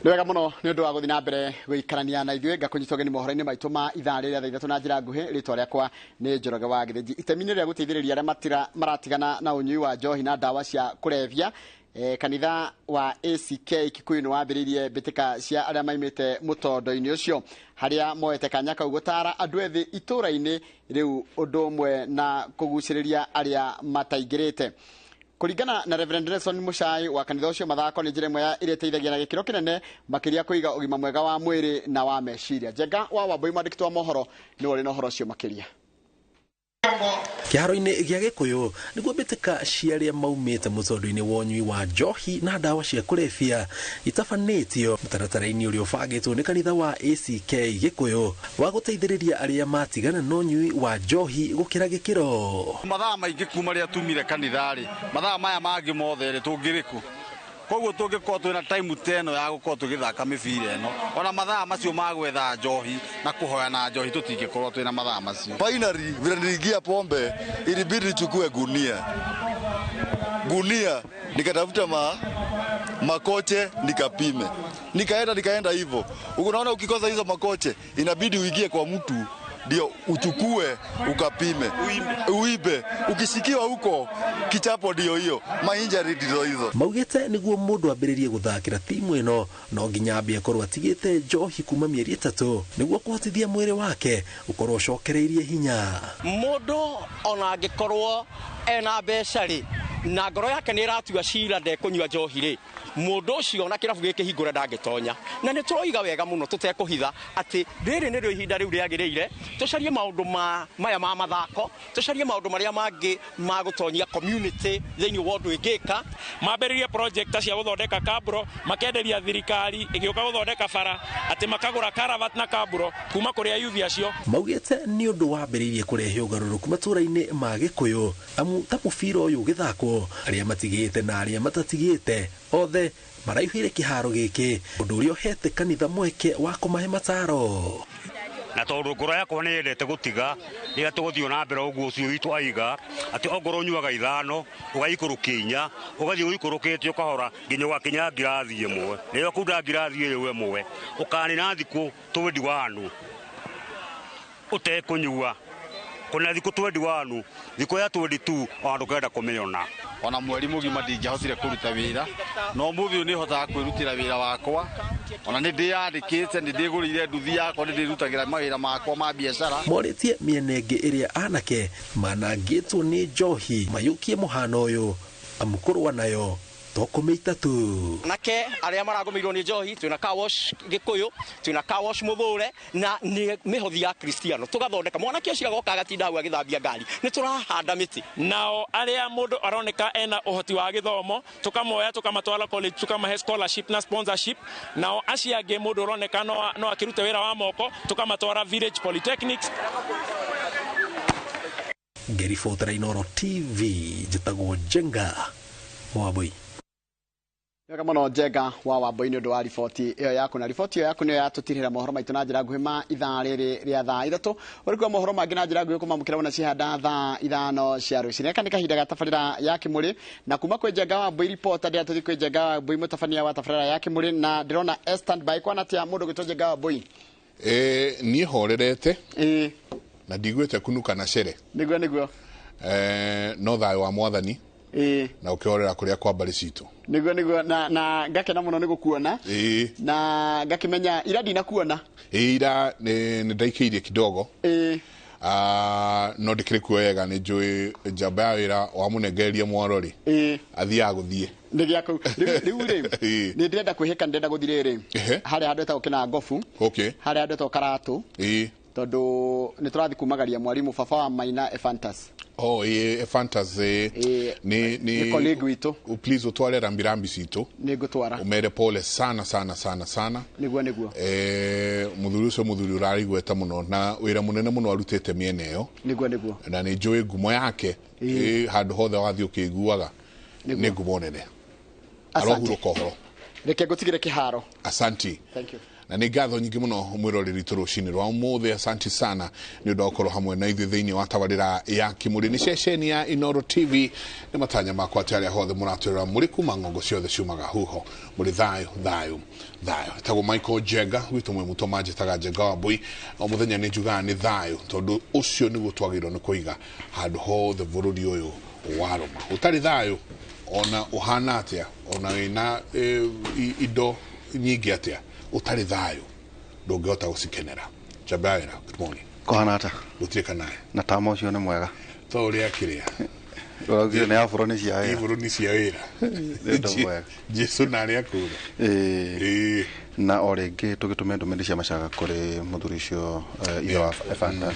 Wega muno ni undu wa guthi na mbere guikarania na ithuĩ ngakunyita ũgeni mohoro-inĩ maitũ ma ithaa rĩrĩa thaa ithatũ na njĩra nguhĩ. Rĩtwa rĩakwa nĩ Njoroge wa Githinji. Itemi-inĩ rĩa gũteithĩrĩria arĩa maratigana na ũnyui wa njohi na ndawa cia kũrebia, kanitha wa ACK Kikuyu nĩ wambĩrĩirie mbĩtĩka cia arĩa maimĩte mũtondo-inĩ ũcio, harĩa moete kanya kau gũtara andũ ethĩ itũũra-inĩ rĩu ũndũ ũmwe na kũgucĩrĩria arĩa mataingĩrĩte. Kuringana na Reverend Nelson Muchai wa kanitha ũcio, mathako nĩ njĩra ĩmwe ya ĩrĩa ĩteithagia na gĩkĩro kĩnene makĩria kũiga ũgima mwega wa mwĩrĩ na wa meciria. Njenga wa Wambui mwandĩki wa mohoro nĩ ũrĩ na ũhoro ũcio makĩria. Kĩharo-inĩ gĩa Gĩkũyũ nĩguo mbĩtĩka cia arĩa maumĩte mũtondo-inĩ wa ũnyui wa njohi na ndawa cia kũrebia itabanĩtio mũtaratara-inĩ ũrĩa ũbangĩtwo nĩ kanitha wa ACK Gĩkũyũ wa gũteithĩrĩria arĩa matigana na ũnyui wa njohi gũkĩra gĩkĩro. Mathaa maingĩ kuma rĩa tumire kanitha-rĩ, mathaa maya mangĩ mothe-rĩ tũngĩrĩkũ. Koguo tũngĩkorwo twĩna time teno ya gũkorwo tũgĩthaka mĩbira ĩno, ona mathaa macio ma gwetha njohi na kũhoya na njohi tũtingĩkorwo twĩna mathaa macio. Finally, vile niliingia pombe ilibidi nichukue gunia nikatafuta makoche nikapime, nikaenda hivyo. Unaona, ukikosa hizo makoche inabidi uingie kwa mtu ndio uchukue ukapime uibe. Ukishikiwa huko kichapo ndio hiyo, mainjari ndio hizo. Maugĩte nĩguo mũndũ ambĩrĩrie gũthakĩra timu ĩno no nginya ambie akorwo atigĩte njohi kuma mĩeri 3 nĩguo kũhotithia mwĩrĩ wake ũkorwo ũcokereirie hinya. Mũndũ ona angĩkorwo ena mbeca-rĩ na ngoro yake nĩ ĩratua cira ndekũnyua njohi-rĩ, mũndũ ũcio na kĩrabu gĩkĩ hingũre ndangĩtonya. Na nĩ tũroiga wega mũno tũtekũhitha atĩ rĩrĩ nĩrĩo ihinda rĩu rĩagĩrĩire tũcarie maũndũ maya ma mathako, tũcarie maũndũ marĩa mangĩ ma gũtonyia community thĩinĩ wa ũndũ ĩngĩka. Mambĩrĩrie project cia gũthondeka kaburo, makenderia thirikari ĩgĩũka gũthondeka bara atĩ makagũra karavat na kaburo kuma kũrĩ ayuthi acio. Maugĩte nĩ ũndũ wambĩrĩirie kũrehe ũgarũrũku matũũra-inĩ ma Gĩkũyũ amu ta mũbira ũyũ ũgĩthakwo arĩa matigĩte na arĩa matatigĩte othe maraihũire kĩharo gĩkĩ, ũndũ ũrĩa ũhete kanitha mweke wa kũmahe mataro. Na tondũ ngoro yakwa nĩ yendete gũtiga rĩrĩa tũgũthiĩ na mbere ũguo ũcio witũ aiga atĩ ongorwo ũnyuaga 5 ũgaikũrũkia 4 ũgathiĩ ũikũrũkĩte ũkahora nginya ũgakinya ngirathi ĩmwe. Rĩrĩa ũkunda ngirathi ĩmwe ũkanina thikũ 21 ũtekũnyua, kuna thikũ 21 thikũ ya 22 ona ndũkenda kũmĩona. Ona mweri mũgima ndingĩahotire kũruta wĩra, no mũthĩ ũyũ nĩ hotaga kwĩrutĩra wĩra wakwa. Ona nĩ ndĩyandĩkĩte, nĩ ndĩgũrĩire nduthi yakwa, nĩ ndĩrutagĩra mawĩra makwa ma biacara. Morĩtie mĩena ĩngĩ ĩrĩa anake manangĩtwo nĩ njohi mayũkie mũhano ũyũ amũkũrwa nayo tokũmĩita tu. Nake arĩa maragũmĩirwo nĩ njohi twĩna car wash Gĩkũyũ, twĩna car wash Mũthũre na nĩ mĩhothi ya Kristiano tũgathondeka. Mwanake ũcio agoka agatinda hau agĩthambia ngari, nĩ tũrahanda mĩtĩ. Nao arĩa mũndũ aroneka ena ũhoti wa gĩthomo tũkamoya tũkamatwara college tũkamahe scholarship na sponsorship. Nao acio angĩ mũndũ aroneka no akĩruta wĩra wa moko tũkamatwara village polytechnics. Ngĩribotera Inooro TV njĩtagwo Njenga Wambui. Wega muno Njenga wa Wambui nĩ ũndũ wa riboti ĩyo yaku, na riboti ĩyo yaku nĩyo yatũtirĩra mohoro maitũ na njĩra nguhĩ ma ithaa rĩrĩ rĩa thaa 3. Ũrĩkuwa mohoro mangĩ na njĩra nguhĩ kũmamũkĩra wona cihanda thaa 5 cia rũcinĩ. Nĩ kahinda ga tabarĩra ya Kĩmũrĩ na kuma kwĩ Njenga wa Wambui reporter ndĩa tũthi kwĩ Njenga wa Wambui mũtabania wa tabarĩra ya Kĩmũrĩ, na ndĩrona standby kwana atĩa mũndũ gĩtwo Njenga wa Wambui. Niĩ horerete na ndigwĩte kunuka na cere nĩguo no thayũ wa Mwathani na ũkĩhorera kũrĩa kwa mbarĩ citũ nĩguo na ngakena mũno nĩ gũkuona na ngakĩmenya ira ndinakuona. Ira nĩ ndaikĩirie kidogo no ndikĩrĩ kuo wega, nĩ njũĩ njamba ya wĩra wa mũnengereria Mwarori athiaga gũthiĩ nĩ gĩa kũu rĩu nĩ ndĩrenda kwĩhĩka, ndĩrenda gũthiĩ rĩrĩ harĩa handũ hetagwo kĩnangobu, harĩa handũ hetagwo Karatũ, tondũ nĩ tũrathi kumagaria mwarimũ baba wa Maina Efantas. Efantas ni colleague witũ. Please utware rambirambi citũ. Nĩ ngũtwara. Umere pole sana. Nĩguo. Mũthuri ũcio mũthuri ũrarigweta mũno na wĩra mũnene mũno arutĩte mĩena ĩyo. Nĩguo. Na nĩ njũĩ ngumo yake handũ hothe wathiĩ ũkĩiguaga nĩ ngumo nene. Arohurũka ũhoro. Reke ngũtigĩre kĩharo. Asanti. Thank you. na nĩ ngatho nyingĩ mũno mwĩroreri tũrũcinĩ rwa ũmũthĩ. Asanti sana nĩ ũndũ wa gũkorwo hamwe na ithuĩ thĩinĩ wa tabarĩra ya Kĩmũrĩ. Nĩ ceceni ya Inooro TV. Nĩ matanya makwa atĩ arĩa hothe mũratwĩrora mũrĩ kuma ng'ongo ciothe ciumaga huho mũrĩ thayũ. Tagwo Michael Jenga gwitũ mwe mũtoma njĩtaga Jenga wa Mbui. O mũthenya nĩ njugaga nĩ thayũ tondũ ũcio nĩguo twagĩrĩirwo nĩ kũiga handũ hothe bũrũri ũyũ warũma. Ũtarĩ thayũ ona ũhana atĩa, ona wĩna indo nyingĩ atĩa, ũtarĩ thayũ ndũngĩhota gũcikenera. Jabaira, good morning. Kohana ata Gũtirĩka nawe na tama ũcio nĩ mwega ta ũrĩa kĩrĩa ũraugire nĩ abũro nĩ cia wĩra ibũrũ nĩ cia wĩra Jesu na arĩa kũũra na o rĩngĩ tũgĩtũme ndũmĩrĩri cia macaka kũrĩ mũthuri ũcio ithe wa Ebata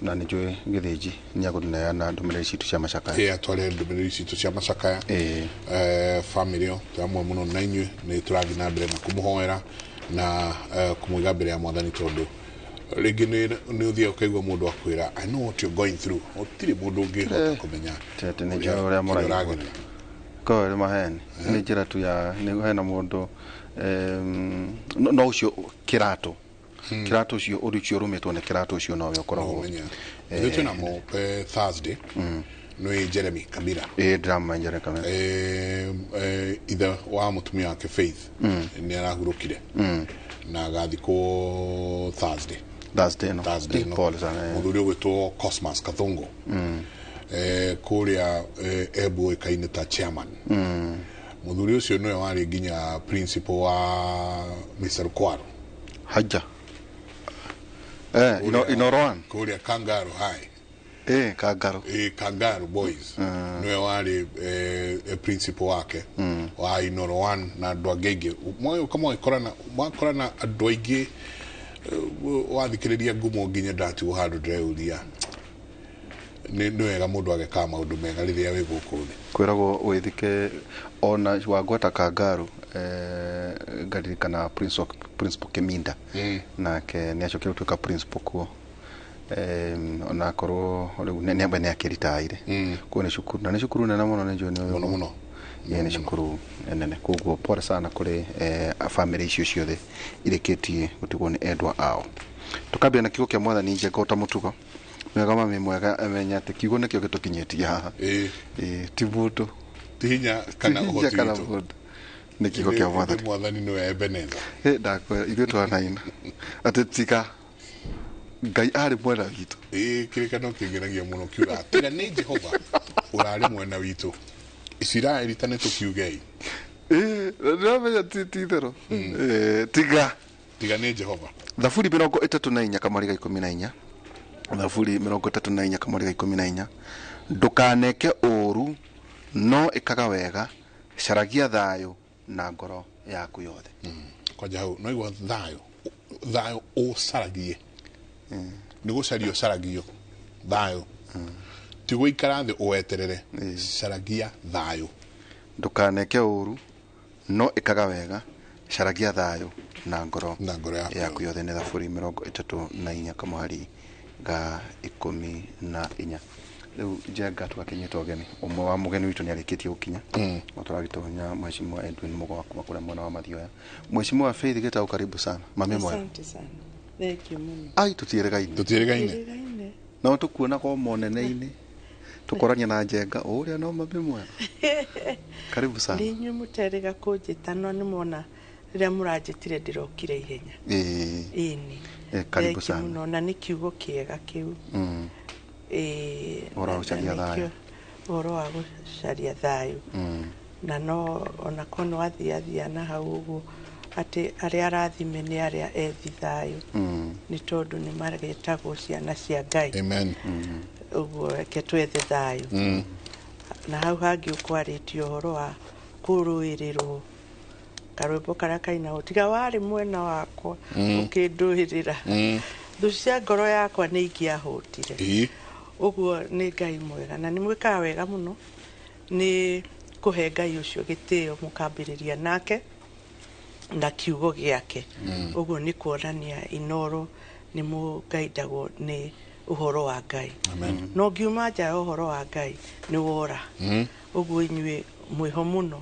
na nĩ njũĩ gĩthĩnji nĩ agũneana ndũmĩrĩri citũ cia macaka atware ndũmĩrĩri citũ cia macaka family ĩyo twamwe mũno na inyuĩ nĩ tũrathiĩ na mbere na kũmũhoera na kũmũiga mbere ya Mwathani tondũ rĩngĩ nĩ ũthiaga ũkaigua mũndũ akwĩra I know what you're going through, ũtirĩ mũndũ ũngĩhota kũmenya tete nĩ njĩra ũrĩa mũraigua korĩ maheni nĩ njĩra tu ya nĩ hena mũndũ no ũcio kĩratũ ũcio ũrĩ ũcio ũrũmĩtwo nĩ kĩratũ ũcio nowe ũkoragwo twĩna mo Thursday nĩ Jeremy Kamira drama Jeremy Kamira ithe wa mũtumia wake Faith nĩ arahurũkire na agathikwo Thursday no mũthuri ũgwĩtwo Cosmas Kathungu kũrĩa Embu ĩkaine ta chairman mũthuri ũcio nĩwe warĩ nginya principal wa Mr. Kwaro haja Inooro kũrĩa Kangaru High Kangaru Boys nĩwe warĩ principal wake wa Inooro 1 na andũ angĩ mwakorana andũ aingĩ wathikĩrĩria ngumo nginya ndatigwo handũ ndĩreuria nĩ wega mũndũ ageka maũndũ mega rĩrĩa wĩ gũkũ thĩ kwĩragwo wĩthike ona wangweta Kangaru ngaririkana principal Kiminda nake nĩ acokire gũtuĩka principal kuo ona korwo rĩu nĩ akĩritaire kuo nĩ cukuru na nĩ cukuru nene mũno nĩ njũĩ nĩ mũno nĩ cukuru nene koguo pole sana kũrĩ family icio ciothe irĩkĩtie gũtigwo nĩ endwa ao. Tukambia na kiugo kĩa Mwathani Jenga ta mũtugo Mwega Mami Mwega amenya atĩ kiugo nĩkĩo gĩtũkinyĩtie haha ti mũndũ ti hinya kana ũhoti witũ nĩ kiugo kĩa Mwathani Mwathani nĩwe Ebeneza ndakwĩra ithuĩ twanaina atĩ tika Ngai arĩ mwena witũ kĩrĩkanĩro kĩngenagia mũno kiuga tiga nĩ Jehova ũrarĩ mwena witũ Isiraeli tane tukiugei ndĩramenya ti itherũ tiga nĩ Jehova. Thaburi 34 kamariga 14 Thaburi 34 kamariga 14 ndũkaneke ũru no ĩkaga wega caragia thayũ na ngoro yaku yothe kwanja hau no igwa thayũ ũcaragie nĩ gũcaria ũcaragio thayũ ti gũikara thĩ ũweterere caragia thayũ ndũkaneke ũru no ĩkaga wega caragia thayũ na ngoro yaku yothe nĩ Thaburi 34 kamari ga 14 rĩu Jenga tũgakinyĩte ũgeni ũmwe wa mũgeni witũ nĩ arĩkĩtie gũkinya tũragĩtonya Mheshimiwa Edwin Mũgo kuma kũrĩa mwena wa Mathioya. Mheshimiwa Faith Gitau karibu sana Mami Mwega. Asante sana thank you muno tũtiĩrĩgaine no tũkuona kwa monene-inĩ tũkorania na Jenga ũrĩa no Mami Mwega karibu sana nĩ inyuĩ mũterĩga kũnjĩta no nĩ mona rĩrĩa mũranjĩtire ndĩrokire ihenya karibu sana muno na nĩ kiugo kĩega kĩu ũhoro wa gũcaria thayũ na no ona kono wathiathia na hau ũguo atĩ arĩa arathime nĩ arĩa ethi thayũ nĩ tondũ nĩ magetagwo ciana cia Ngai ũguo reke twethe thayũ na hau hangĩ ũkwarĩtio ũhoro wa kũrũĩrĩrwo karwĩmbo karĩa kaina tiga warĩ mwena wakwa ũkĩndũĩrĩra thũ cia ngoro yakwa nĩ ingĩahũtire ũguo nĩ Ngai mwega na nĩ mwĩkaga wega mũno nĩ kũhe Ngai ũcio gĩtĩo mũkambĩrĩria nake na kiugo gĩake ũguo nĩ kuonania Inooro nĩ mũgaidagwo nĩ ũhoro wa Ngai no ngiuma nja ya ũhoro wa Ngai nĩ wora ũguo inyuĩ mwĩho mũno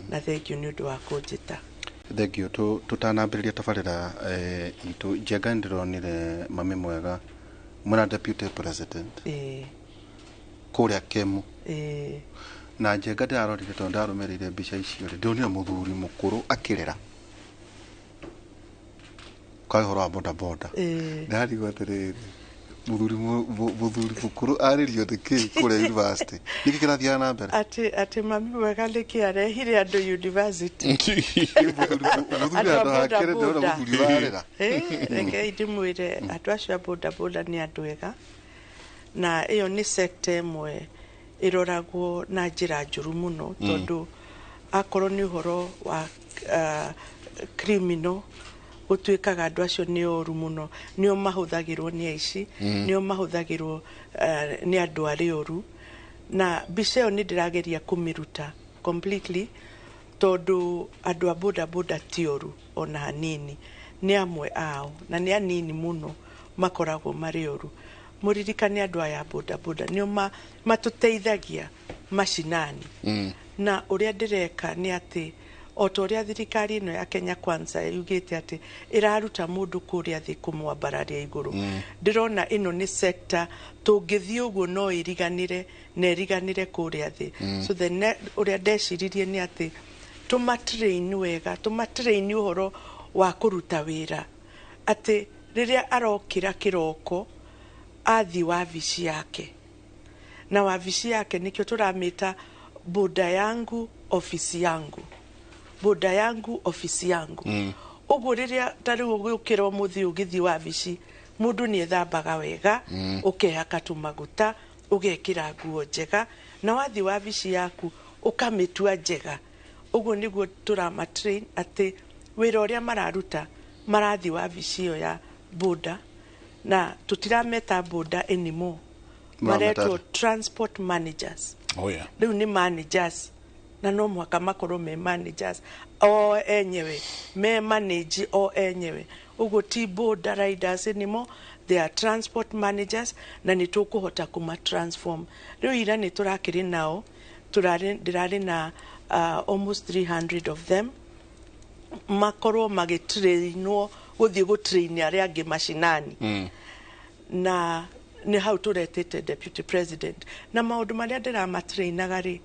na thank you nĩ ũndũ wa kũnjĩta thengio tutanambĩrĩria tabarĩra itũ njenga ndĩronire Mami Mwega mwena deputy president kũrĩa Kemu na njenga ndĩrarorire tondũ ndarũmĩrĩire mbica icio ndĩronire mũthuri mũkũrũ akĩrera kwa ũhoro wa boda boda ndarigwo atĩrĩrĩ mũthuri mũkũrũ arĩrio nĩkĩ kũrĩa university nĩkĩ kĩrathiaga na mbere atĩ Mami Mwega nĩkĩ arehire andũ university mũthuri andũ hakĩrĩ ndĩrona mũthuri warera rekei ndĩmwĩre andũ acio a boda boda nĩ andũ ega na ĩyo nĩ sector ĩmwe ĩroragwo na njĩra njũru mũno tondũ akorwo nĩ ũhoro wa criminal gũtuĩkaga andũ acio nĩ oru mũno nĩo mahũthagĩrwo nĩ aici nĩo mahũthagĩrwo nĩ andũ arĩ oru na mbica ĩyo nĩ ndĩrageria kũmĩruta completely tondũ andũ a boda boda ti oru ona hanini nĩ amwe ao na nĩ anini mũno makoragwo marĩ oru mũririkane andũ aya boda boda nĩo matũteithagia macinani na ũrĩa ndĩreka nĩ atĩ o ta ũrĩa thirikari ĩno ya Kenya Kwanza yugĩte atĩ ĩraruta mũndũ kũrĩa thĩ kũmwambararia igũrũ ndĩrona ĩno nĩ sector tũngĩthiĩ ũguo no ĩriganĩre na ĩriganĩre kũrĩa thĩ so ũrĩa ndeciririe nĩ atĩ tũmatrain wega tũmatrain ũhoro wa kũruta wĩra atĩ rĩrĩa arokĩra kĩroko athi wabici yake na wabici yake nĩkĩo tũramĩta boda yangu ofisi yangu boda yangu ofisi yangu ũguo rĩrĩa tarĩu ũgĩũkĩra ũmũthĩ ũgĩthiĩ wabici mũndũ nĩ ethambaga wega ũkehaka tũmaguta ũgekĩra nguo njega na wathi wabici yaku ũkamĩtua njega ũguo nĩguo tũramatrain atĩ wĩra ũrĩa mararuta marathi wabici ĩyo ya boda na tũtirameta boda anymore maretwo transport managers rĩu nĩ managers na no mwaka makorwo me managers o enyewe me manage o enyewe ugo ti boda riders anymore they are transport managers na nĩ tũkũhota kuma transform rĩu ira nĩ tũrakĩrĩ nao ndĩrarĩ na almost 300 of them makorwo magĩtrainwo gũthiĩ gũtrain arĩa angĩ macinani na nĩ hau tũretete deputy president na maũndũ marĩa ndĩramatrainaga rĩ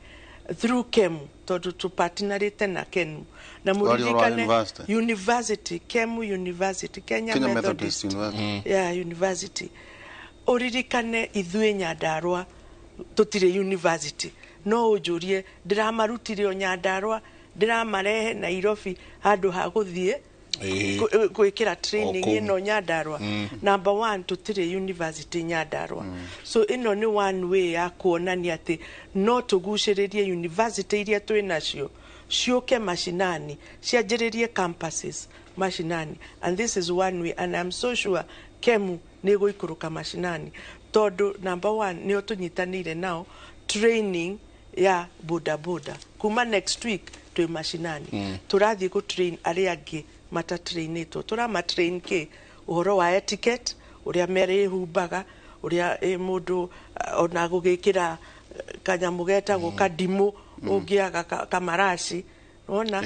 through Kemu tondũ tũpartnerĩte na Kemu na mũririkane university Kemu University Kenya Methodist University ũririkane ithuĩ Nyandarua tũtirĩ university no ũnjũrie ndĩramarutire o Nyandarua ndĩramarehe Nairobi handũ ha gũthiĩ gwĩkĩra training ĩno Nyandarua number 1 tũtirĩ university Nyandarua so ĩno nĩ one way ya kuonania atĩ no tũgucĩrĩrie university iria twĩ nacio ciũke mashinani cianjĩrĩrie campuses mashinani and this is one way and I'm so sure Kemu nĩ gũikũrũka mashinani tondũ number 1 nĩ tũnyitanĩire nao training ya boda boda kuma next week twĩ mashinani tũrathiĩ gũtrain arĩa angĩ matatrainĩtwo tũramatrain kĩ ũhoro wa etiquette ũrĩa merĩhumbaga ũrĩa mũndũ ona gũgĩkĩra kanyamũ getagwo kadimũ ũngĩaga kamaraci ona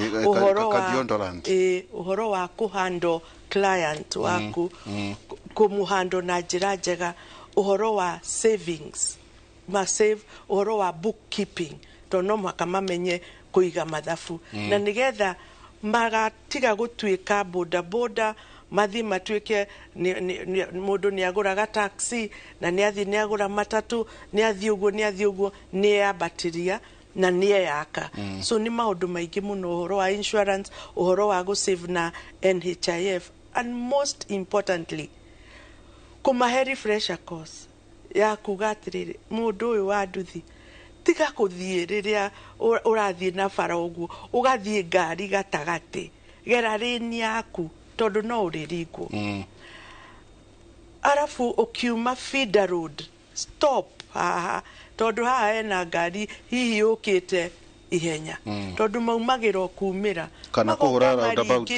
ũhoro wa kũhandle client waku kũmũhandle na njĩra njega ũhoro wa savings save ũhoro wa bookkeeping tondũ no mũhaka mamenye kũiga mathabu na nĩgetha magatiga gũtuĩka boda boda mathi matuĩke mũndũ nĩ agũraga taxi na nĩ athi nĩ agũra matatũ nĩ athi ũguo nĩ eambatĩria na nĩ eyaka so nĩ maũndũ maingĩ mũno ũhoro wa insurance ũhoro wa gũsave na NHIF and most importantly kũmahe refresher course ya kuga atĩrĩrĩ mũndũ ũyũ wa nduthi tiga kũthiĩ rĩrĩa ũrathiĩ na bara ũguo ũgathiĩ ngari gatagatĩ gera rĩni yaku tondũ no ũrĩringwo arabu ũkiuma feeder road stop haha tondũ haha ena ngari hihi ũkĩte ihenya tondũ maumagĩra kumĩra kana kũhũra roundabout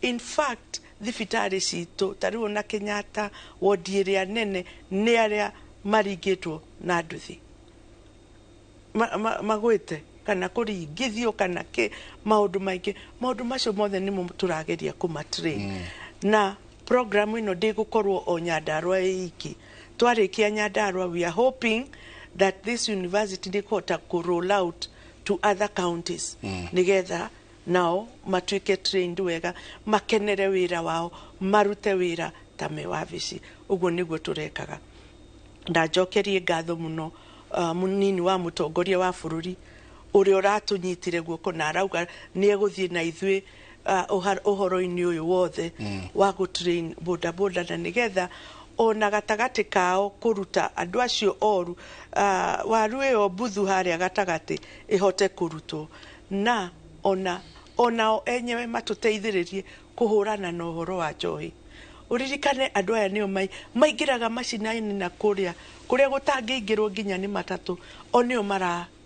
in fact thibitarĩ citũ tarĩu na Kenyatta wodi ĩrĩa nene nĩ arĩa maringĩtwo na nduthi magwĩte kana kũringithio kana maũndũ maingĩ maũndũ macio mothe nĩmo tũrageria kũmatrain na program ĩno ndĩgũkorwo o Nyandarua iki twarĩkia Nyandarua we are hoping that this university nĩkũhota roll out to other counties nigetha nao matuĩke trained wega makenere wĩra wao marute wĩra ta me wabici ũguo nĩguo tũrekaga ndajokerie ngatho mũno munini wa mũtongoria wa bũrũri ũrĩa ũratũnyitire guoko na arauga nĩ egũthiĩ na ithuĩ ũhoro-inĩ ũyũ wothe wa gũtrain boda boda na nigetha ona gatagatĩ kao kũruta andũ acio oru waru ĩyo mbuthu harĩa gatagatĩ ĩhote kũrutwo na onao enyewe matũteithĩrĩrie kũhũrana na ũhoro wa njohi uririkane andũ aya nĩo maingĩraga macinainĩ na kũrĩa gũtangĩingĩrwo nginya nĩ matatũ o nĩo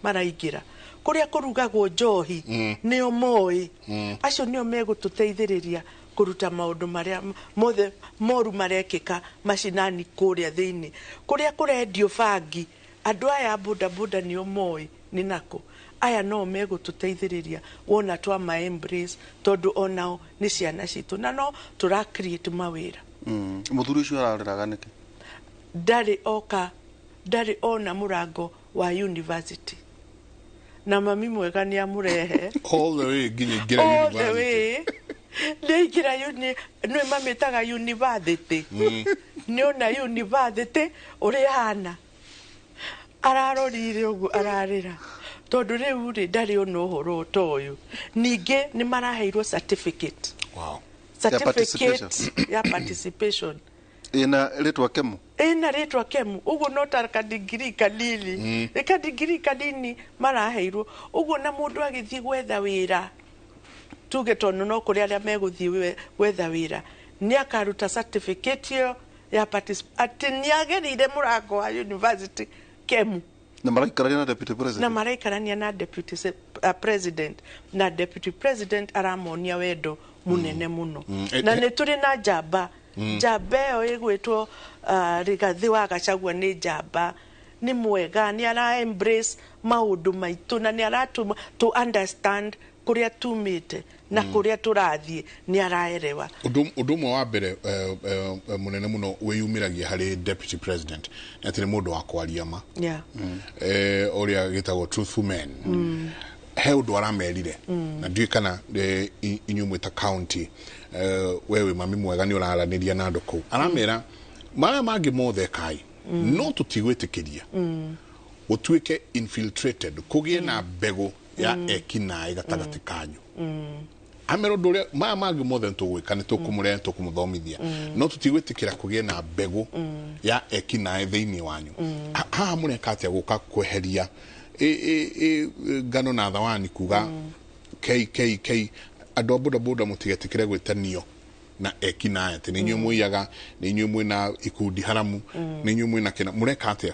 maraingĩra kũrĩa kũrugagwo njohi nĩo moĩ acio nĩo megũtũteithĩrĩria kũruta maũndũ marĩa mothe moru marekĩka macinani kũrĩa thĩinĩ kũrĩa kũrendio bangi andũ aya boda boda nĩo moĩ nĩ nako aya no megũtũteithĩrĩria wona twama embrace tondũ onao nĩ ciana citũ na no tũra create mawĩra mũthuri ũcio ararĩraga nĩkĩ ndarĩ ona mũrango wa university na mami mwega nĩ amũrehe all the way nginya university nĩingĩra nĩ mamĩtaga university nĩ ona university ũrĩa hana ararorire ũguo ararĩra tondũ rĩu ndarĩ ona ũhoro ta ũyũ ningĩ nĩ maraheirwo certificate ya participation ina rĩtwa kemu ũguo no ta kadigiri kanini kadigiri kanini maraheirwo ũguo na mũndũ agĩthiĩ gwetha wĩra tuge tondũ no kũrĩ arĩa megũthiĩ gwetha wĩra nĩ akaruta certificate ĩyo ya atĩ nĩ agerire mũrango wa university kemu na maraikarania na deputy president na deputy president aramonia wendo munene muno na nĩ tũrĩ na njamba ĩyo ĩgwĩtwo Rigathi wa Gachagua nĩ njamba nĩ mwega nĩ ara embrace maũndũ maitũ na nĩ aratuma to understand kũrĩa tumĩte na kũrĩa tũrathiĩ nĩ araerewa ũndũ ũmwe wa mbere munene muno wĩyumĩragia harĩ deputy president atĩ nĩ mũndũ wa kwaria ma ũrĩa gĩtagwo truthful men he ũndũ aramerire na ndiũĩ kana inyuĩ mwĩ ta county wewe mami mwega nĩ ũraranĩria na andũ kũu aramera marĩa mangĩ mothe kai no tũtigwĩtĩkĩria gũtuĩke infiltrated kũgĩe na mbegũ ya ekinaĩ gatagatĩ kanyu amero ndũrĩa maya mangĩ mothe tũgwĩka nĩ tũkũmũrehe tũkũmũthomithia no tũtigwĩtĩkĩra kũgĩe na mbegũ ya ekinaĩ thĩinĩ wanyu haha mũreka atĩa gũka kweheria ngano na thawani kuga kei andũ a boda boda mũtigetĩkĩre gwĩtanio na ekinaĩ atĩ nĩ inyuĩ mũiyaga nĩ inyuĩ mwĩna ikundi haramu nĩ inyuĩ mwĩna kĩna mũreka atĩa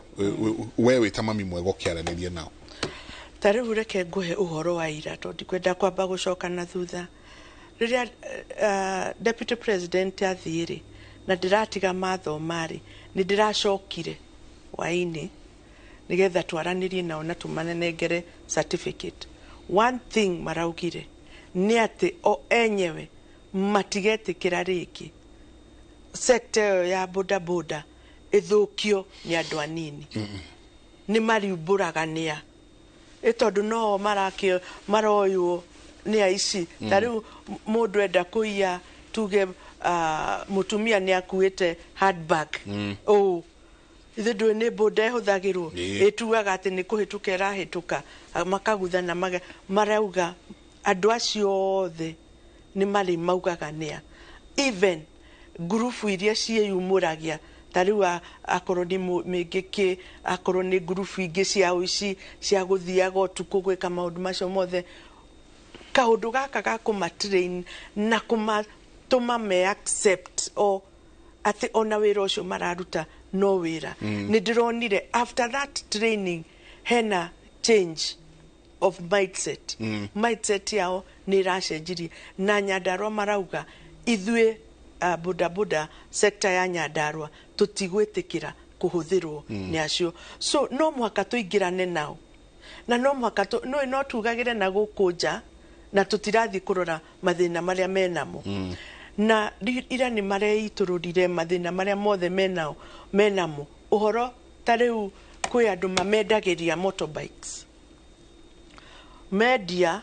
we wĩ ta mami mwega ũkĩaranĩria nao tarĩu reke ngũhe ũhoro wa ira tondũ ndikwenda kwamba gũcoka na thutha rĩrĩa deputy president athiĩ-rĩ na ndĩratiga mathoma-rĩ nĩ ndĩracokire hwaĩ-inĩ nigetha twaranĩrie nao na tũmanengere certificate one thing maraugire nĩ atĩ o enyewe matigetĩkĩra rĩngĩ sector ĩyo ya boda boda ĩthũkio nĩ andũ anini nĩ mariumbũragania tondũ no maroywo nĩ aici tarĩu mũndũ enda kũiya tuge mũtumia nĩ akuĩte handbag ithe ndũĩ nĩ boda ĩhũthagĩrwo ĩtuaga atĩ nĩ kũhĩtũka ĩrahĩtũka makaguthana marauga andũ acio othe nĩ marĩ maugaga nĩa even ngurubu iria ciĩyumũragia tarĩu akorwo nĩ mĩngĩkĩ akorwo nĩ ngurubu ingĩ cia ũici cia gũthiaga ũtukũ gwĩka maũndũ macio mothe kaũndũ gaka ga kũmatrain na kũmatũma me accept o atĩ ona wĩra ũcio mararuta no wĩra nĩ ndĩronire after that training hena change of mindset yao nĩ ĩracenjirie na Nyandarua marauga ithuĩ boda boda sector ya Nyandarua tutigwĩtĩkĩra kuhũthĩrwo nĩ acio so no mwaka tũingĩrane nao na no mwaka no tugagire na gukunja na tutirathi kurora mathina maria menamo na ira ni mareitururire mathina maria mothe menamo uhoro tariu kwi andu mamendagiria motorbikes media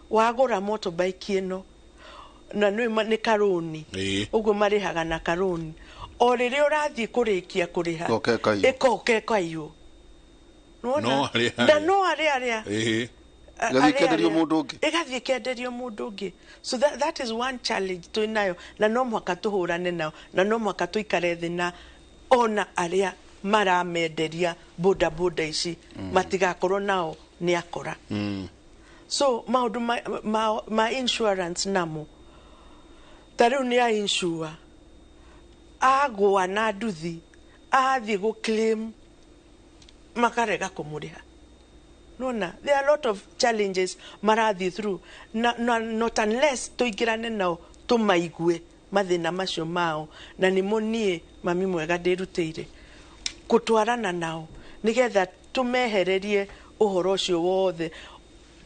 wagura motorbike ino na ni karuni uguo marihaga na karuni o riri urathi kurikia kuriha ikoke kayo no aria igathi kenderio mundu ungi so that is one challenge tuinayo na no mwaka tuhurane nao na no mwaka tuikare thi na ona aria maramenderia boda ici matigakorwo nao ni akora so maundu ma insurance namo tariu ni a insure agwa na nduthi athi go claim makarega kumuriha nona there are a lot of challenges marathi through not unless tuigirane nao tumaigue mathina macio mao na ni munie mami mwega ndirutire kutwarana nao nigetha tumehererie uhoro ucio wothe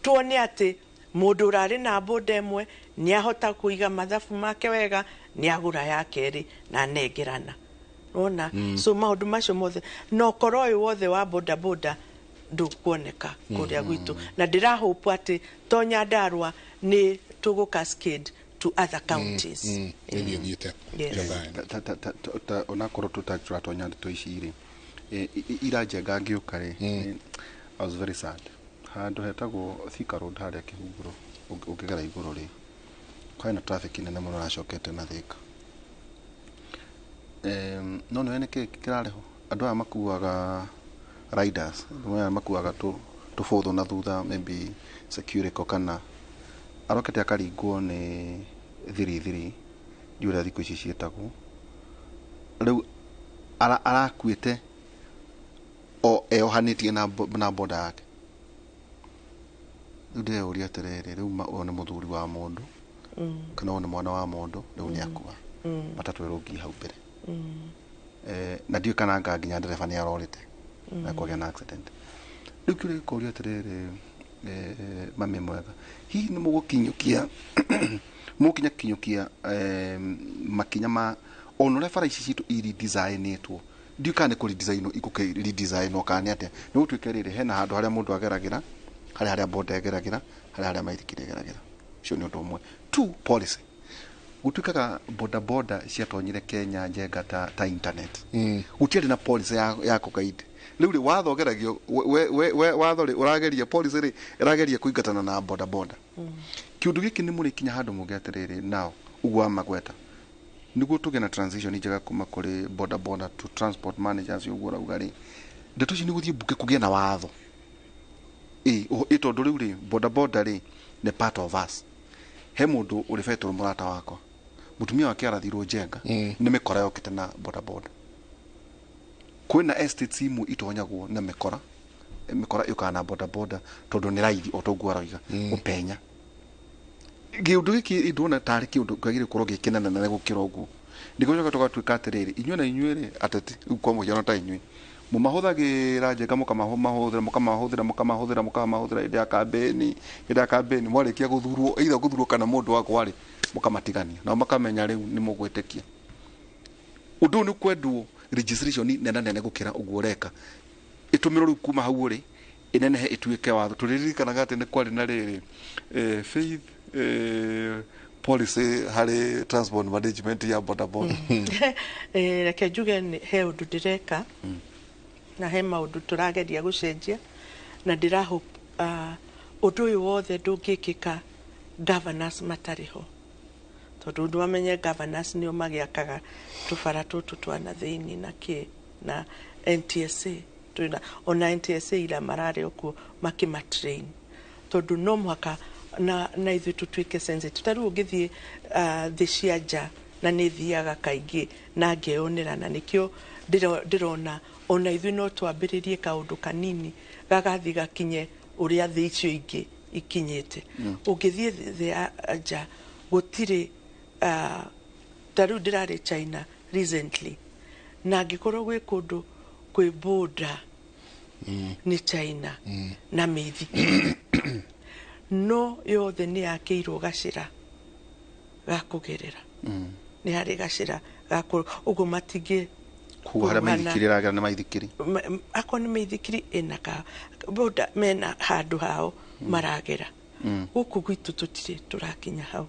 tuone ati mundu urari na boda emwe ni ahota kuiga mathabu make wega ni agura yake ri na negerana nona so maundu macio mothe no koroi wothe wa boda ndukuoneka kuria gwitu na ndirahope ati tonya Ndarua ni tugu cascade to other counties ona korwo tutatonya ndeto ici ri irajenga ngiukare I was very sad handu hetagwo Thika Road haria Kihunguro ukigera iguru ri kwaina traffic nene muno racokete na Thika no ene kirareho andu aya makuaga riders no makuaga tufuthu na thutha maybe security kana arokete akaringwo ni thiri ndiura thiku ici cietagwo riu arakuite o eohanitie na boda yake nde uria terere riu one muthuri wa mundu kana one mwana wa mundu riu ni akua matatu erogi hau mbere na ndio kana nginya ndereba ni arorite na kwagĩa na accident riu kire koria terere mami mwega hihi ni mugukinyukia mukinya makinya ma onore fara ici citu iri designetwo ndio kana ko redesign ikuke redesign okane atia ni gutwike riri hena handu haria mundu ageragira haria boda ageragira haria maithikire ageragira cio ni undu umwe two policy gutwikaga boda ciatonyire Kenya njenga ta internet gutiari na policy ya kugaidi riu wathogeragio we wathori urageria policy ri irageria kuingatana na boda kiundu giki ni muri kinya handu mugeterere nao ugwa magweta niguo tuge na transition njega kuma kuri boda to transport managers ugura ugari ndeto ci niguthie buke kugia na watho tondu riu ri boda ri ne part of us he mundu uri fetu murata wako mutumia wake arathirwo njenga ni mikora yokite na boda kwina estate simu itonyagwo na mikora yukana boda tondu ni raithi otogwaraga upenya giundu giki idona tari kiundu kwagire kurwo gikinana na gukira uguo ndikocoka tugatwika atiriri inywe na inywe ateti kwa muhiano ta inywe mumahuthagira njega mukamahũthĩra indi ya kambeni mwarikia guthurwo either guthurwo kana mundu wako wari mukamatigania na makamenya riu ni mugwitikia undu ni kwendwo registration nene gukira uguo reka itumiro riu kuma hau ri inenehe ituike watho turirikanaga ati ni kwari na riri faith policy hari transport management ya boda reke njuge he undu ndireka na he maundu turageria gucenjia na ndirahope undu uyu wothe ndungikika governors matariho tondu ndu amenye governors nio magiakaga tubara tutu twana thiini na NTSA ona NTSA ila marare okuo makimatrain tondu no mwaka na ithu tutwike sensitive taru ngithie thi cia nja na ni thiaga kaingi na ngeonera na nikio ndirona ona ithu no twambiririe kaundu kanini gagathi gakinye uria thi icio ingi ikinyete ungithie thi nja gutire taru ndirari China recently na ngikorwo gwe kundu kwi boda nĩ China na mĩithikiri no yothe nĩ yakĩirwo gacĩra ga kũgerera nĩ harĩ gacĩra ga ũguo matingĩ kuharĩa mĩithikiri ragera nĩ maithikiri akwa nĩ mĩithikiri ĩna boda mena handũ hao maragera gũkũ gwitũ tũtirĩ tũrakinya hau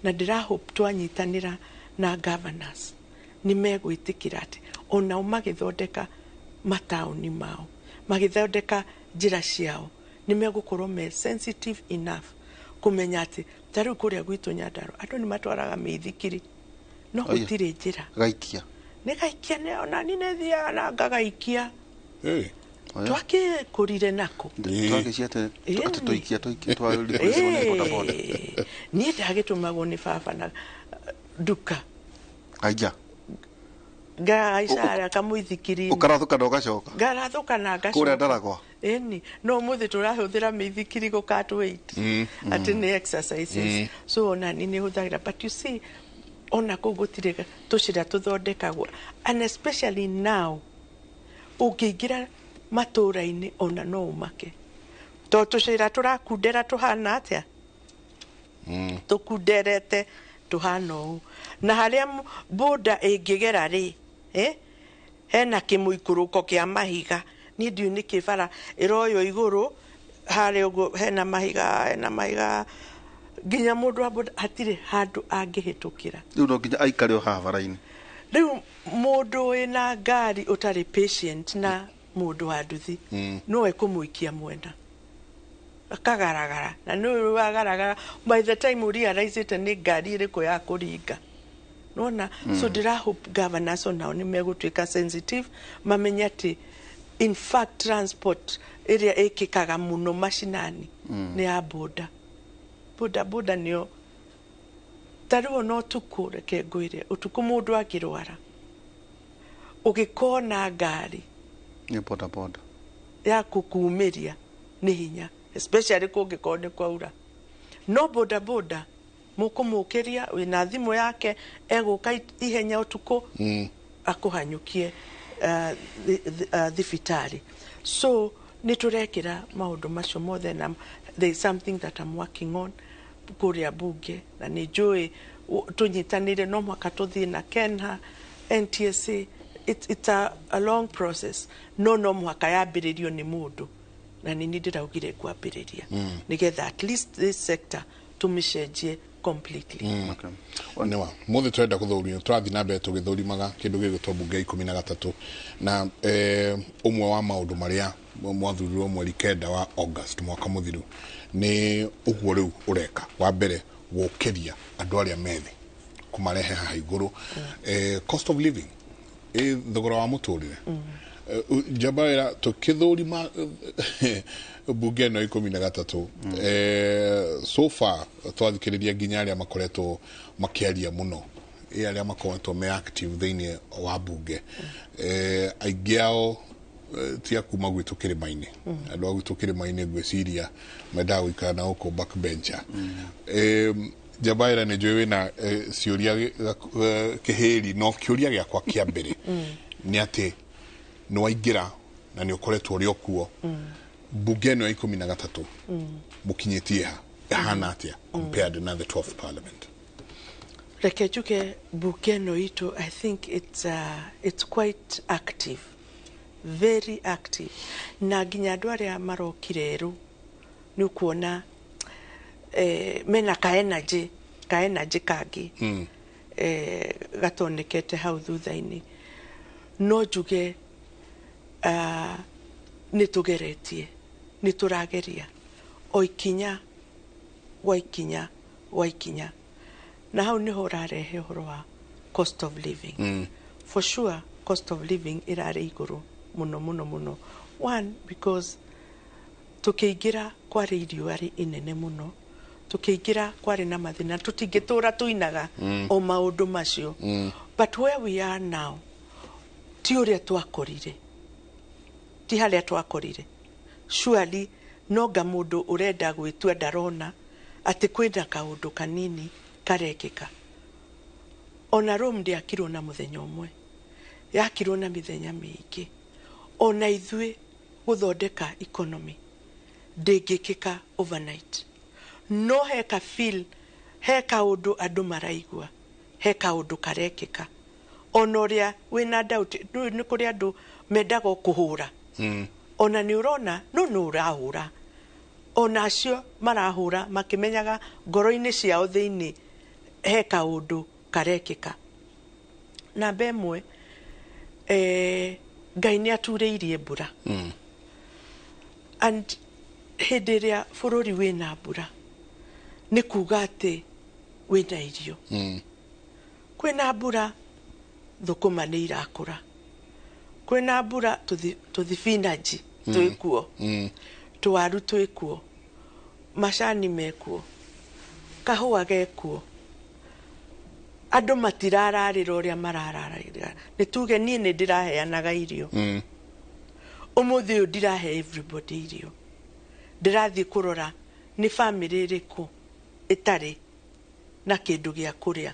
na ndĩrahope twanyitanĩra na governors nĩ megwĩtĩkĩra atĩ onao magĩthondeka mataũni mao magĩthondeka njĩra ciao nĩ megũkorwo me sensitive enough kũmenya atĩ ta rĩu kũrĩa gwitũ Nyandarua andũ nĩ matwaraga mĩithikiri no gũtirĩ njĩra gaikia nĩ gaikia nĩ ona nĩ nethiaga na ngagaikia twakĩkũrire nako twagĩciate tũikia niĩ ndagĩtũmagwo nĩ baba na nduka aija ngaicara kamũithikiri ũkarathuka na ũgacoka ngarathuka na ngacoka kũrĩa Ndaragwa eni no mũthĩ tũrahũthĩra mĩithikiri gũkat weight atĩ nĩ exercises so ona nĩ hũthagĩra but you see ona kũu gũtirĩ tũcĩra tũthondekagwo and especially now ũngĩingĩra matũũra-inĩ ona no ũmake to tũcĩra tũrakundera tũhana atĩa tũkunderete tũhana ũũ na harĩa boda ĩngĩgera rĩ hena kĩmũikũrũko kĩa mahiga niĩ ndiũ nĩ kĩbara ĩroyo igũrũ harĩa ũguo hena mahiga nginya mũndũ wa boda hatirĩ handũ angĩhĩtũkĩra rĩu no nginya aikare o haha bara-inĩ rĩu mũndũ wĩna ngari ũtarĩ patient na mũndũ wa nduthi no ekũmũikia mwena akagaragara na nĩ wagaragara by the time realize nĩ ngari ĩrĩkũ ya kũringa nona so ndĩrahope governors onao nĩ megũtuĩka sensitive mamenye atĩ in fact transport ĩrĩa ĩkĩkaga mũno macinani nĩ ya boda nĩyo ta rĩu no ũtukũ reke ngwĩre ũtukũ mũndũ akĩrwara ũgĩkona ngari nĩ boda ya kũkumĩria nĩ hinya especially kũngĩkorwo nĩ kwaura no boda mũkũmũkĩria wĩna thimũ yake egũka ihenya ũtukũ akũhanyũkie thibitarĩ so nĩ tũrekĩra maũndũ macio mothe na there is something that I'm working on kũrĩa bunge na nĩ njũĩ tũnyitanĩire no mwaka tũthiĩ na Kenha NTSA it's a long process no mwaka yambĩrĩrio nĩ mũndũ na nĩ ndĩraugire kwambĩrĩria nĩgetha at least this sector tũmĩcenjie completely Onewa mũthĩ twenda gũthũrimwo tũrathiĩ na mbere tũgĩthũrimaga kĩndũ gĩgũtwo bunge 13 na ũmwe wa maũndũ marĩa mwathurirwo mweri 9 wa August mwaka mũthiru nĩ ũguo rĩu ũreka wa mbere gũkĩria andũ arĩa methi kũmarehe haha igũrũ cost of living thogora wa mũtũrĩre Jabaira tukithurima bunge no 13 so far twathikiriria nginya aria makoretwo makiaria muno aria makoretwo me active thiini wa bunge aingĩ ao tia kuma gwitu kĩrĩma-inĩ andũ a gwitu kĩrĩma-inĩ ngwĩciria mendaga gũikara na gũkũ backbencher Jabaira nĩ njũĩ wĩna ciũria kĩhĩri no kĩũria gĩakwa kĩa mbere nĩ atĩ no waingĩra na nĩ ũkoretwo ũrĩ okuo bunge no 13 mũkinyĩtie ha hana atĩa compared na the 12th parliament reke njuge bunge no itu I think it's quite active very active na nginya andũ arĩa marokire rĩu nĩ ukuona mena ka energy kangi gatonekete hau thutha-inĩ no njuge nitugeretie niturageria o ikinya waikinya na hau niho urarehe uhoro wa cost of living for sure cost of living irare iguru muno one because tukiingira kwari irio ari inene muno tukiingira kwari na mathina tutingitura tuinaga o maundu macio but where we are now ti uria twakorire ti haria twakorire surely noga mundu urenda gwitua ndarona ati kwenda kaundu kanini karekeka ona Rome ndiakirwo na muthenya umwe yakirwo na mithenya mingi ona ithui guthondeka economy ndĩngĩkĩka overnight. No heka feel heka ũndũ andũ maraigua, heka ũndũ karekĩka. Ona ũrĩa wĩna doubt nĩ kũrĩ andũ mendaga kũhũra. Ona nĩ ũrona no ũrahũra. Ona acio marahũra makĩmenyaga ngoro-inĩ ciao thĩinĩ heka ũndũ karekĩka. Namba ĩmwe Ngai nĩ aturĩirie mbura. And hĩndĩ ĩrĩa bũrũri wĩna mbura nĩ kuga atĩ wĩna irio. Kwĩna mbura thũkũma nĩ irakũra. Kwĩna mbura tũthibinaji twĩkuo. Tũwaru twĩkuo. Macani mekuo. Kahũa gekuo. Andũ matirararĩra ũrĩa marararĩra. Nĩ tuge niĩ nĩ ndĩraheanaga irio. Ũmũthĩ ũyũ ndirahe everybody irio. Ndĩrathiĩ kũrora nĩ family ĩrĩkũ ĩtarĩ na kĩndũ gĩa kũrĩa.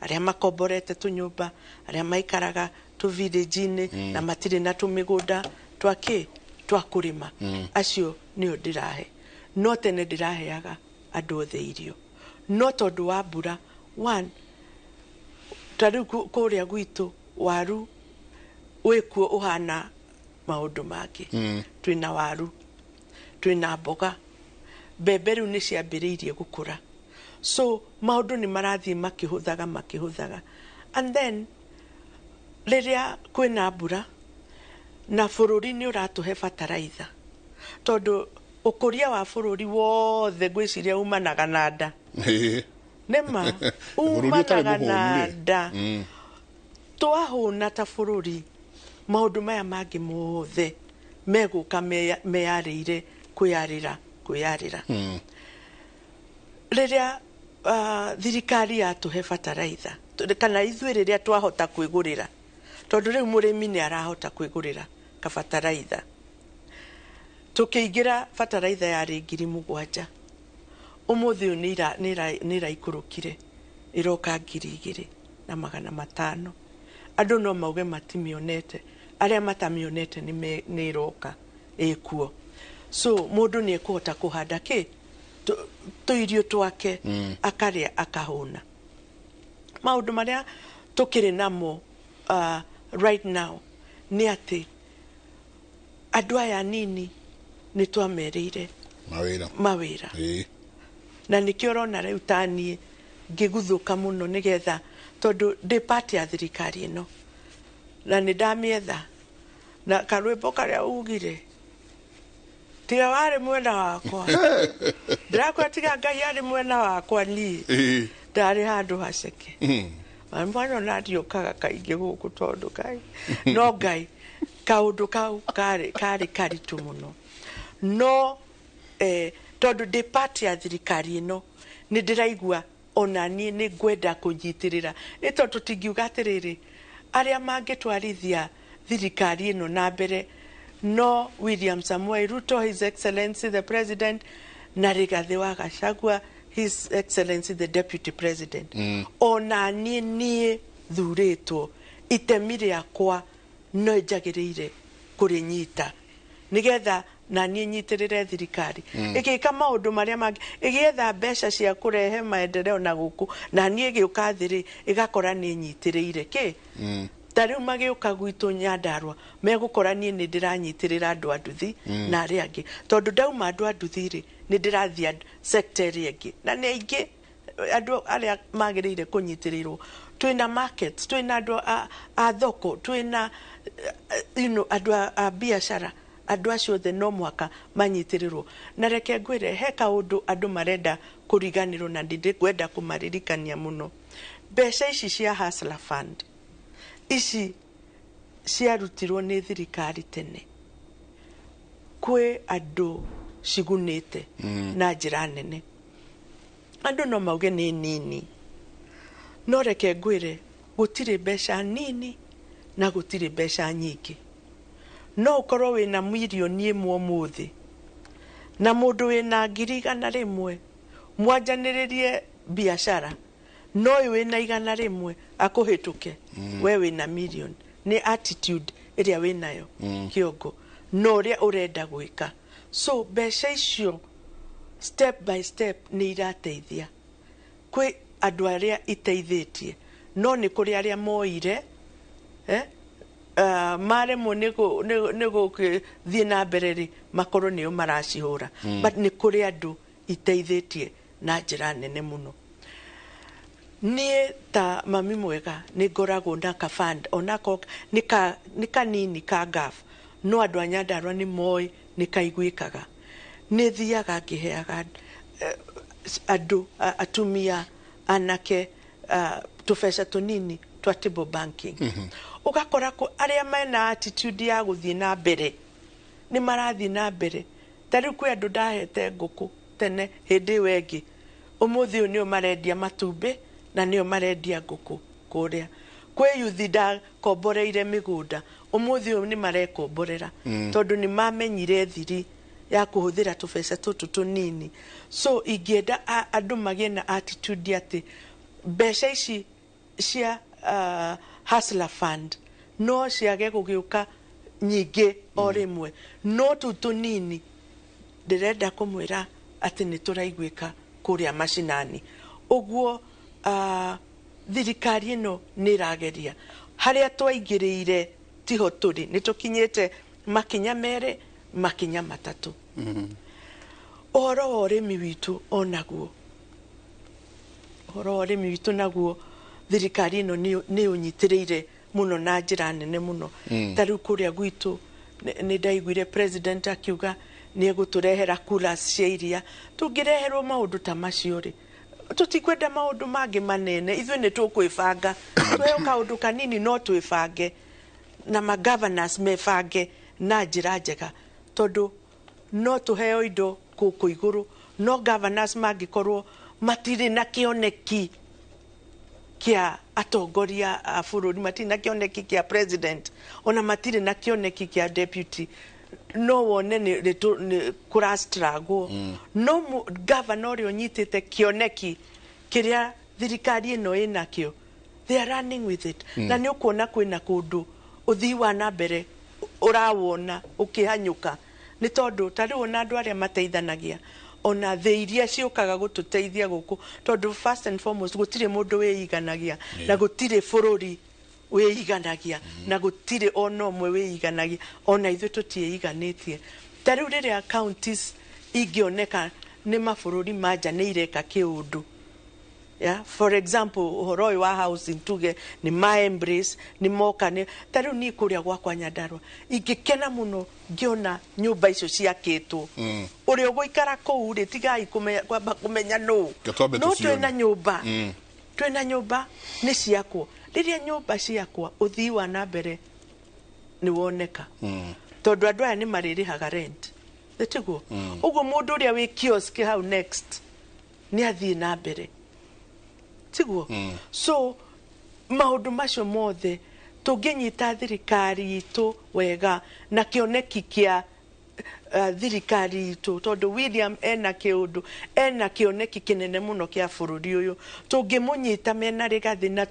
Arĩa makomborete tũnyũmba, arĩa maikaraga tũvillage-inĩ na matirĩ na tũmĩgũnda twa kũrĩma. Acio nĩo ndĩrahe. No tene ndĩraheaga andũ othe irio. No tondũ wa mbura, one, tarĩu kũrĩa gwitũ waru wĩkuo ũhana maũndũ mangĩ. Twĩna waru, twĩna mboga, mbembe rĩu nĩ ciambĩrĩirie gũkũra. So maũndũ nĩ marathiĩ makĩhũthaga. And then rĩrĩa kwĩna mbura na bũrũri nĩ ũratũhe fertilizer. Tondũ ũkũria wa bũrũri wothe ngwĩciria umanaga na nda. Nĩma umanaga na nda. Twahũna ta bũrũri maũndũ maya mangĩ mothe megũka meyarĩire kwĩyarĩra. Rĩrĩa thirikari yatũhe fertilizer kana ithuĩ rĩrĩa twahota kwĩgũrĩra, tondũ rĩu mũrĩmi nĩ arahota kwĩgũrĩra kabataraitha. Tukĩingĩra fertilizer yarĩ 7,000. Ũmũthĩ nĩ iraikũrũkire iroka 2,500. Andũ no mauge matimĩonete, arĩa matamĩonete nĩ iroka ĩkuo. So mũndũ nĩ ekũhota kũhanda tũirio twake akarĩa akahũna. Maũndũ marĩa tũkĩrĩ namo right now nĩ atĩ andũ aya nini nĩ twamerĩire mawĩra. Na nĩkĩo ũrona rĩu ta niĩ ngĩguthũka mũno nĩgetha tondũ ndĩ part ya thirikari ĩno na nĩ ndamĩetha na karwĩmbo karĩa ugire tiga warĩ mwena wakwa ndĩrakwa tiga Ngai arĩ mwena wakwa niĩ ndarĩ handũ haceke. Mwana na ndiokaga kaingĩ gũkũ tondũ Ngai no Ngai kaũndũ kau karĩ karitũ mũno. No tondũ ndĩ part ya thirikari ĩno nĩ ndĩraigua ona niĩ nĩ ngwenda kũnyitĩrĩra. Nĩ tondũ tũtingiuga atĩrĩrĩ arĩa mangĩtwarithia thirikari ĩno na mbere no William Samoei Ruto, His Excellency the President, na Rigathi wa Gachagua, His Excellency the Deputy President. Ona niĩ thurĩtwo itemi rĩakwa no njagĩrĩire kũrĩnyita nĩgetha na niĩ nyitĩrĩre thirikari ĩgĩka maũndũ marĩa mangĩ, ĩgĩetha mbeca cia kũrehe maendeleo na gũkũ, na niĩ gĩũka thĩ ĩgakora nĩ nyitĩrĩire tarĩu magĩũka gwitũ Nyandarua megũkora niĩ nĩ ndĩranyitĩrĩra andũ a nduthi na arĩa angĩ, tondũ ndauma andũ a nduthi nĩ ndĩrathiĩ sector ĩrĩa ĩngĩ na nĩ aingĩ andũ arĩa magĩrĩire kũnyitĩrĩrwo. Twĩna markets, twĩna andũ a thoko, twĩna andũ a biacara, andũ acio othe no mwaka manyitĩrĩrwo. Na reke ngwĩre he kaũndũ andũ marenda kũriganĩrwo na ndĩkwenda kũmaririkania mũno. Mbeca ici cia Hustler Fund ici ciarutirwo nĩ thirikari tene, kwĩ andũ cigunĩte na njĩra nene. Andũ no mauge nĩ nini, no reke ngwĩre gũtirĩ mbeca nini na gũtirĩ mbeca nyingĩ. No ũkorwo wĩna mirioni 1 ũmũthĩ na mũndũ wĩna 100,000 mwanjanĩrĩrie biacara, no wĩna 100 akũhĩtũke we wĩna million. Nĩ attitude ĩrĩa wĩnayo kĩongo. no ũrĩa ũrenda gwĩka. So mbeca icio step by step nĩ irateithia kwĩ andũ arĩa iteithĩtie, no nĩ kũrĩ arĩa moire maremwo nĩ gũthiĩ na mbere rĩ makorwo nĩo maracihũra, but nĩ kũrĩ andũ iteithĩtie na njĩra nene mũno. Niĩ ta Mami Mwega nĩ ngoragwo na kaband onako nĩ kanini ka ngaf, no andũ a Nyandarua nĩ moĩ nĩ kaiguĩkaga. Nĩ thiaga ngĩheaga andũ atumia anake tũbeca tũnini twa table banking. Ũgakora arĩa mena attitude ya gũthiĩ na mbere nĩ marathiĩ na mbere. Ta rĩu kwĩ andũ ndahete ngũkũ tene hĩndĩ ĩyo ĩngĩ, ũmũthĩ ũyũ nĩo marendia matumbĩ na nĩo marendia ngũkũ kũrĩa. Kwĩ yuthi ndakomboreire mĩgũnda, ũmũthĩ ũyũ nĩ marekomborera tondũ nĩ mamenyire thiri ya kũhũthĩra tũbeca tũtũ tũnini. So ingĩenda andũ magĩe na attitude atĩ mbeca ici cia hustler fund no ciage gũgĩũka nyingĩ o rĩmwe, no tũu tũnini ndĩrenda kũmwĩra atĩ nĩ tũraiguĩka kũrĩa mashinani. Ũguo thirikari ĩno nĩ ĩrageria harĩa twaingĩrĩire tiho tũrĩ, nĩ tũkinyĩte makinya merĩ makinya matatũ. Ũhoro wa ũrĩmi witũ onaguo, ũhoro wa ũrĩmi witũ naguo thirikari ĩno nĩ ũnyitĩrĩire mũno na njĩra nene mũno. Ta rĩu kũrĩa gwitũ nĩ ndaiguire president akiuga nĩ egũtũrehera coolers cia iria. Tũngĩreherwo maũndũ ta macio rĩ, tũtikwenda maũndũ mangĩ manene, ithuĩ nĩ tũkwĩbanga. Tuheo kaũndũ kanini no twĩbange na ma-governors mebange na njĩra njega, tondũ no tũheo indo gũkũ igũrũ, no governors mangĩkorwo matirĩ na kĩoneki kĩa atongoria a bũrũri, matirĩ na kĩoneki kĩa president, ona matirĩ na kĩoneki kĩa deputy, no wone nĩ kũrastragwo. No governor ũrĩa ũnyitĩte kĩoneki kĩrĩa thirikari ĩno ĩnakĩo, they are running with it. Na nĩ ũkuona kwĩna kũndũ ũthii wa na mbere ũrawona ũkĩhanyũka, nĩ tondũ ta rĩu ona andũ arĩa mateithanagia ona thĩ iria ciũkaga gũtũteithia gũkũ, tondũ first and foremost gũtirĩ mũndũ wĩiganagia na gũtirĩ bũrũri wĩiganagia na gũtirĩ ona ũmwe wĩiganagia, ona ithuĩ tũtiĩiganĩtie. Ta rĩu rĩrĩa counties ingĩoneka nĩ mabũrũri manja nĩ ireka kĩũndũ, for example ũhoro ũyũ wa housing tuge nĩ ma-embrace nĩ moka ta rĩu niĩ kũrĩa gwakwa Nyandarua ingĩkena mũno ngĩona nyũmba icio ciakĩtwo. Ũrĩa ũgũikara kũu rĩ tigai kwamba kũmenya nũ, no twĩna nyũmba, twĩna nyũmba nĩ ciakwo. Rĩrĩa nyũmba ciakwa ũthii wa na mbere nĩ woneka, tondũ andũ aya nĩ marĩrĩhaga rent, tiguo. Ũguo mũndũ ũrĩa wĩ kiosk hau next nĩ athiĩ na mbere, tiguo. So maũndũ macio mothe tũngĩnyita thirikari itũ wega na kĩoneki kĩa thirikari itũ, tondũ William ena kĩũndũ, ena kĩoneki kĩnene mũno kĩa bũrũri ũyũ, tũngĩmũnyita mena rĩgathĩ na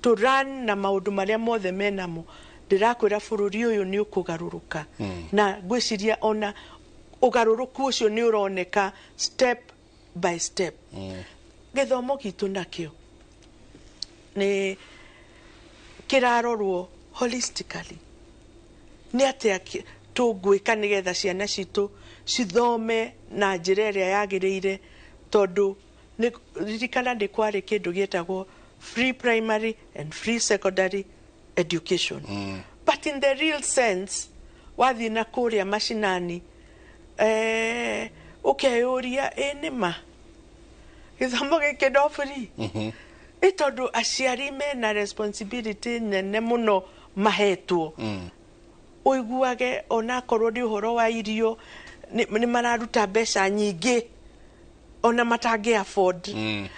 tũran na maũndũ marĩa mothe menamo, ndĩrakwĩra bũrũri ũyũ nĩ ũkũgarũrũka. Na ngwĩciria ona ũgarũrũku ũcio nĩ ũroneka step by step. Gĩthomo gitũ nakĩo nĩ kĩrarorwo holistically, nĩ atĩa tũngwĩka nĩgetha ciana citũ cithome na njĩra ĩrĩa yagĩrĩire, tondũ ririkana nĩ kwarĩ kĩndũ gĩetagwo free primary and free secondary education. But in the real sense wathiĩ na kũrĩa mashinani ũkeyũria nĩma gĩthomo gĩkĩ no free? Nĩ tondũ aciari mena responsibility nene mũno mahetwo. Ũiguage onakorwo nĩ ũhoro wa irio nĩ mararuta mbeca nyingĩ ona matangĩ afford.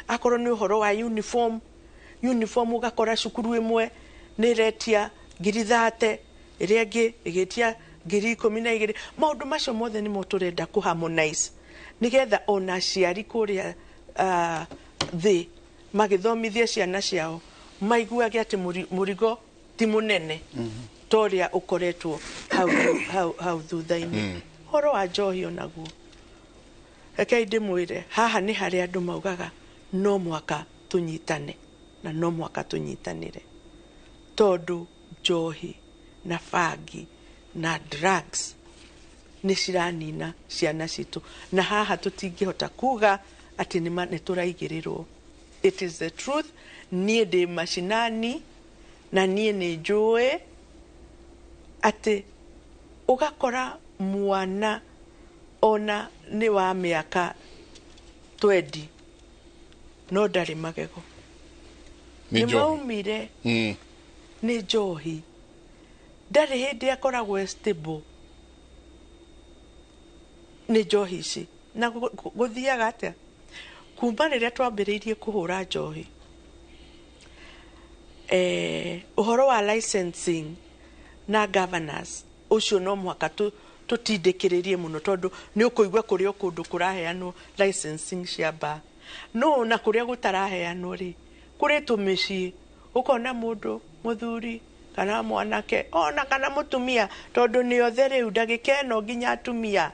Akorwo nĩ ũhoro wa uniform ũgakora cukuru ĩmwe nĩ ĩretia 30,000, ĩrĩa ĩngĩ ĩgĩtia 12,000. Maũndũ macio mothe nĩmo tũrenda kũharmonize nĩgetha ona aciari kũrĩa thĩ magĩthomithia ciana ciao maiguage atĩ mũrigo ti mũnene. toria ukoretwo hau thutha-inĩ horo wa njohi onaguo rekei ndĩmwĩre haha nĩ harĩa andũ maugaga no mwaka tunyitane na no mwaka tunyitanĩre tondu njohi na bangi na drugs nĩ ciranina ciana citũ na haha tũtingĩhota kuga atĩ nĩ tũraigĩrĩrwo. It is the truth. Niĩ ndĩ mashinani na niĩ nĩ njũĩ atĩ ũgakora mwana ona nĩ wa mĩaka 20 no ndarĩ magego nĩ maumire nĩ njohi ndarĩ hĩndĩ akoragwo stable nĩ njohi ici na gũthiaga atĩa kuma rĩrĩa twambĩrĩirie kũhũra njohi ũhoro wa licensing na governors ucio no mwaka tutindĩkĩrĩrie mũno tondu nĩ ũkũigua kũrĩa kũndũ kũraheanwo licensing cia bar no na kũrĩa gũtaraheanwo rĩ kũrĩ tũmĩciĩ ũkona mũndũ mũthuri kana mwanake ona kana mũtumia tondu nĩ othe rĩu ndagĩka ĩno nginya atumia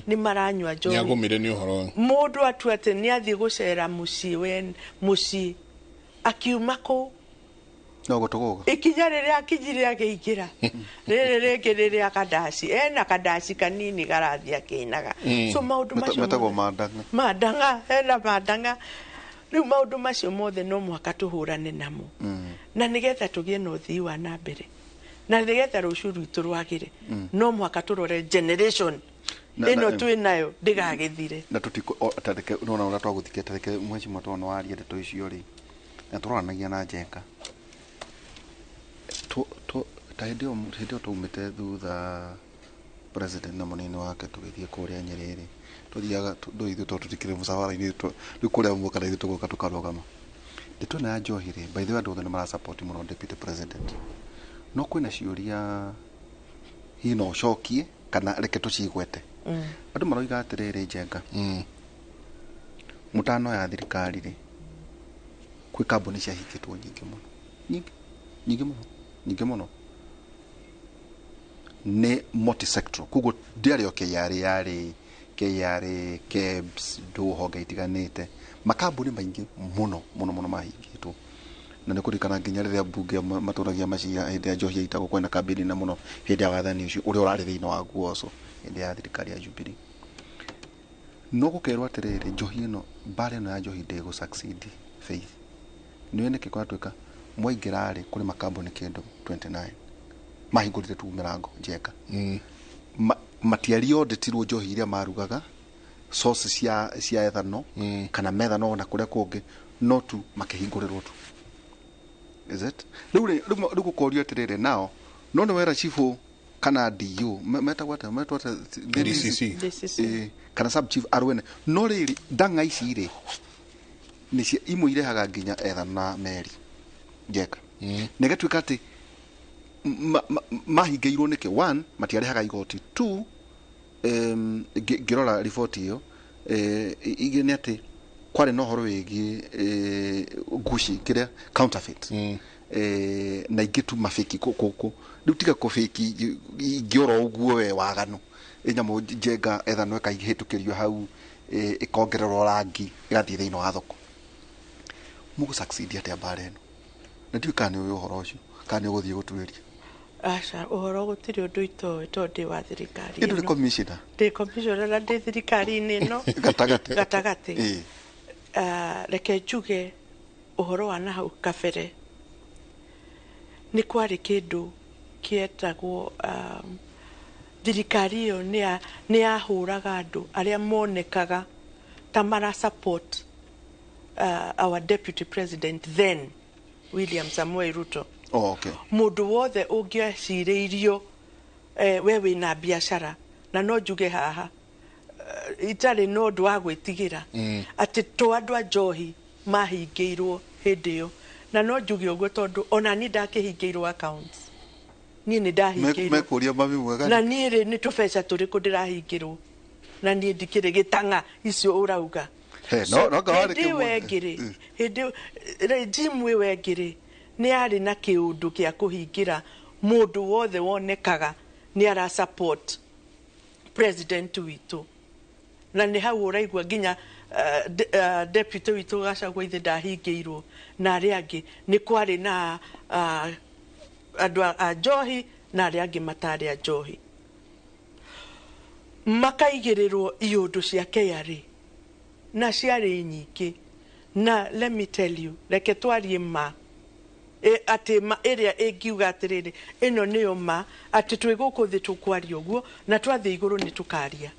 nĩ maranyua njohi nĩagũmire nĩ ũhoro mũndũ atua atĩ nĩ athiĩ gũcera mũciĩ akiuma kũu no gũtũgũga ikinya rĩrĩa akinyire agĩingĩra rĩrĩ rĩngĩ rĩrĩa kadaci ena kadaci kanini garathiĩ akĩinaga so maũndũ macio metagwo mandanga ena mandanga rĩu maũndũ macio mothe no mwaka tũhũrane namo na nĩgetha tũgĩe na ũthii wa na mbere na nĩgetha rũciũ rwitũ rwagĩre no mwaka tũrore generation ĩno twĩ nayo ndĩgagĩthire na tũtikũtareke nona ũrĩa twagũthikĩte tareke mweci matwana waria ndeto icio rĩ na tũroranagia na njenga ta hĩndĩ ĩyo tũmĩte thutha president na mũnini wake tũgĩthiĩ kũrĩa Nyerere tuthiaga ithuĩ tũtikĩrĩ mũcawara-inĩ rĩu kũrĩa mũka na ithuĩ tũgoka tũkarũgama ndĩtona ya njohi rĩ by the way andũ othe nĩ marasupport mũno deputy president no kwĩna ciũria hihi no ũcokie kana reke tũcigwete andũ maroiga atĩrĩrĩ njenga mũtano ya thirikari rĩ kwĩ kambuni ciahingĩtwo nyingĩ mũno nĩ multi-sectoral koguo ndĩarĩ o KRA KEBS ndũhonge itiganĩte makambuni maingĩ mũno mahingĩtwo na nĩ kũrikana nginya rĩrĩa mbunge matũragia macira hĩndĩ ya njohi yaitagwo kwena kambini na mũno hĩndĩ ya wathani ũcio ũrĩa ũrarĩ thĩinĩ wa guoco hĩndĩ ya thirikari ya Jubilee no gũkerwo atĩrĩrĩ njohi ĩno mbara ĩno ya njohi ndĩgũ succeed faith nĩwe nĩkĩ kwatuĩka mwaingĩrarĩ kũrĩ makambuni kĩndũ 29 mahingũrĩte tu mĩrango njeka matiari auditirwo njohi iria marugaga source cia ethano kana methano na kũrĩa kũngĩ no tu makĩhingũrĩrwo tu is it rĩu gũkorio atĩrĩrĩ nao no nĩ wera chifu kana DU metagwo DCC kana sub chief arwene no rĩrĩ ndanga ici rĩ nĩcio imwe irehaga nginya ethano na meri njeka negatuĩka atĩ mahingĩirwo nĩkĩ 1 matiarehaga igoti 2 ngĩrora riboti ĩyo igĩ nĩ atĩ kwarĩ na ũhoro wĩgiĩ nguci kĩrĩa counterfeit na ingĩ tu mabĩki kũkũ rĩu tiga kũbĩki ingĩora ũguo we waganu nyamũ njenga ethano ĩkahĩtũkĩrio hau ĩkongererwo rangi ĩgathiĩ thĩinĩ wa thoko mũgũ succeed atĩa mbara ĩno na ndiũĩ kana nĩ ũhoro ũcio kana nĩ ũgũthiĩ gũtuĩria aca ũhoro gũtirĩ ũndũ itoĩ tondũ ndĩ wa thirikari ĩno ndĩ commissioner na ndĩ thirikari-inĩ ĩno gatagatĩ reke njuge ũhoro wa nahau kabere nĩ kwarĩ kĩndũ kĩetagwo thirikari ĩyo nĩ yahũraga andũ arĩa monekaga ta mara support our deputy president then William Samuel Ruto. Okay. Mũndũ wothe ũngĩacirĩirio we wĩna biacara na no njuge haha itarĩ no ũndũ wa gwĩtigĩra atĩ to andũ a njohi mahingĩirwo hĩndĩ ĩyo na no njuge ũguo tondũ ona niĩ ndakĩhingĩirwo accounts niĩ nĩ ndahingĩirwo na niĩ rĩ nĩ tũbeca tũrĩkũ ndĩrahingĩrwo na niĩ ndikĩrĩ gĩtang'a icio ũrauga hĩndĩ wengĩrĩ hĩndĩ regime wengĩrĩ nĩ arĩ na kĩũndũ gĩa kũhingĩra mundu wothe wonekaga ni ara support president witu na ni hau uraigua nginya deputy witu Gachagua ithe ndahingiirwo na aria angi ni kwari na andu a njohi na aria angi matari a njohi makaigirirwo iundu cia KRA na ciari nyingi na let me tell you reke twarie ma ati ma iria ingiuga atiriri ino niyo ma ati twi guku thi tukwaria uguo na twathi iguru ni tukaria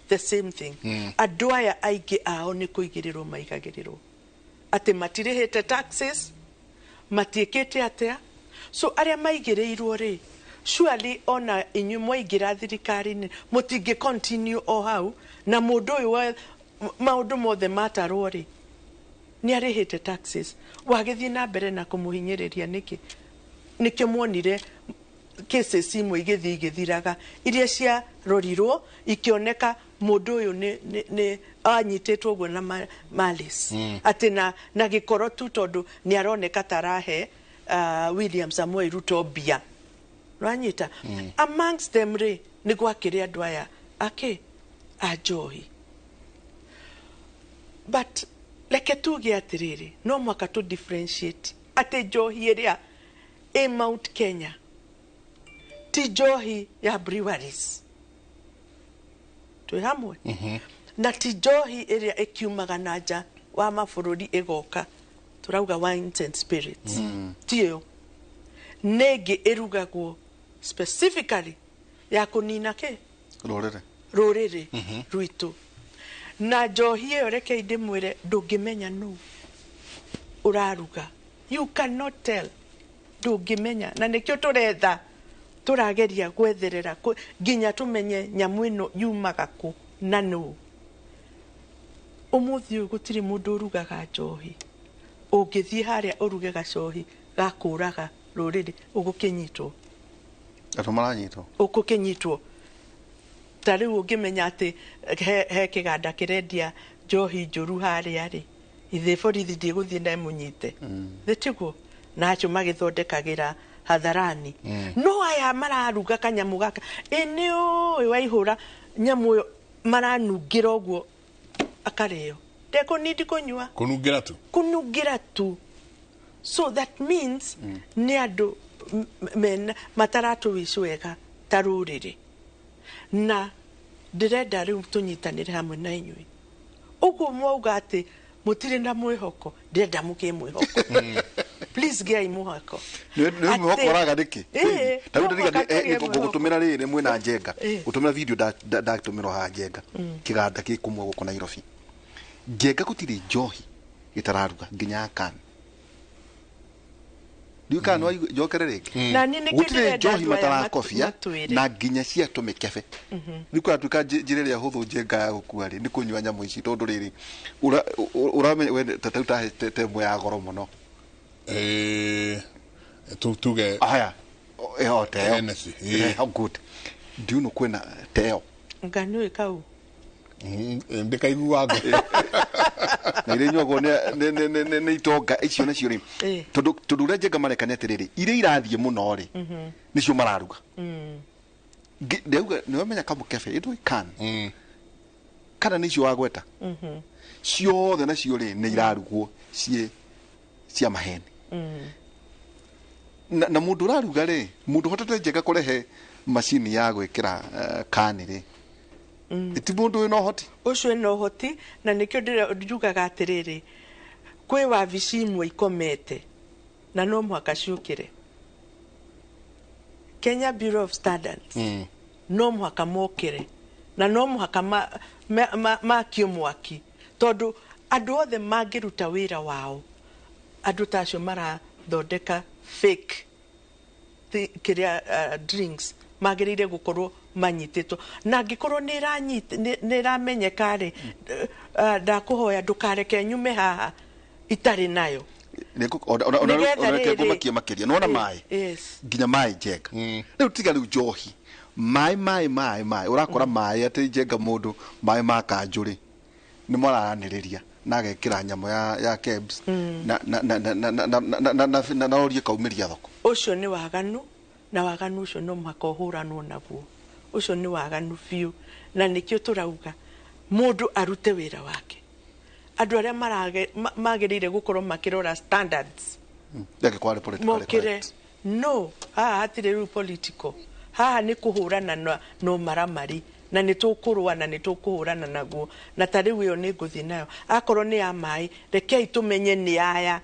the same thing andu aya aingi ao ni kuigirirwo maigagirirwo ati matirihite taxes matiekete atia so aria maigirirwo ri surely ona inyu mwaigira thirikari ni mutingi continue o hau na mundu uyu maundu mothe matarwo ri ni arihite taxes wagithie na mbere na kumuhinyiriria niki muonire cases imwe igithiraga iria cia rorirwo ikioneka mundu uyu ni anyitetwo gwo na malice ati na gikoro tu tondu ni aroneka tarahe William Samuel Ruto bia ranyita amongst them ri ni gwakire andu aya a njohi but leke tuge atiriri no mwaka tu differentiate ati njohi iria Mount Kenya ti njohi ya breweries twi hamwe na ti njohi iria ikiumaga na nja wa mabururi igoka turauga wines and spirits tiyo negi irugagwo specifically ya kunina ruriri rwitu na njohi iyo reke indimwire ndungimenya nu uraruga you cannot tell ndungimenya na nikio turetha turageria gwetherera nginya tumenye nyamu ino yumaga ku na nu umuthi uyu gutiri mundu urugaga njohi ungithie haria uruge gacohi gakuraga ruriri ugukinyitwo ugukinyitwo tari ungimenya ati he kiganda kirendia njohi njuru haria ri ithe borithi ndiguthie na munyite thitiguo na acio magithondekagira hadharani no aya mararuga kanyamu gaka ini waihura nyamu yo maranungira uguo akareo deko nidi kunywa kunungira tu so that means ni andu men mataratu wicwega taruriri na ndirenda riu tunyitanire hamwe na inyui uguo mwauga ati mutire na mwihoko ndirenda mukimwihoko please gei muhako ni mwihoko raga diki tawu ndiga gutumira riri mwina njenga gutumira video ndatumira ha njenga kiganda kikumwe guko Nairobi njenga gutiri njohi gitararuga nginya kan Duka no jokerereke na nini gutire njohi matara kofia na nginya cia tumikefe niko atuka jireria huthu njenga ya gukuari ni kunywa nyamu ici tondu riri uramenye tatauta temwe ya goro muno tuge aya teo how good do you know kwena teo ngano ikau ndikaiguaga na ile nyogo ne itonga icio nacio ri tondu njenga marekanete riri ire irathie muno ri nicio mararuga ndeuga niwe menya kamu cafe itu kan kana nicio wagweta ciothe nacio ri ni irarugwo cia maheni na mundu raruga ri mundu hotete njenga kurehe machine ya gwikira kani ri iti mundu no hoti ucio no hoti na nikio ndirugaga atiriri kwi wabici imwe ikomete na no mwaka ciukire Kenya Bureau of Standards no mwaka mokire na no mwaka ma kiumwaki tondu andu othe mangiruta wira wao andu tacio mara thondeka fake kiria drinks magirire gukorwo manyititwo na ngikorwo ni ramenyeka ri ndakuhoya ndukareke nyume haha itari nayo ona kumakia makiria nona mai nginya mai njenga riu tiga riu njohi mai urakora mai ati njenga mundu mai makanjuri ni mararaniriria na agekira nyamo ya kebs na orie kaumiria thoko ucio ni waganu na waganu ucio no mũhaka ũhũranwo naguo. Ucio nĩ waganu biũ, na nĩkĩo tũrauga mũndũ arute wĩra wake. Andũ arĩa magĩrĩire gũkorwo makĩrora standards mokĩre no haha hatirĩ rĩu political, haha nĩ kũhũrana no maramari, na nĩ tũkũrũa na nĩ tũkũhũrana naguo, na ta rĩu ĩyo nĩ ngũthiĩ nayo. Akorwo nĩ ya maĩ, rekei tũmenye nĩ aya.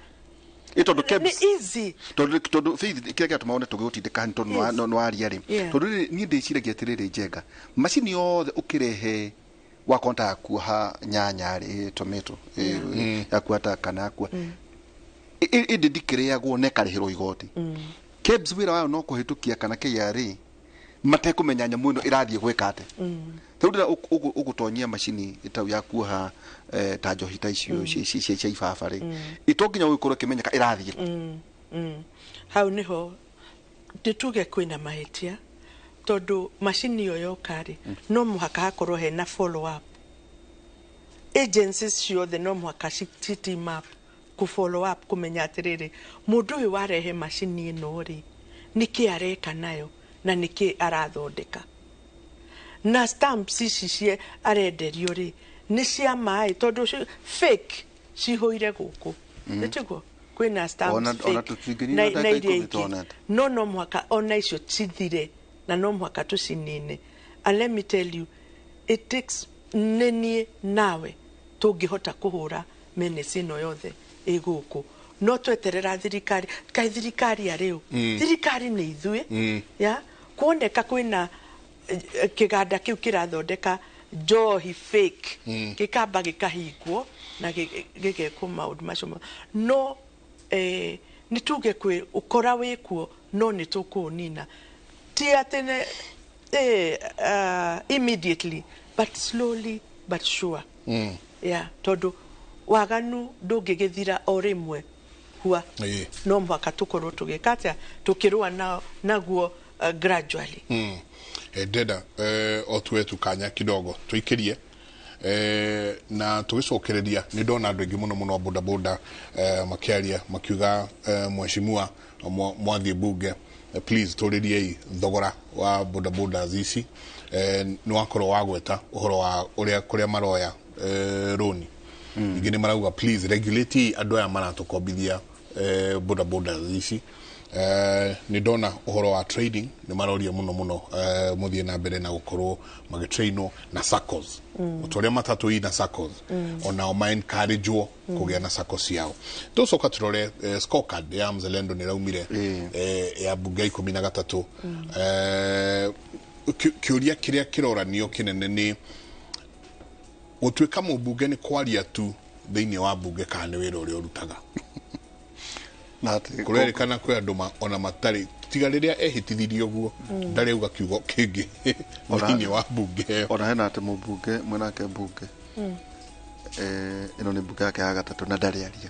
Itondo Ni easy. Tondu faith kile kia tumaone tugutindika tondu no aria ri. Tondu ni ndiciragia atiriri njenga. Macini yothe ukirehe wa konta akuha nyanya ri tomato akuata kana akua. Indi dikireyagwo ne karihiro igoti. Kebs wira wayo no kuhitukia kana KRA matekumenya nyamu ino irathie gwika ate. Tondu ugutonyia macini itau yakuha ta njohita icio cia ibaba ri itonginya gukora kimenyeka irathie hau niho ndituge kwina mahitia tondu macini yo yokari no muhaka hakorwo he na follow up. Agencies ciothe no muhaka team up ku follow up kumenya atiriri mundu uyu warehe macini ino ri niki areka nayo na niki arathondeka na stamps ici arenderio ri ni cia maĩ tondu fake cihoire guku nitiguo kwina stamps fake na iria no mwaka ona icio cithire na no mwaka tucinine. And let me tell you, it takes nenie nawe tungihota kuhura menesi no yothe iguku no tweterera thirikari kai thirikari ariu thirikari ni ithui ya kuoneka kwina kiganda kiu kirathondeka njohi fake gikamba gikahingwo na gigekwo maundu macio no nituge kwi ukora wikuo no nitukunina ti atene immediately but slowly but sure yeah tondu waganu ndungigithira o rimwe hua no mwaka tukorwo tugikata tukirua naguo gradually Deda otwetu kanya kidogo tuikirie na tugicokereria ni ndona andu aingi muno boda makiaria makiuga mheshimiwa mwathie bunge please turirie thogora wa boda ici ni wakorwo wagweta uhoro wa uria kuria maroya roni ingine marauga please regulate andu aya maratukombithia boda ici ni ndona uhoro wa trading ni maroria muno muthie na mbere na gukorwo magitrainwo na SACCOs utoria matatu ina SACCOs ona o encouragewo kugia na SACCOs yao tucoka turore scorecard ya mzalendo ni raumire ya bunge 13 kiuria kiria kiroranio kinene ni utwika mubunge ni kwaria tu thiini wa bunge kana wira uria urutaga kurerekana kwe anduma ona matari tiga riria ehitithirio guo ndari uga kiugo kingi thiini wa bunge ona hena ate mubunge mwenake bunge ino ni bunge yake ya gatatu na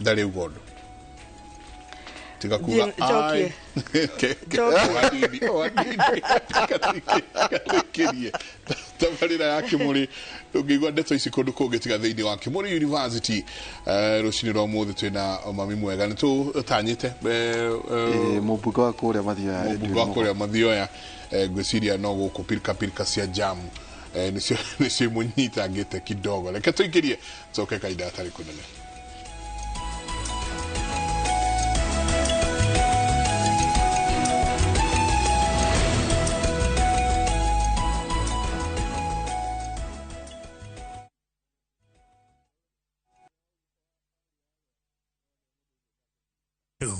ndari uga undu tiga kuga ai katikiriye tabarira ya Kimuri ungigwa ndeto ici kundu kungi tiga thiini wa Kimuri University rucini rwa muthi twina Mami Mwega nitu tanyite mubunge wa kuria mathioya ngwiciria no guku pilka cia jam nicio munyita ngite kidogo reke tuikirie coke kaida atari kunene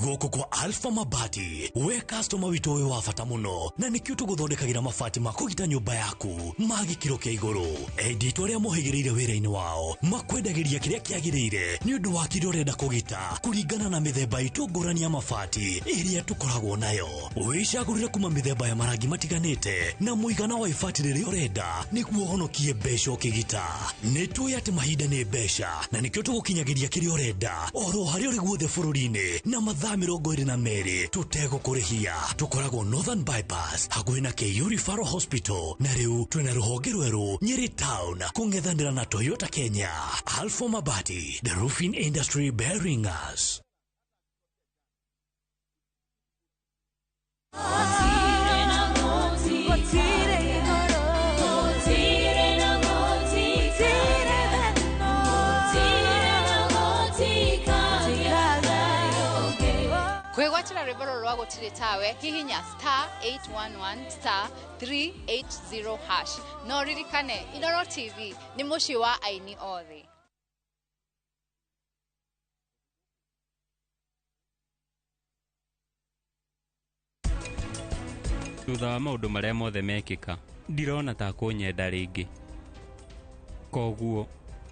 Goko kwa Alpha Mabati we customer witu we wafata muno na nikio tuguthondekagira mabati makugita nyumba yaku magikiro kia iguru edit aria mohigirire wira-ini wao makwendagiria kiria kiagirire ni undu wa kiria urenda kugita kuringana na mithemba itu ngurani ya mabati iria tukoragwo nayo wicagurire kuma mithemba ya marangi matiganite na muigana wa ibati riria urenda niguo honokie mbeca ukigita nituye ati mahinda ni mbeca na nikio tugukinyagiria kiria urenda oro haria uri guothe bururi-ini na mathaa 22 tutegũkũrĩhia tukoragwo Northern Bypass hakuhĩ na KU Referral Hospital na rĩu twina rũhonge rwerũ Nyeri Town kũng'ethanĩra na Toyota Kenya. Alpha Mabati, the roofing industry bearing us. rwĩmbo rũrũ rwa gũtirĩ tawe hihinya *811*380#. No ririkane Inooro TV nĩ mũciĩ wa aini othe. Thutha wa maũndũ marĩa mothe mekĩka, ndirona ta kũnyenda rĩngĩ. Koguo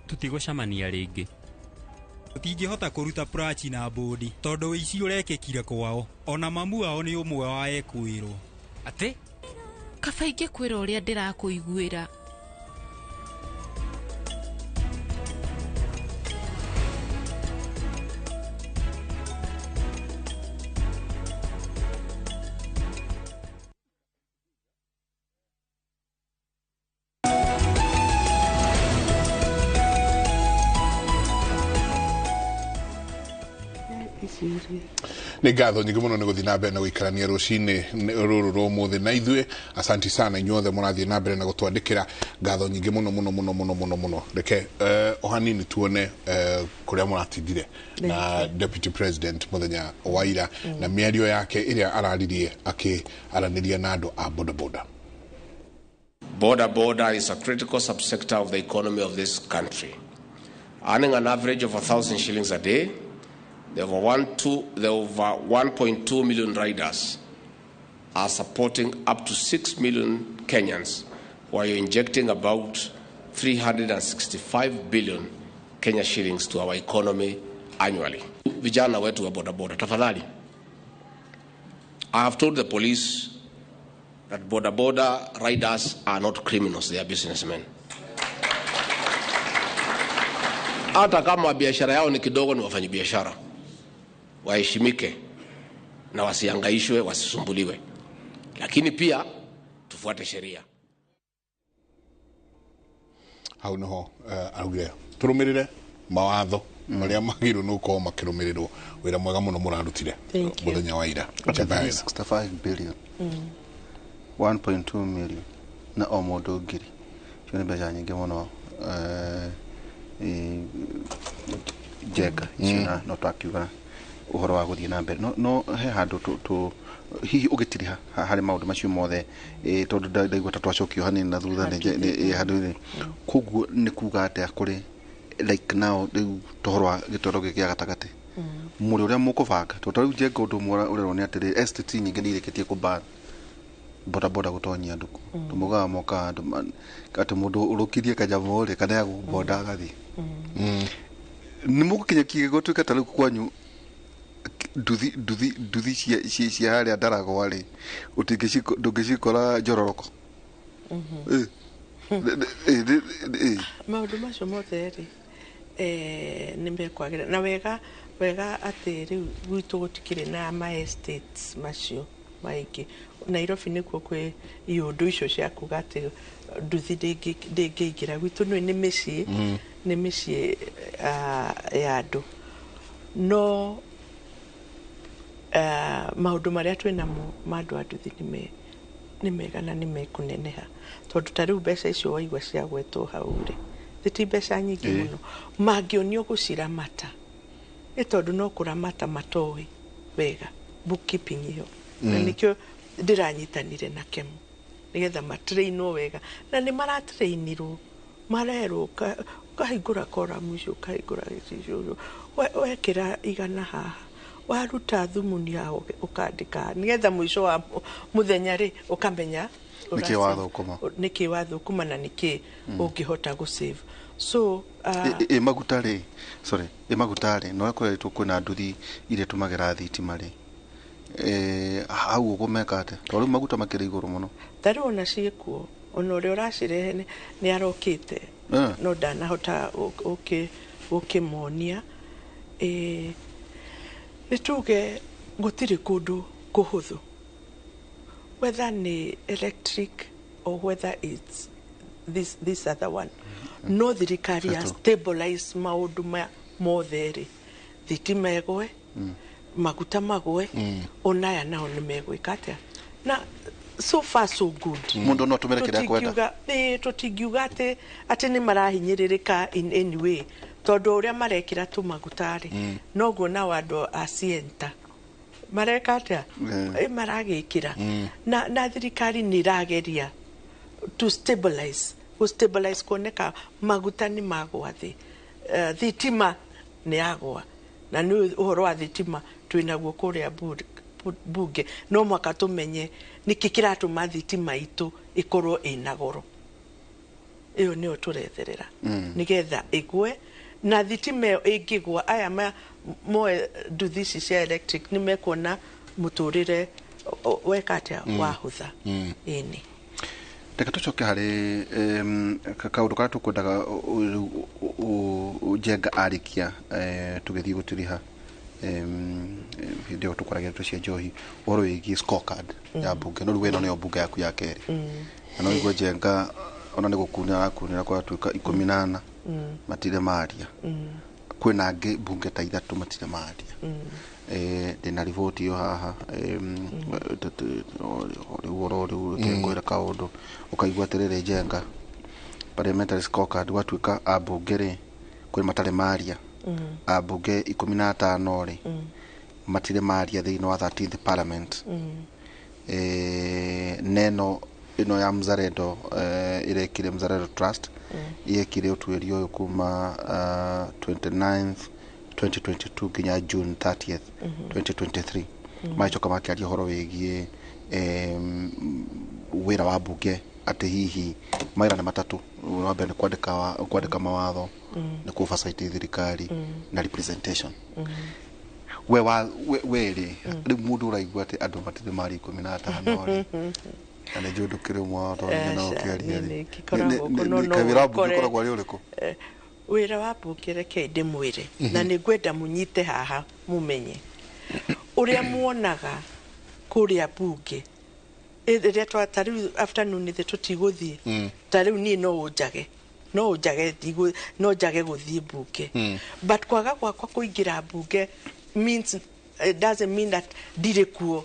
tutigũcamania rĩngĩ. Tũtingĩhota kũruta prachi na bodi tondũ ũici ũrekĩkire kwao. Ona mamu wao nĩ ũmwe wa ekwĩrwo. Atĩ? Kaba ingĩkwĩra ũrĩa ndĩrakũiguĩra. nä ngatho nyingä må no nä gå thiä na mbere na gå ikarania rå cinä rå rå rå må thä na ithuä asanti sana inyuothe må rathiä na mbere na gå twandä kä ra ngatho nyingä må no må no må no må no må no må no reke o hanini tuone kå rä a må ratindire na deputy president må thenya wa ira na mä ario yake ä rä a araririe akä aranä ria na andå a bodaboda. Border is a critical subsector of the economy of this country, earning an average of 1,000 shillings a day. There are over 1.2 million riders are supporting up to 6 million Kenyans, while you're injecting about 365 billion Kenya shillings to our economy annually. Vijana wetu wa bodaboda, tafadhali. I have told the police that bodaboda riders are not criminals, they are businessmen. Hata kama biashara yao ni kidogo, ni wafanyi biashara. Waheshimike na wasiangaishwe, wasisumbuliwe, lakini pia tufuate sheria. Hau niho augire turumirire mawatho maria magirwo nuko makirumirirwo wira mwega muno murarutire muthenya wa ira 65 billion 1.2 million na o mundu ngiri cio ni mbeca nyingi muno jega icio no twakiuga uhoro wa guthii na mbere no he handu tu hihi ugitiriha hari maundu macio mothe tondu ndaigua ta twacokio hanini na thutha ni handu koguo ni kuga ati akuri like now tohoro wa gitoro gikia gatagati muri uria mukubanga to riu jenga undu mwara urero ni atiri STT nyingi ni ireketie kuban bodaboda gutonyia nduku tumuga moka andu ati mundu urukirie kajamore kana ya boda gathi ni mugukinya kigo twika ta riu kwanyu nduthi cia haria ndaragwa ri ndungicikora njororoko maundu macio mothe ri nĩ mekwagira na wega atĩ rĩu gwitũ gũtikĩrĩ na ma estates macio maingĩ. Nairobi nĩkuo kwĩ iũndũ icio cia kuga atĩ nduthi ndĩngĩingĩra gwitũ nĩ mĩciĩ ya andũ no maundu maria twinamo ma andu a nduthi ni mega na ni mekuneneha tondu ta riu mbeca icio waigua cia gwetwo hau ri ti mbeca nyingi muno mangionio guciramata ni tondu no kuramata matoi wega bookkeeping iyo na nikio ndiranyitanire na kemu nigetha matrainwo wega na ni maratrainirwo marerwo kahingura kora mwisho kahingura gicio wekira igana haha waruta thumuni yao ukandika nigetha mwisho wa muthenya ri ukamenya niki wathukuma na niki ungihota gu save so magutari no akoretwo kwina nduthi ire tumagira thitima ri hau ugumeka ate tori maguta makiri iguru muno tari ona ciekuo ona uri uracirehe ni arokite no ndanahota ukimonia nituge gutiri kundu kuhuthu whether ni electric or whether it's this other one no thirikari ya stabilize maundu mothe ri thitima egwe maguta magwe onaya nao ni megwika atia na so far so good mundu no tumere kira kwenda tutingiuga ati ni marahinyiririka in any way tondu uria marekira tu magutari noguo na wandu asienta mareka atia maragikira na thirikari ni rageria to stabilize kuoneka maguta ni magwa thi thitima ni agwa na ni uhoro wa thitima twinaguo kuria bunge no mwaka tumenye niki kiratuma thitima itu ikorwo ina goro iyo ni uturetherera nigetha igwe na thitima ingigwa aya moe nduthi cia electric ni mekuona muturire wekatia wahutha ini Reka tucoke hari kaundu karia tukwendaga Njenga arikia tugithii gutiriha video tukoragia tucia njohi oro wigi scorecard ya bunge no rweno ne bunge yaku ya keri no igwe Njenga ona ni gukunira kwa tuika 18 matire maria kwina ngi bunge ta 3 matire maria ndina rivoti yo haha ori kengoira kaundu ukaigwa terere Njenga parliamentary scorecard watuika abunge ri kuri matare maria abunge 15 ri matire maria thiini wa 13th parliament neno ino ya Mzalendo irekire Mzalendo Trust yekire utwerio yo kuma 29th 2022 kinya June 30th 2023 maicho kama kiaria horo wegie wira wa bunge ati hihi maira na matatu wambe ni kwandika mawatho ni kufasaiti thirikari na representation weri mundu uraigwa ati andu matire mari 15 ri ane jodo kire mwa to nyana okiaria ri kawira bunge koragwa ri uriko wira wa bunge reke ndimwire na ni gwenda munyite haha mumenye uria muonaga kuria bunge ire twatari afternoon ithe tutiguthie tariu ni no ujage guthie bunge but kwaga gwakwa kuingira bunge means it doesn't mean that direkuo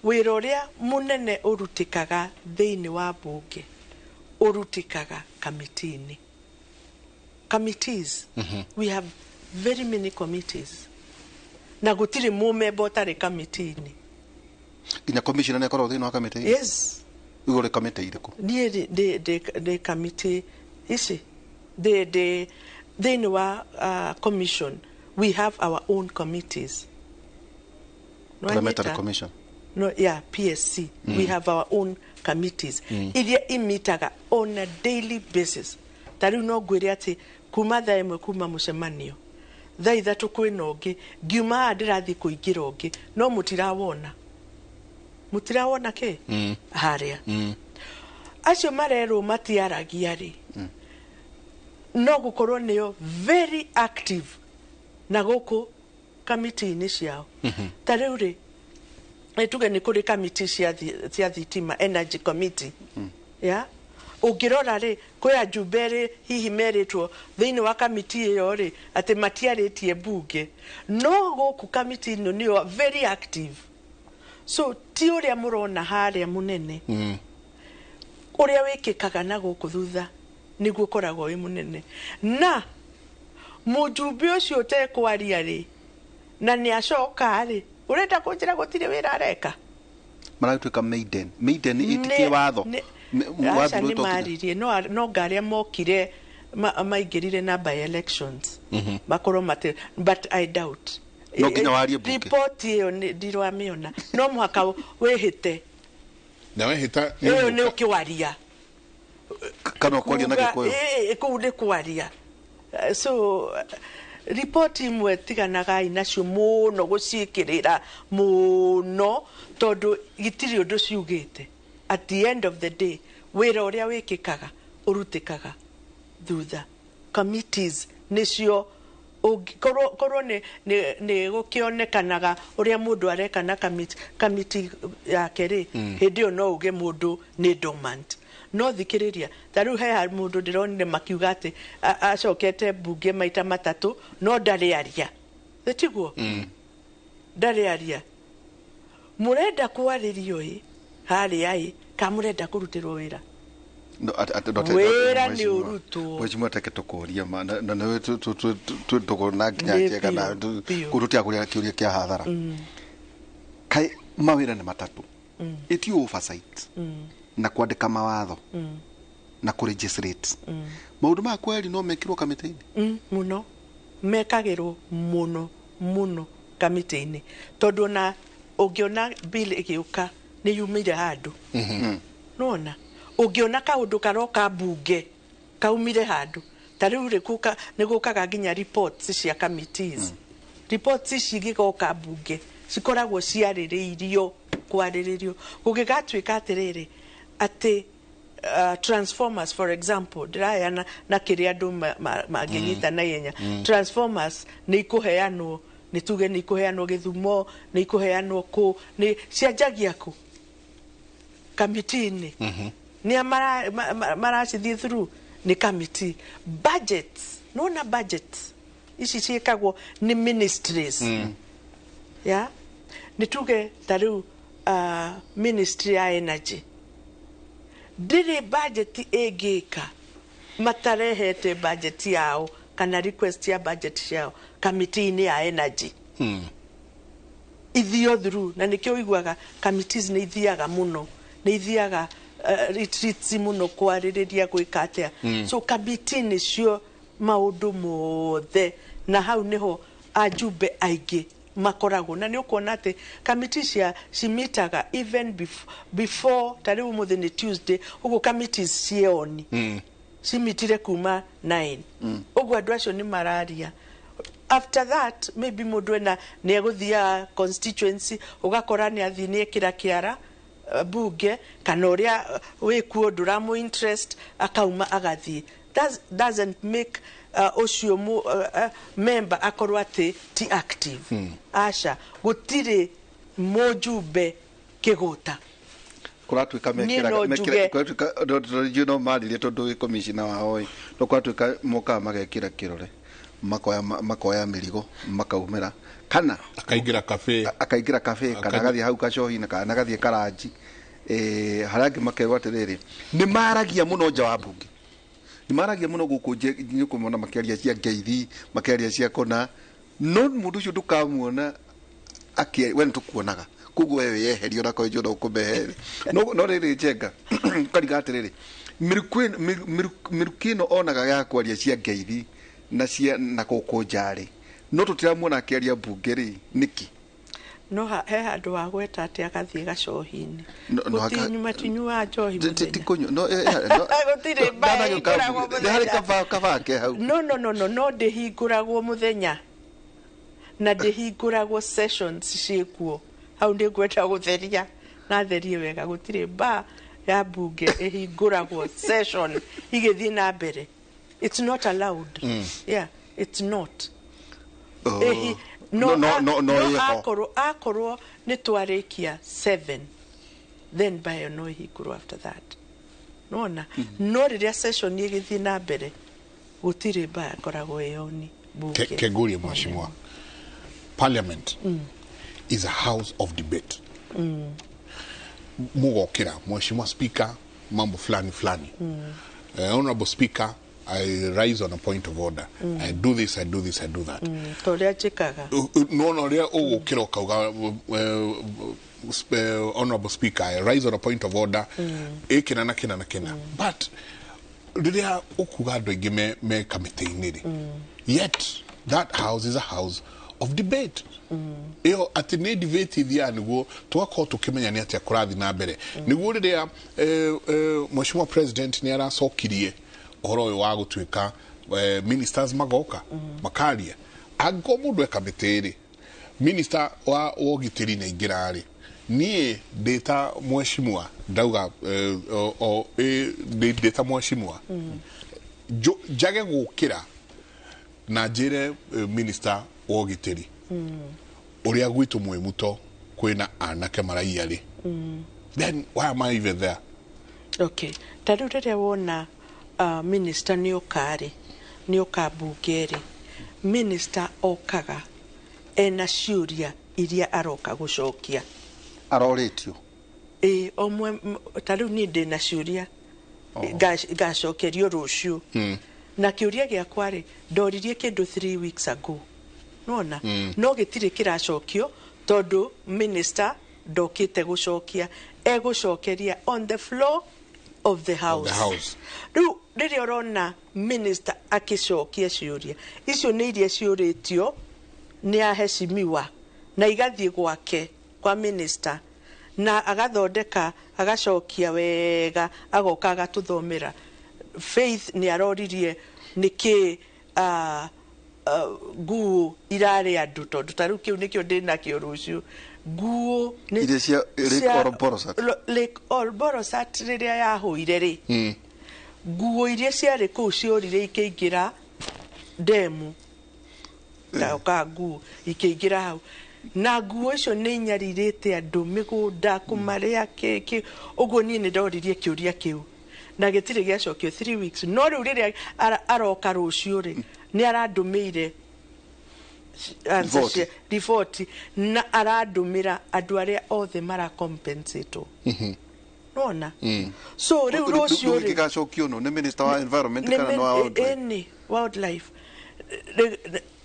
wira uria munene urutikaga thiini wa bunge urutikaga committees we have very many committees na gutiri mumemba utari committee-ini kinya commissioner ne korwo thiini wa committee yes igore committee iriko ni the committee isi the thiini wa commission we have our own committees parliamentary commission no yeah PSC we have our own committees iria imitaga on a daily basis tariu no gwire ati kuma thaa imwe kuma mucemanio thaa ithatu kwina ungi ngiuma ndirathi kuingira ungi no mutirawona ke haria acio marero matiaragia ri no gukorwo niyo very active na guku committee-ini ciao tariu ri tuge ni kuri committee cia thitima energy committee ya ungirora ri kwa Jumberi hihi meritwo thiini wa committee iyo ri ati matiaritie bunge no guku committee no ni very active so ti uria murona haria munene uria wikikaga na guku thutha niguo koragwo wi munene na mujumbe ucio te kwaria ri na ni acoka ri urenda kunjira gutire wira areka maratuika maiden itikie watho Acha ni maririe no ngaria mokire maingirire na by elections makoro mate but I doubt no kinya warie bunge report iyo ndirwa miona no mwaka wehite na wehita iyo ni ukiwaria kana kwaria na gikoyo kuude kwaria so report imwe tiganaga inacio muno guciikirira muno tondu gitiri undu ciugite at the end of the day wira uria wikikaga urutikaga thutha committees nicio korwo ni gukionekanaga uria mundu areka na committee yake ri hindi yo no uge mundu ni dormant no thikiriria tariu he mundu ndironire makiuga ati acokete bunge maita matatu no ndari aria thitiguo ndari aria murenda kwaririo haria ka murenda kurutirwo wira wira ni urutwo wejimwe take tukoria na na tu na nginya kana kurutia kuria kiuria kia hathara kai mawira ni matatu iti oversight na kwandika mawatho na kuregistrate maundu ma kweli no mekirwo kamiti-ini muno mekagirwo muno kamiti-ini tondu na ungiona bill igiuka ni yumire handu nona ungiona kaundu karoka bunge kaumire handu tariu rikuka nigukaga nginya reports cia committees reports cigigoka bunge cikoragwo ciarĩrĩirio kwarĩrĩrio gũgĩgatuĩka atĩrĩrĩ atĩ transformers for example ndirayana na kĩrĩa andũ mangĩnyita na ihenya transformers nĩ ikũheanwo nĩ tuge nĩ ikũheanwo Gĩthumo nĩ ikũheanwo kũ nĩ cianjagia kũ kamiti-inĩ nĩ maracithiĩ through nĩ kamiti budgets nona budgets ici ciĩkagwo nĩ ministries ya nĩ tuge tarĩu ministry ya energy ndĩrĩ budget ĩngĩka matarehete budget yao kana request ya budget yao kamiti-inĩ ya energy ithio through na nĩkĩo ũiguaga committees nĩ ithiaga mũno nĩ ithiaga retreats mũno kwarĩrĩria gwĩka atĩa so kamiti nĩcio maũndũ mothe na hau nĩho ajumbe aingĩ makoragwo na nĩ ũkuona atĩ kamiti cia cimitaga even before tarĩu mũthĩ nĩ Tuesday ũguo committees cioni cimitire kuma 9 ũguo andũ acio nĩ mararia after that maybe mũndũ ena nĩ egũthiaga constituency ũgakora nĩ athiĩ nĩ ekĩra kĩara bunge kana ũrĩa wĩkuo ndũramũ interest akauma agathiĩ that doesn't make ucio member akorwo atĩ ti active aca gũtirĩ mũjumbe kĩgũta kuratuika mekira no maririe tondu wi commissioner wao no kuratuika moka magekira kirore makoya mirigo makaumira kana akaingira cafe kana gathie hau kacohi na kana gathie karaji harangi makerwo atiriri ni maragia muno nja wa bunge ni maragia muno guku nje kumona makiaria cia ngeithi makiaria cia kona no mundu ucio ndukamuona wen tukuonaga kugu wewe yeherio na kojo no kubehere no riri njenga kariga atiriri mirukino onaga ya kwaria cia ngeithi na cia na guku njari no tutiramuona akiaria bunge ri niki no he handu wa gweta ati agathie gacohi-ini gutinyuma tinyua njohi tikunyu no gutire mbae hari kavake hau no ndihinguragwo muthenya na ndihinguragwo sessions ciekuo hau ndi gweta gutheria na therie wega gutire mba ya bunge ihinguragwo session igithii na mbere it's not allowed yeah it's not akorwo nĩ twarĩkia 7 then by no ihingurwo after that nona no rĩrĩa session igĩthiĩ na mbere gũtirĩ mbaya koragwo yoni bunge kegurie mheshimiwa parliament is a house of debate mugokira mheshimiwa speaker mambo fulani honorable speaker I rise on a point of order. I do this, I do this, I do that. Toria chikaga. No, ria ogukira kauga honorable speaker, I rise on a point of order. Ekina na kina. But ria okuga andu ingi me committee-ini. Yet that house is a house of debate. Eo ati ne debate thia niguo twako tukimenya ni atia kurathi na mbere. Niguo ria mheshimiwa president ni aracokirie ohoro wa gutuika ministers magoka makaria ago mundu ekamitiri minister wa Ũgitĩri na ingirari nie data mheshimiwa ndauga data mheshimiwa jage gukira na njire minister wa Ũgitĩri uria gwitu mwimuto kwina anake maraiari then why am I even there? Okay, tariu rĩrĩa wona minister ni okabungeri minister okaga ena ciuria iria aroka gucokia aroretio omwe tariu ni ndina ciuria gacokerio rucio na kiuria giakwa ri ndoririe kindu 3 weeks ago nona no gitire kiracokio tondu minister ndokite gucokia egucokeria on the floor of the house. Riria urona minister akicokia ciuria icio ni iria ciuritio ni aheshimiwa na igathie gwake kwa minister na agathondeka agacokia wega agoka agatuthomera. Faith ni aroririe niki nguo irare andu tondu taru kiu nikio ndina kio rucio nguo ni ile cia Lake Olborosat riria yahuire ri nguo iria ciari kuu ciorire ikiingira demu ka nguo ikiingira hau na nguo icio ni nyaririte andu migunda kumaria kiki uguo ni ndoririe kiuria kiu na gitire giacokio 3 weeks no riu riria aroka rucio ri ni arandumeire report na arandumira andu aria othe mara compensate nona so riu rucio ri gigacokio no ni minister wa environment kana no wildlife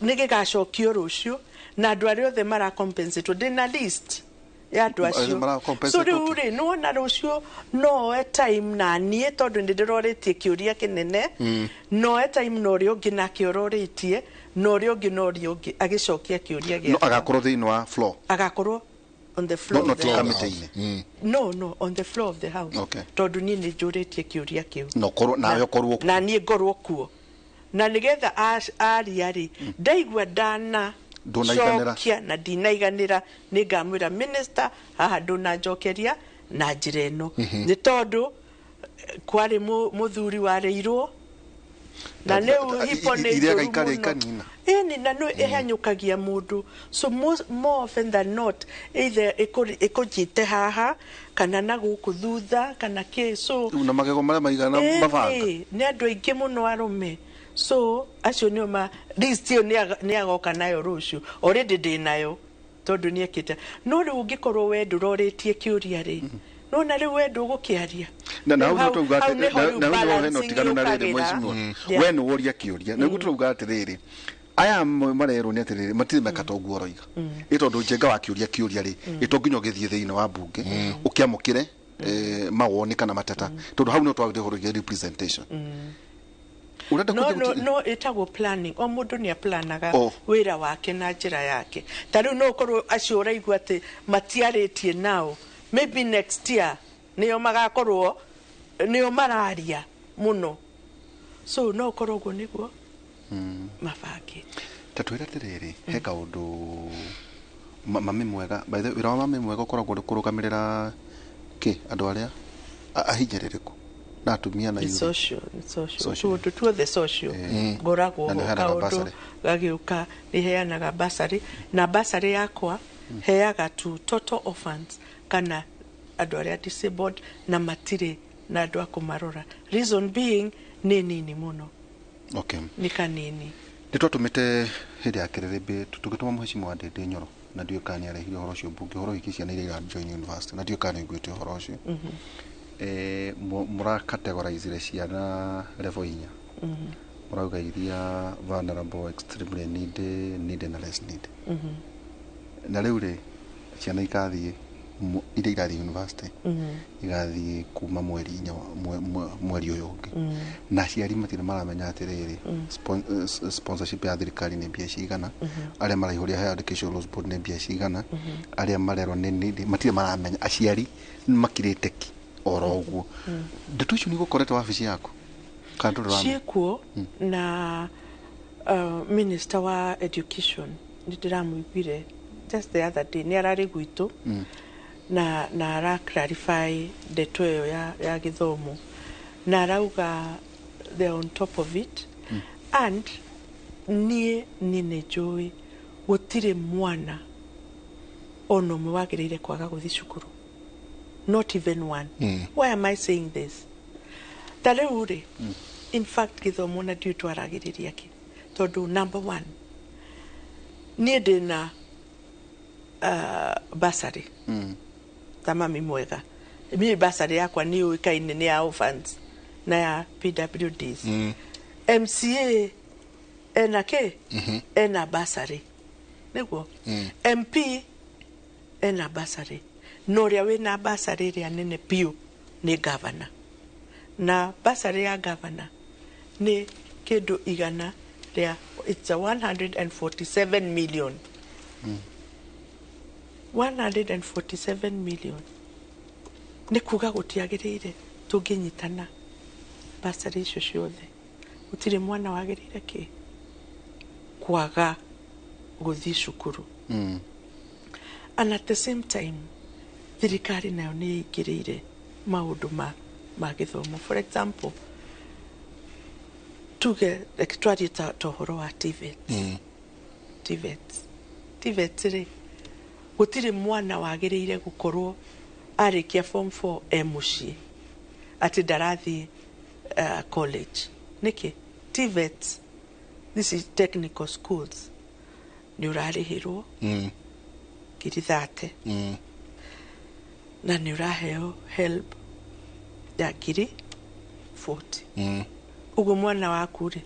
ni gigacokio rucio na andu aria othe mara compensate dina list ya andu acio so riu ri nona rucio no time na nie tondu ndiroritie kiuria kinene no time no ri ungi na kiororitie no ri ungi agicokia kiuria gia no agakorwo thiini wa floor agakorwo on the floor of the house. No, on the floor of the house. Tondu ni njuritie kiuria kiu no korwo nayo korwo na nie ngorwo kuo na nigetha ari ndaigua dana cokia na dinaiganira ni ngamwira minister haha nduna njokeria na njira ino ni tondu kwari muthuri wareirwo na leo hipo ni ni na no ehanyukagia mundu so more often than not either ikujite haha kana na guku thutha kana ke so na magego mara maigana mabanga ni andu aingi muno arume so acio ni ma list yo ni agoka nayo rucio already dinayo tondu ni ekita no riu ungikorwo we nduroritie kiuria ri no na riu we ndugukiaria na hau tuuga na no tigano na riri mwecimu we no woria kiuria na gutuuga atiriri aya marero ni atiriri matire makato guoroiga itondu njenga wa kiuria ri itonginyo githie thiini wa bunge ukiamukire mawoni kana mateta tondu hau no twagire horogia representation no itago planning o mundu ni aplanaga wira wake na njira yake tariu no korwo acio uraigua ati matiaritie nao maybe next year niyo magakorwo niyo mararia muno so no korwo guo niguo mabaki tatwira tiriri he kaundu Mami Mwega by the way wira Mami Mwega ukoragwo kurugamirira ki andu aria ahinyiririku na atumia na youth social to the social gorago kaundu gagiuka iheanaga basari na basari yakwa heaga tu total orphans kana andu aria disabled na matire na andu akumarora reason being nini muno ni kanini nitwatumite hindi ya kiriribi tugituma muheshimu wa Ndindi Nyoro na ndio kani arehire horo cio bunge horo ikisia na ile join university na ndio kani ngwite horo cio mura categorize ciana level 4 murauga iria vulnerable, extremely needy na less need na riu ri ciana ikathie ira irathi university igathie kuma mweri uyu ungi na ciari matire maramenya atiriri sponsorship ya thirikari ni mbia cigana aria maraihuria higher education loans board ni mbia cigana aria marerwo ni matire maramenya makirite ki oro uguo ndeto icio ni gukorete wabici yako ciekuo na minister wa education ndiramuiguire just the other day ni arari gwitu na ara clarify ndeto iyo ya githomo na arauga they on top of it and nie njui gutire mwana ono mwagirire kwaga guthi cukuru, not even one. Why am I saying this? Taleure in fact githomo na ndio twaragiriria ki tondu number 1 nie ndina basari ta Mami Mwega mi basari yakwa ni uikaine ni ya orphans na ya PWDs MCA enake ena basari niguo MP ena basari no ria wina basari ria nene piu ni governor na basari ya governor ni kindu igana ria it's a 147 million 147 million ni kuga gutiagirire tunginyitana basari icio ciothe gutire mwana wagirire ki kwaga guthi cukuru and at the same time thirikari nayo ni ingirire maundu ma githomo. For example, tuge twarie ta horo wa TVET ri gutire mwana wagirire gukorwo arikia form 4 mucii ati ndarathi college niki TVET, this is technical schools, ni urarihirwo ngiri 30 na ni uraheo help ya ngiri 40 ugo mwana waku ri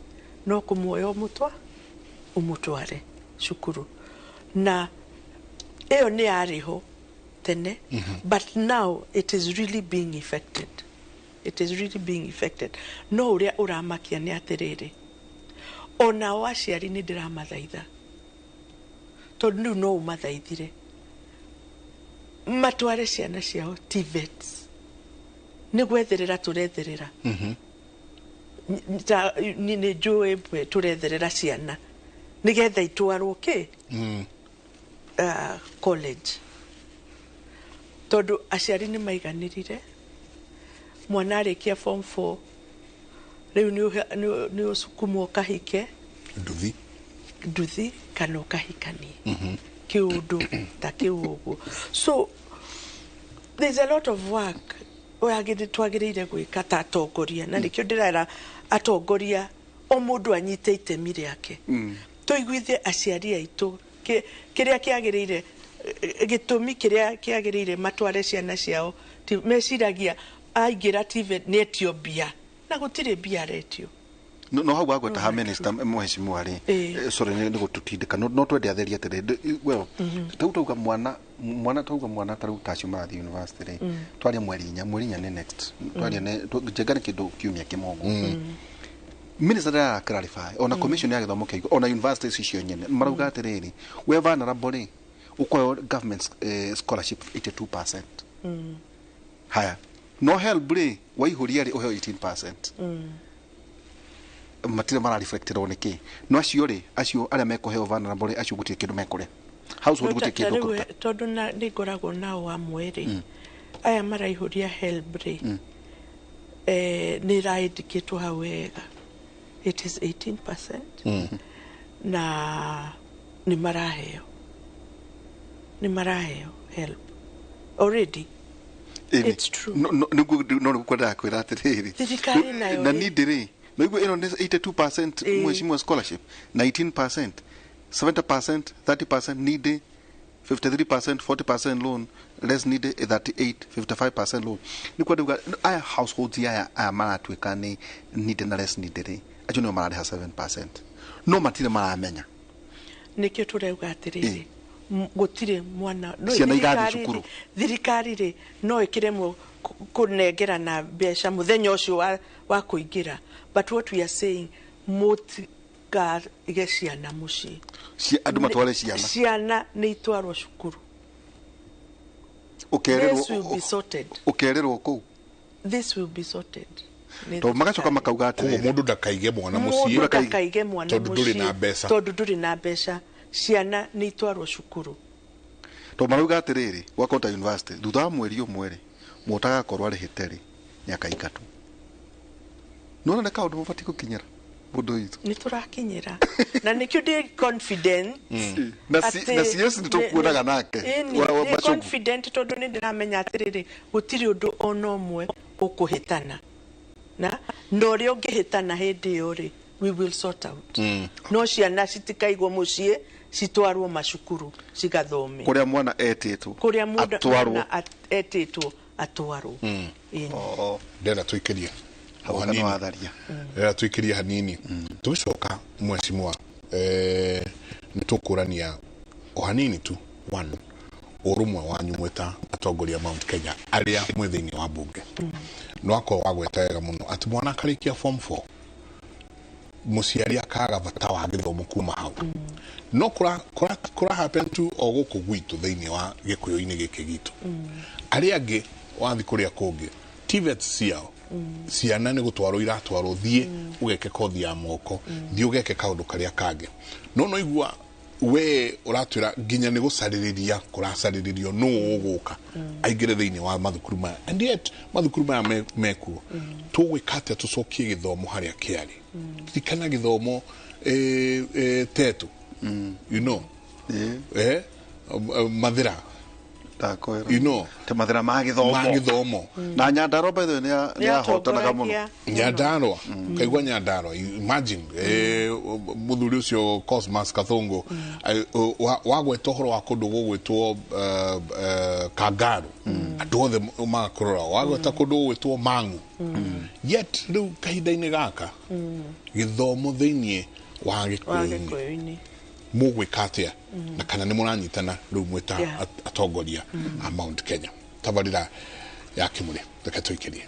no kumuoya umutware cukuru na iyo ni ariho tene but now it is really being affected no uria uramakia ni atiriri ona waciari ni ndiramathaitha tondu no umathaithire matware ciana ciao TVET ni gwetherera turetherera ni njui turetherera ciana nigetha itwarwo ki college tondu aciari ni maiganirire mwana arikia form 4 riu ni usukumwo kahike nduthi kana ukahikani kiundu ta kiugu. So there's a lot of work twagirire gwika ta atongoria na nikio ndirera atongoria o mundu anyite itemi riake tuiguithie aciari aitu kiria kiagirire gitumi kiria kiagirire matware ciana ciao meciragia aingira TVET ni Ethiopia na gutire bia retio no hau agweta ha minister muheshimiwa ri sorry ni gututindika no twende atheria tere well tauga mwana tauga mwana taru taciumathi university ri twaria mweri nya ni next twaria ne jengane kindu kiumia kimongo minister da clarify ona commission ya githomo kigo ona universities icio nyene marauga atiriri we vulnerable ri ukoyo government scholarship 82% haya no help ri waihuria ri uhe 18% matire mara reflected on ki no acio aria mekuheo vulnerable acio gutie kindu mekure household gutie kindu tondu na ndigoragwo nao wa mweri aya maraihuria help ri ni raindikitwo hau wega it is 18% na ni maraheo help already. It's true no kwenda kwira atiriri thirikari nayo na nidiri no igwe ino 82% mheshimiwa scholarship 19% 70% 30% need 53% 40% loan less need 38 55% loan ni kwenda aya households aya maratwika ni need na less need ri ajo no marariha 7% no matire maramenya nikio tureuga atiriri gutire mwana no thirikari ri no ikiremwo kunengera na besha muthenya ucio wa kuingira but what we are saying gar igeciana muci andu matware ciana ni itwarwo cukuru ukererwo ku this will be sorted to magacoka makauga ati mundu ndakaige mwana muci tondu nduri na besha ciana ni itwarwo cukuru to marauga atiriri wakota university thutha mweri umwe mutaga korwa rihiteri miaka 3 nona na kaundu mubati gukinyira mundu itu ni turakinyira na nikio ndi confident na CS ni tukuonaga nake wa confident tondu ni ndiramenya atiriri gutiri undu ona umwe ukuhitana na ndori ungihitana hindi iyo ri we will sort out no ciana citikaigwo mucie citwarwo macukuru cigathome kuria mwana etitwo kuria mwana etitwo atwarwo ndena tuikiria tuikiria hanini tugicoka mheshimiwa nitukurania o hanini tu urumwe wanyu mweta atongoria Mount Kenya aria mwethini wa bunge no akoro wagweta wega muno ati mwana karikia form 4 musiari akaga bata wa githomo kuma hau no kura happen to oguku gwitu thiini wa gikuyu-ini giki gitu aria angi wathi kuria kungi TVET ciao ciana ni gutwarwo iratwarwo thie ugeke kothi ya moko thie ugeke kaundu karia kange no igua we uratwira ginya ni gucaririria kuracaririo no uguka aingire thiini wa mathukuru maya and yet mathukuru maya mekuo tugwikate tucokie githomo haria kiari tikana githomo tetu you know mathira you know te mathira ma githomo na Nyandarua by the way ni ahotanaga muno Nyandarua kaigwa Nyandarua imagine muthuri ucio Cosmas Kathungu wagweta horo wa kundu gugwitwo Kangaru andu othe magakurora wagweta kundu gugwitwo Mangu yet riu kahinda-ini gaka githomo thiini wa gikuyu-ini mugwikatia na kana ni muranyitana riu mwita atongoria a Mount Kenya tabarira ya kimuri reka tuikirie.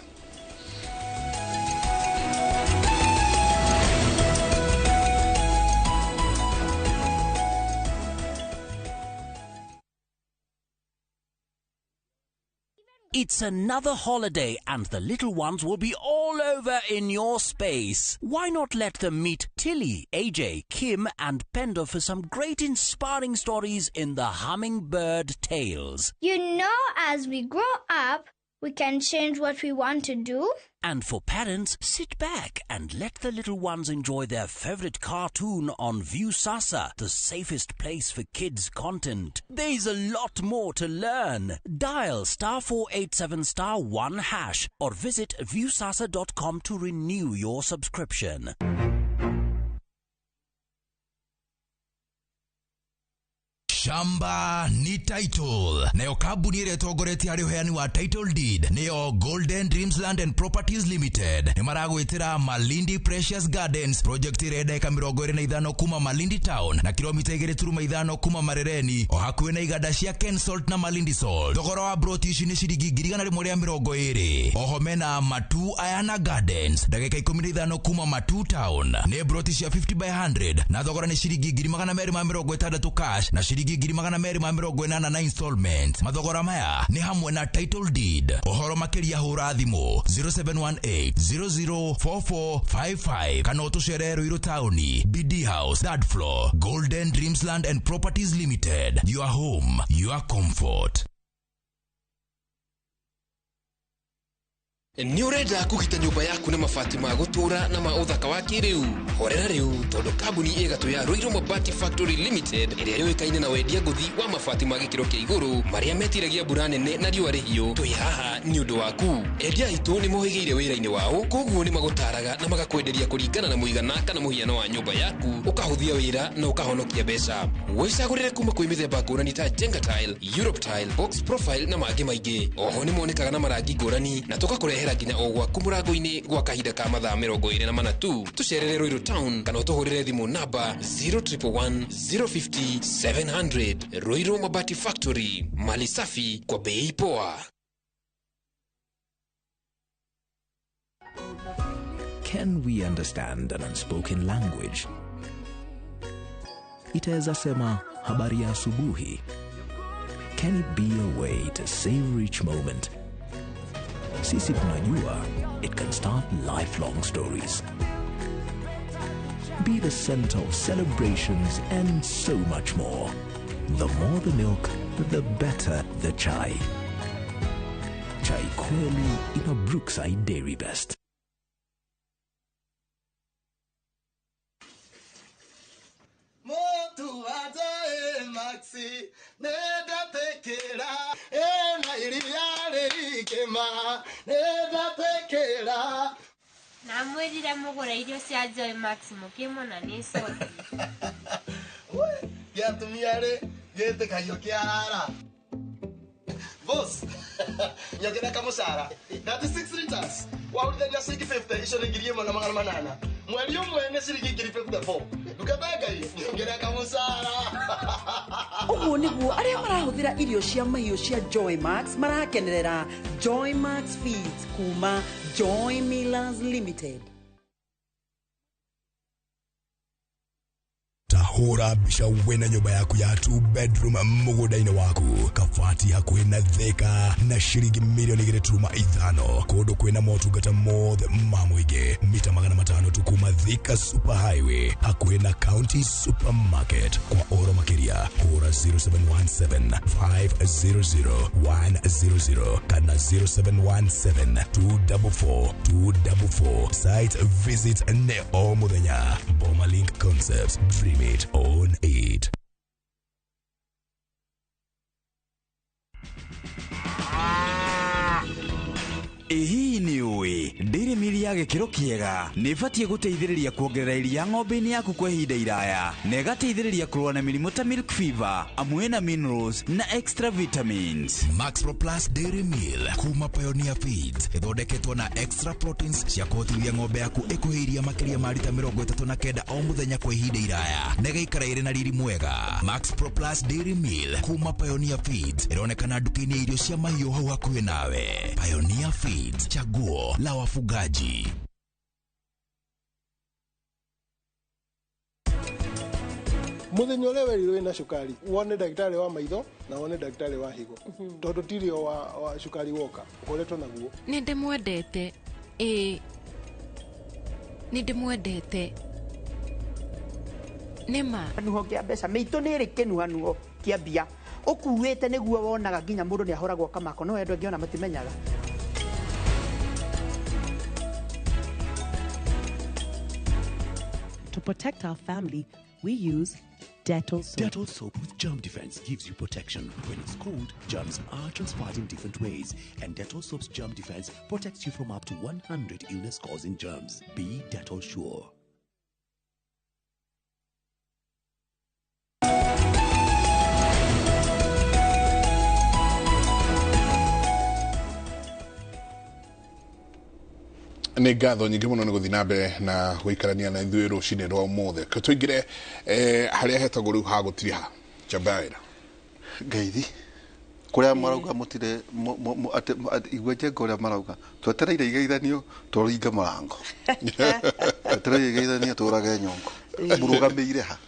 It's another holiday and the little ones will be all over in your space. Why not let them meet Tilly, AJ, Kim and Pendo for some great inspiring stories in the Hummingbird Tales? You know, as we grow up, we can change what we want to do. And for parents, sit back and let the little ones enjoy their favorite cartoon on Viusasa, the safest place for kids' content. There's a lot more to learn. Dial *487*1# or visit viusasa.com to renew your subscription. Shamba ni title. Nayo kabuni ile togoreti hari uheani wa title deed. Nayo Golden Dreams Land and Properties Limited. Nimarago itira Malindi Precious Gardens. Project ireda eka 25 kuma Malindi Town. Na kilomita 2.5 kuma Marereni. Ohakuwe na igada cia Ken Salt na Malindi Salt. Thogora wa brotish ni ciringi 120. Oho mena Matu Ayana Gardens. Dagika 15 kuma Matu Town. Ne brotish ya 50 by 100. Na thogora ni ciringi 260 cash. Na ciringi 280 na installment. Mathogora maya ni hamwe na title deed. Ohoro makeria hura thimu 0718004455 kana utuchere Ruiru Tauni BD House third floor Golden Dreams Land and Properties Limited. Your home, your comfort. Ni urenda kugita nyumba yaku na mabati ma gutura na ma uthaka wa kiriu horera riu tondu kambuni igatu ya Ruiru Mabati Factory Limited iria yoikaine na wendia nguthi wa mabati ma gikiro kia iguru maria metiragia mbura nene na riua rihio twi haha ni undu waku endia itu ni mohigeire wira-ini wao koguo ni magutaraga na magakwenderia kuringana na muigana kana muhiano wa nyumba yaku ukahuthia wira na ukahonokia mbeca wicagurire kuma kwi mithemba ngurani ta Jenga Tile, Europe Tile, Box Profile na mangi maingi. Oho ni monekaga na marangi ngurani na tugakurehera nginya ogwa kumurango-ini gwa kahinda ka mathaa 24 tu. Tucerere Ruiru Town kana utuhurire thimu namba 0111 050 700. Ruiru Mabati Factory, mali safi kwa bei poa. Can we understand an unspoken language? Itaweza sema habari ya asubuhi. Can it be a way to savor each moment? Sisi tunajua it can start lifelong stories. Be the center of celebrations and so much more. The more the milk, the better the chai. Chai kweli ina Brookside Dairy Best. Motu ata maxi neda tekera na iriare ikema neda tekera na mwedira mugura irio cia Joy Maximo kimona ni soti ya tumiare gete kayo kiara boss nyagera kamusara 36 liters wa udenya 50 isho ngirie mwana mangana manana mweli umwe ne shiringi 54 Ũguo nĩguo arĩa marahũthĩra irio cia mahiũ cia Joy Max marakenerera Joy Max Feeds kuma Joy Millers Limited. Tahura bisha wena nyumba yaku ya 2 bedroom mũgũnda-inĩ waku kabati hakuhĩ na theka na shilingi milioni 5 kũndũ kwĩna motungata mothe ma mũingĩ mita 500 tu kuma Thika Super Highway hakuhĩ na County Supermarket. Kwa oro makĩria hũra 0717 500 100 kana 0717 244 244. Site visit ne o mũthenya. Boma Link Concepts, dream it, own it. Hihi ni uwi Dairy Mill ya gĩkĩro kĩega nĩ ĩbatiĩ gũteithĩrĩria kuongerera iria ng'ombe-inĩ yaku kwa ihinda iraya na ĩgateithĩrĩria kũrũa na mĩrimũ ta milk fever amwe na minerals na extra vitamins. Max Pro Plus Dairy Mill kuma Pioneer Feeds ĩthondeketwo na extra proteins cia kũhotithia ng'ombe yaku ĩkũhĩria makĩria ma lita 39 o mũthenya kwa ihinda iraya na ĩgaikara ĩrĩ na riri mwega. Max Pro Plus Dairy Mill kuma Pioneer Feeds ĩronekana nduka-inĩ ya irio cia mahiũ hau hakuhĩ nawe. Pioneer Feeds, chaguo la wafugaji. Muthenya ũrĩa werirwo wĩna cukari wone daktari wa maitho na wone daktari wa higo tondũ tirio wa cukari woka ukoretwo naguo. Nĩ ndĩmwendete nĩ ndĩmwendete nĩma nuho kĩa mbeca mĩitũ nĩ ĩrĩ kĩnuhanuho kĩa mbia ũkuĩte nĩguo wonaga nginya mũndũ nĩ ahoragwo kamako no endwo ngĩona matimenyaga. To protect our family, we use Dettol soap. Dettol soap with germ defense gives you protection. When it's cold, germs are transferred in different ways. And Dettol soap's germ defense protects you from up to 100 illness-causing germs. Be Dettol sure. nä ngatho nyingä må no nä gå thiä na mbere na gå ikarania na ithuä rå cinä rwa mothe tå ingä harä a hetagwo rä u ha gå tirä ha njambaä ngeithi kå rä a marauga må tirä igua njenga å rä a marauga twetereire igeithanio tå ringe må rango twetereire igeithanio tå rage nyongo må rå gamä ire ha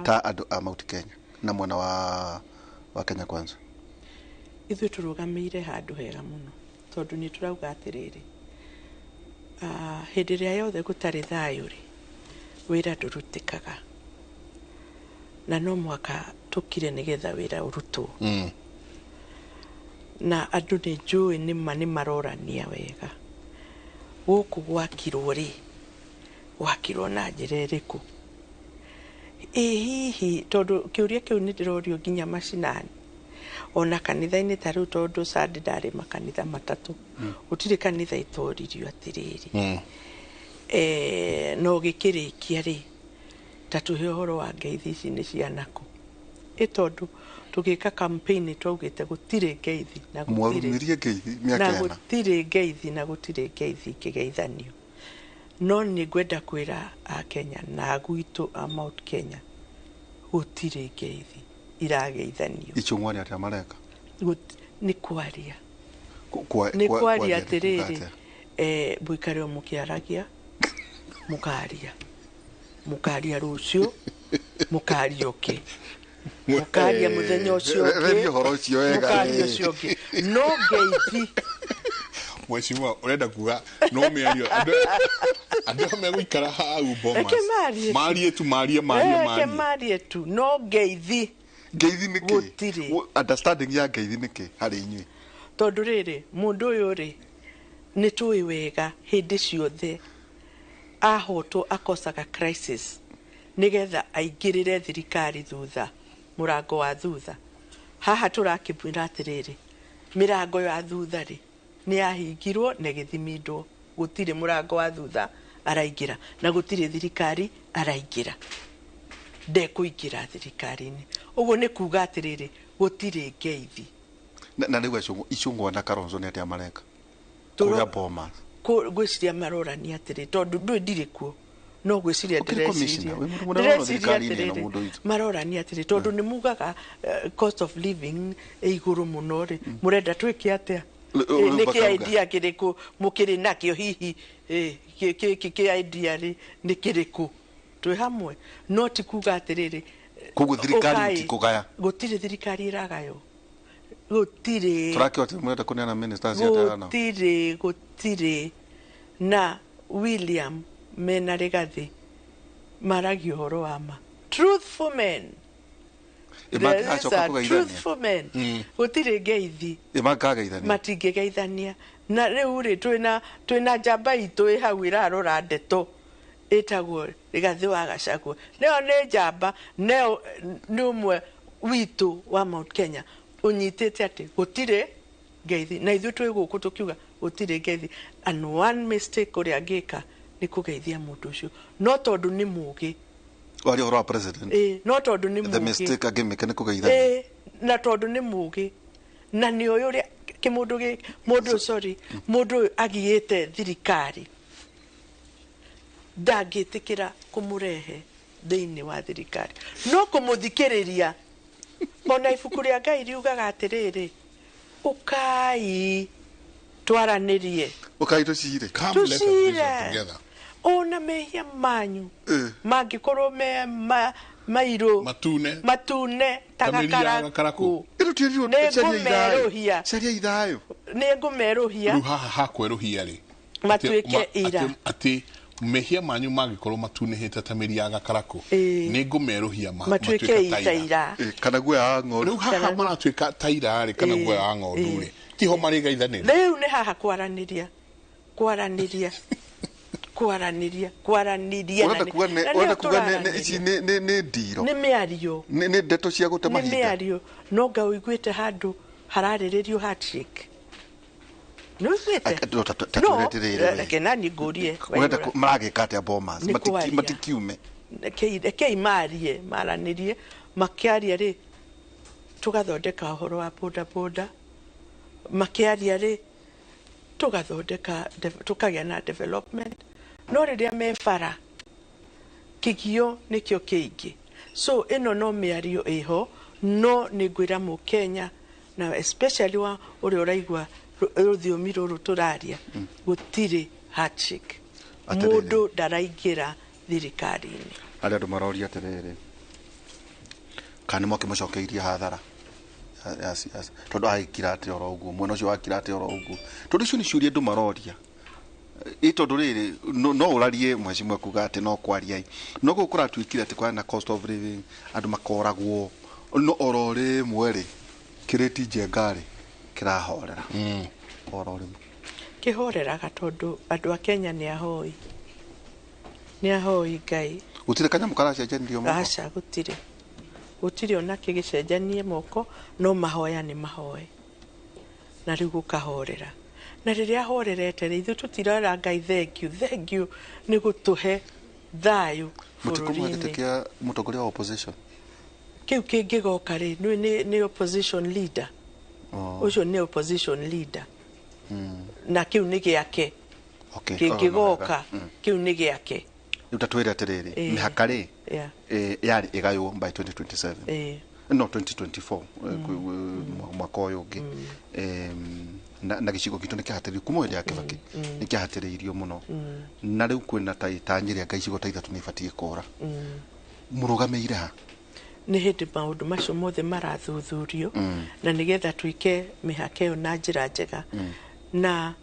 ta andå a Mount Kenya na mwena wa Kenya Kwanza ithuä tå rå gamä ire handå hega må no tondå nä tå rauga atä rä rä hĩndĩ ĩrĩa yothe gũtarĩ thayũ rĩ wĩra ndũrutĩkaga na no mwaka tũkire nĩgetha wĩra ũrutwo na andũ nĩ njũĩ nĩ marorania wega gũkũ gwakirwo rĩ gwakirwo na njĩra ĩrĩkũ hihi tondũ kĩũria kĩu nĩ ndĩrorio nginya macinani ona kanitha-inĩ ta rĩu tondũ sadi ndarĩ makanitha matatũ gũtirĩ kanitha itoririo atĩrĩrĩ no gĩkĩrĩkia rĩ ta tũhe ũhoro wa ngeithi ici nĩ cianakũ tondũ tũgĩka campaign twaugĩte gũtirĩ ngeithi na gũtirĩ ngeithi na gũtirĩ ngeithi ikĩgeithanio no nĩ ngwenda kwĩra a Kenya na gwitũ a Mount Kenya gũtirĩ ngeithi irageithanio icung'wani atia mareka nĩ kwaria atĩrĩrĩ mũikare o mũkĩaragia mũkaria rũciũ mũkaria ũngĩ mũkaria mũthenya ũcio ũngĩ no ngeithi Mheshimiwa urenda kuga no mĩario andũ megũikara hau Bomas marie tu no ngeithi nä kä understanding ya ngeithi nä kä harä inyuä tondå rä rä må ndå å yå rä nä tå ä wega hä ndä ciothe ahotwo akosaga crisis nä getha aingä rä re thirikari thutha må rango wa thutha haha tå rakä mwä ra atä rä rä mä rango ya thutha rä nä yahingirwo na gä thimindwo gå tirä må rango wa thutha araingä ra na gå tirä thirikari araingä ra ndekũingĩra thirikari-inĩ ũguo nĩ kuga atĩrĩrĩ gũtirĩ ngeithi na rĩu icungwa na Kalonzo nĩ atĩa mareka kũrĩa Bomas ngwĩciria marorania atĩrĩ tondũ ndũĩ ndirĩ kuo no gwiciria ndĩreciria atĩrĩrĩ marorania atĩrĩ tondũ nĩ mugaga cost of living ĩ igũrũ mũno rĩ mũrenda twĩke atĩa nĩ kĩ idea kĩrĩkũ mũkĩrĩ nakĩo hihi kĩ idea rĩ nĩ kĩrĩkũ twĩ hamwe no ti kuga atĩrĩrĩ koguo thirikari ti kũgaya gũtirĩ thirikari ĩragayo gũtirĩ turakĩota mwenda kũneana ministers gũtirĩ na William mena Rigathi maragio ũhoro wa ma truthful men truthful men gũtirĩ ngeithi matingĩgeithania na rĩu rĩ twĩna njamba itũ ĩ hau ĩrarora ndeto ĩtagwo Rigathi wa Gachagua nĩyo nĩ njamba nĩyo nĩ ũmwe witũ wa Mount Kenya ũnyitĩte atĩ gũtirĩ ngeithi na ithuĩ twĩ gũkũ tũkiuga gũtirĩ ngeithi and one mistake ũrĩa angĩka nĩ kũgeithia mũndũ ũcio no tondũ nĩ mũũgĩ wari ũhoro wa president no tondũ nĩ mũũgĩ the mistake angĩmĩka nĩ kũgeithania na tondũ nĩ mũũgĩ na nĩ ũyũ ũrĩa kĩmũndũ mũndũ agiyĩte thirikari ndangĩtĩkĩra kũmũrehe thĩinĩ wa thirikari no kũmũthikĩrĩria ona ibuku rĩa Ngai riugaga atĩrĩrĩ ũkai twaranĩrie tũcire ona mehia manyu mangĩkorwo me mairũ matune tagakaraku nĩngũmerũhia rĩu haha hakwerũhia rĩ matuĩke ira atĩ mehia manyu mangĩkorwo matunĩhĩte ta mĩri ya gakarakũ nĩ ngũmerũhia matuĩke ira kana guoya wa ng'ondu rĩu haha maratuĩka ta ira rĩ kana guoya wa ng'ondu rĩ tiho marĩ gaithanĩra rĩu nĩ haha kwaranĩria wenda kuga ici nĩ ndiro nĩ mĩario nĩ ndeto cia gũte mahinda nĩ mĩario no nga ũiguĩte handũ hararĩrĩrio handshake no kenani ngũrie wenda maragĩka atĩa bomas matikiume kei maranĩrie makĩaria rĩ tũgathondeka ũhoro wa boda makĩaria rĩ tũgathondeka tũkagĩa na development no rĩrĩa mebara kĩgio nĩkĩo kĩingĩ so ĩno no mĩario ĩho no nĩ ngwĩra mũkenya na especially wa ũrĩa ũraigua rũthiomi rũrũ tũraria gũtirĩ handshake mũndũ ndaraingĩra thirikari-inĩ arĩa andũ maroria atĩrĩrĩ kana mũkĩmũcokeirie hathara tondũ agĩkira atĩ oro ũguo mwena ũcio wakira atĩ oro ũguo tondũ icio nĩ ciũria andũ maroria tondũ rĩrĩ no ũrarie mheshimiwa kuga atĩ no kwaria no gũkũra tuĩkire atĩ kwa na cost of living andũ makoragwo no oro rĩmwe rĩ kĩrĩti njengarĩ kĩrahorera oro rĩmwe kĩhoreraga tondũ andũ a Kenya nĩ ahoi Ngai gũtirĩ kanyamũ karacenjanirio moko aca gũtirĩ ona kĩgĩcenjanie moko no mahoya nĩ mahoe na rĩu gũkahorera na rĩrĩa horerete rĩ ithuĩ tũtirora Ngai thank you nĩ gũtũhe thayũ bũrũri-inĩ mũtongoria wa opposition kĩu kĩngĩgoka rĩ nĩ opposition leader ũcio nĩ opposition leader na kĩu nĩ gĩake kĩngĩgoka kĩu nĩ gĩake rĩu tatwĩre atĩrĩrĩ mĩhaka rĩ yarĩ ĩgaywo by 2027 no 2024 mwaka ũyũ ũngĩ na gĩcigo gitũ nĩ kĩhatĩrĩirio kuma hĩndĩ ya Kĩbakĩ nĩ kĩhatĩrĩirio mũno na rĩu kwĩna ta nyĩrĩanga icigo ta ithatũ nĩ ibatiĩ kũra mũrũgamĩire ha nĩ hĩndĩ maũndũ macio mothe marathuthurio na nĩgetha tuike mĩhaka ĩyo na njĩra njega na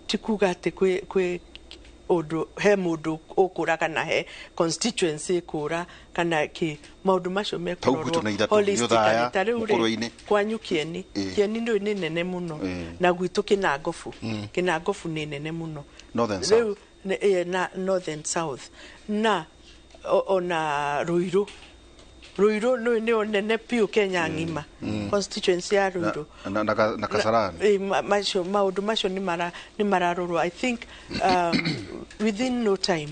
ti kuga atĩ kwĩ ũndũ he mũndũ ũkũra kana he constituency kũra kana kĩ maũndũ macio mekorwo holistically ta rĩu rĩ kwanyu Kieni nĩ nene mũno na gwitũ Kinangofu nĩ nene mũno rĩu na northern south na ona Ruiru nĩ nene piũ Kenya ng'ima constituency ya Ruiru na Kasarani maũndũ macio nĩ mararorwo I think within no time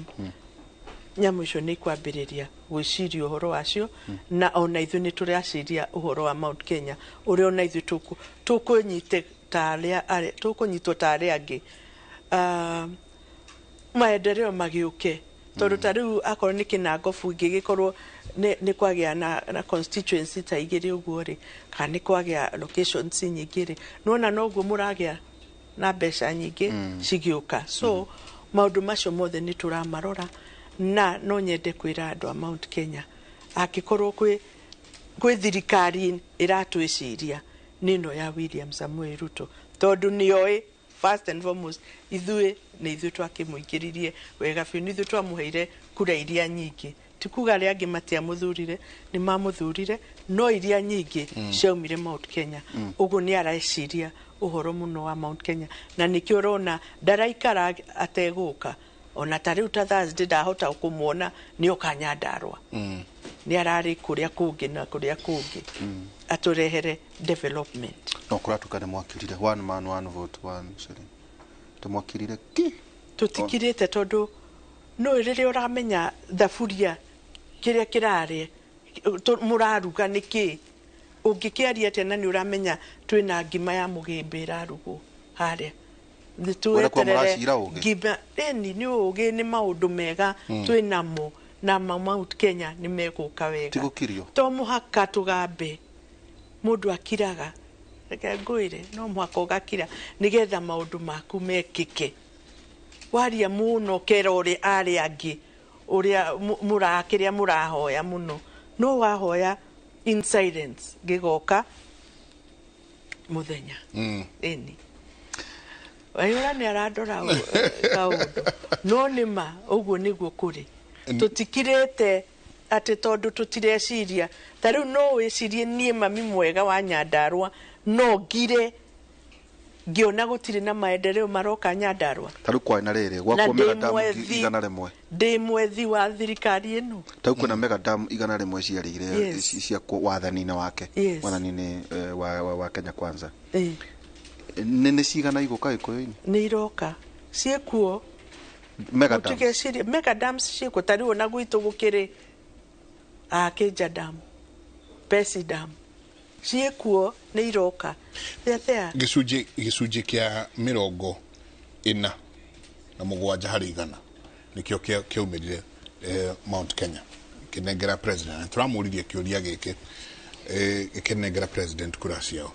nyamũ icio nĩ ikwambĩrĩria gwĩciria ũhoro wacio na ona ithuĩ nĩ tũraciria ũhoro wa Mount Kenya ũrĩa ona ithuĩ tũkũnyitwo ta arĩa angĩ maendeleo magiuke tondu ta riu akorwo ni kinangobu ingigikorwo ni kwagia na constituency ta igiri uguo ri kana ni kwagia locations nyingi ri nona noguo muragia na mbeca nyingi cigiuka so maundu macio mothe ni turamarora na no nyende kwira andu a Mount Kenya akikorwo kwi thirikari iratwiciria nino ya William Samuel Ruto tondu nioi first and foremost ithui ni ithui twakimuingiririe wega biu ni ithui twamuheire kura iria nyingi tikuga aria angi matiamuthurire ni mamuthurire no iria nyingi ciaumire Mount Kenya uguo ni araiciria uhoro muno wa Mount Kenya na nikio rona ndaraikara ateguka ona tariu ta Thursday ndahota kumuona ni okanyandarwa ni arari kuria kungi na kuria kungi aturehere development no kuratukane mwakirire one man one vote one shilling tumwakirire ki tutikirite tondu no riria uramenya thaburia kiria kirari muraruga niki ungikiaria atia na ni uramenya twina ngima ya mugimbi irarugo haria tueterere ngima ni ugi ni maundu mega twinamo na Mount Kenya ni meguka wega tigukirio to muhaka tugambe mundu akiraga reke ngwire no muhaka ugakira nigetha maundu maku mekike waria muno kera uri ari angi uria murakiria murahoya muno no wahoya in silence gigoka muthenya eni wayura ni aradora kaundu no nima uguo niguo kuri tutikirete ati tondu tutireciria tariu no wicirie nie Mami Mwega wa Nyandarua no ngire ngiona gutire na maendeleo maroka Nyandarua tariu kwa na riri gwakwo mega damu igana rimwe ndi mwethi wa thirikari ino tariu kuna mega damu igana rimwe ciarire cia wathanine wake wathanine wa Kenya Kwanza nene cigana iguka ikoini ni iroka ciekuo mega dams ciekuo tariu na gwitu gukiri Kija dam Pesi dam ciekuo ni iroka thea gicunji kia 40 na mugwanja hari igana nikio kiumirire Mount Kenya kinengera president turamuririe kiuria giki kinengera president kurasiao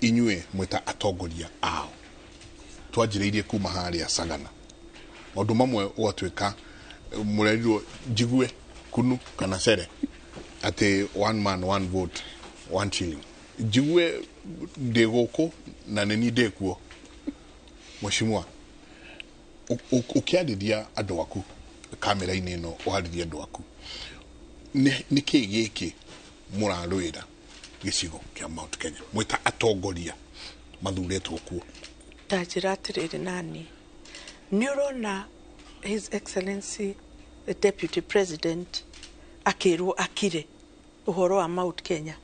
inyue mwita atongoria ao twanjiriirie kuma haria Sagana maundu mamwe watwika murerirwo jigue kunu kana sere ati one man one vote one shilling jigue ndegoko na nini ndekuo mheshimiwa ukiarithia andu aku kamera-ini ino uharithia andu aku ni kigiki murarwira gicigo kia Mount Kenya mwita atongoria mathuretwo kuo tajira atiriri nani ni urona His Excellency the Deputy President akirwo akire uhoro wa Mount Kenya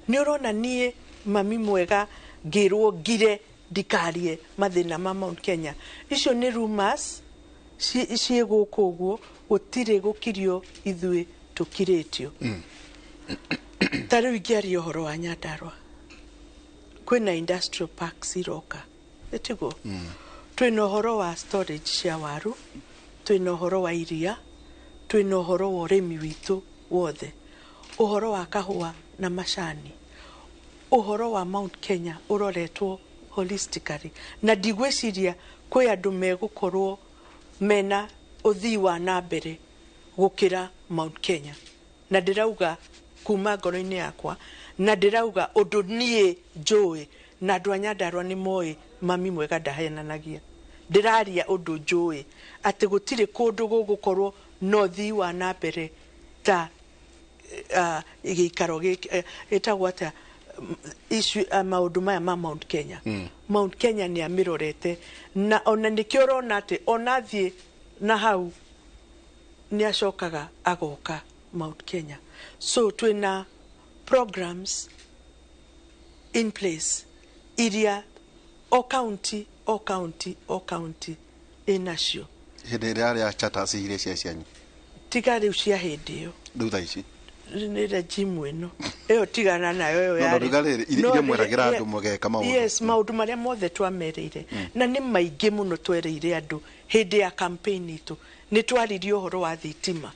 ni urona nie Mami Mwega ngirwo ngire ndikarie mathina ma Mount Kenya icio ni rumors ciiguko guo gutire gukirio ithui tukiretio tariu ingiaria uhoro wa Nyandarua kwina industrial parks iroka etigo twina uhoro wa storage cia waru twina uhoro wa iria twina uhoro wa urimi witu wothe uhoro wa kahua na macani uhoro wa Mount Kenya uroretwo holistically na ndigwiciria kwi andu megukorwo mena uthii wa nambere gukira Mount Kenya na ndirauga kuma ngoro-ini yakwa na ndirauga undu nie njui na andu a Nyandarua ni moi Mami Mwega ndahenanagia ndiraria undu njui ati gutire kundu gugukorwo no thii wa nambere ta igikaro itagwata maundu maya ma Mount Kenya Mount Kenya ni amirorete na ona nikio rona ati ona thie na hau ni acokaga agoka Mount Kenya so twina programs in place iria o county inacio hindi ria chata cihire cia cianyu tigari cia hindi yo ndu tha ici nä regime ĩno ĩyo tigana nayo no rugarä iria mweragira andu mugeka maundu yes maundu maria mothe twamereire na nĩ maingĩ mũno twereire andu hĩndĩ ya campaign itu nĩ twaririe ũhoro wa thitima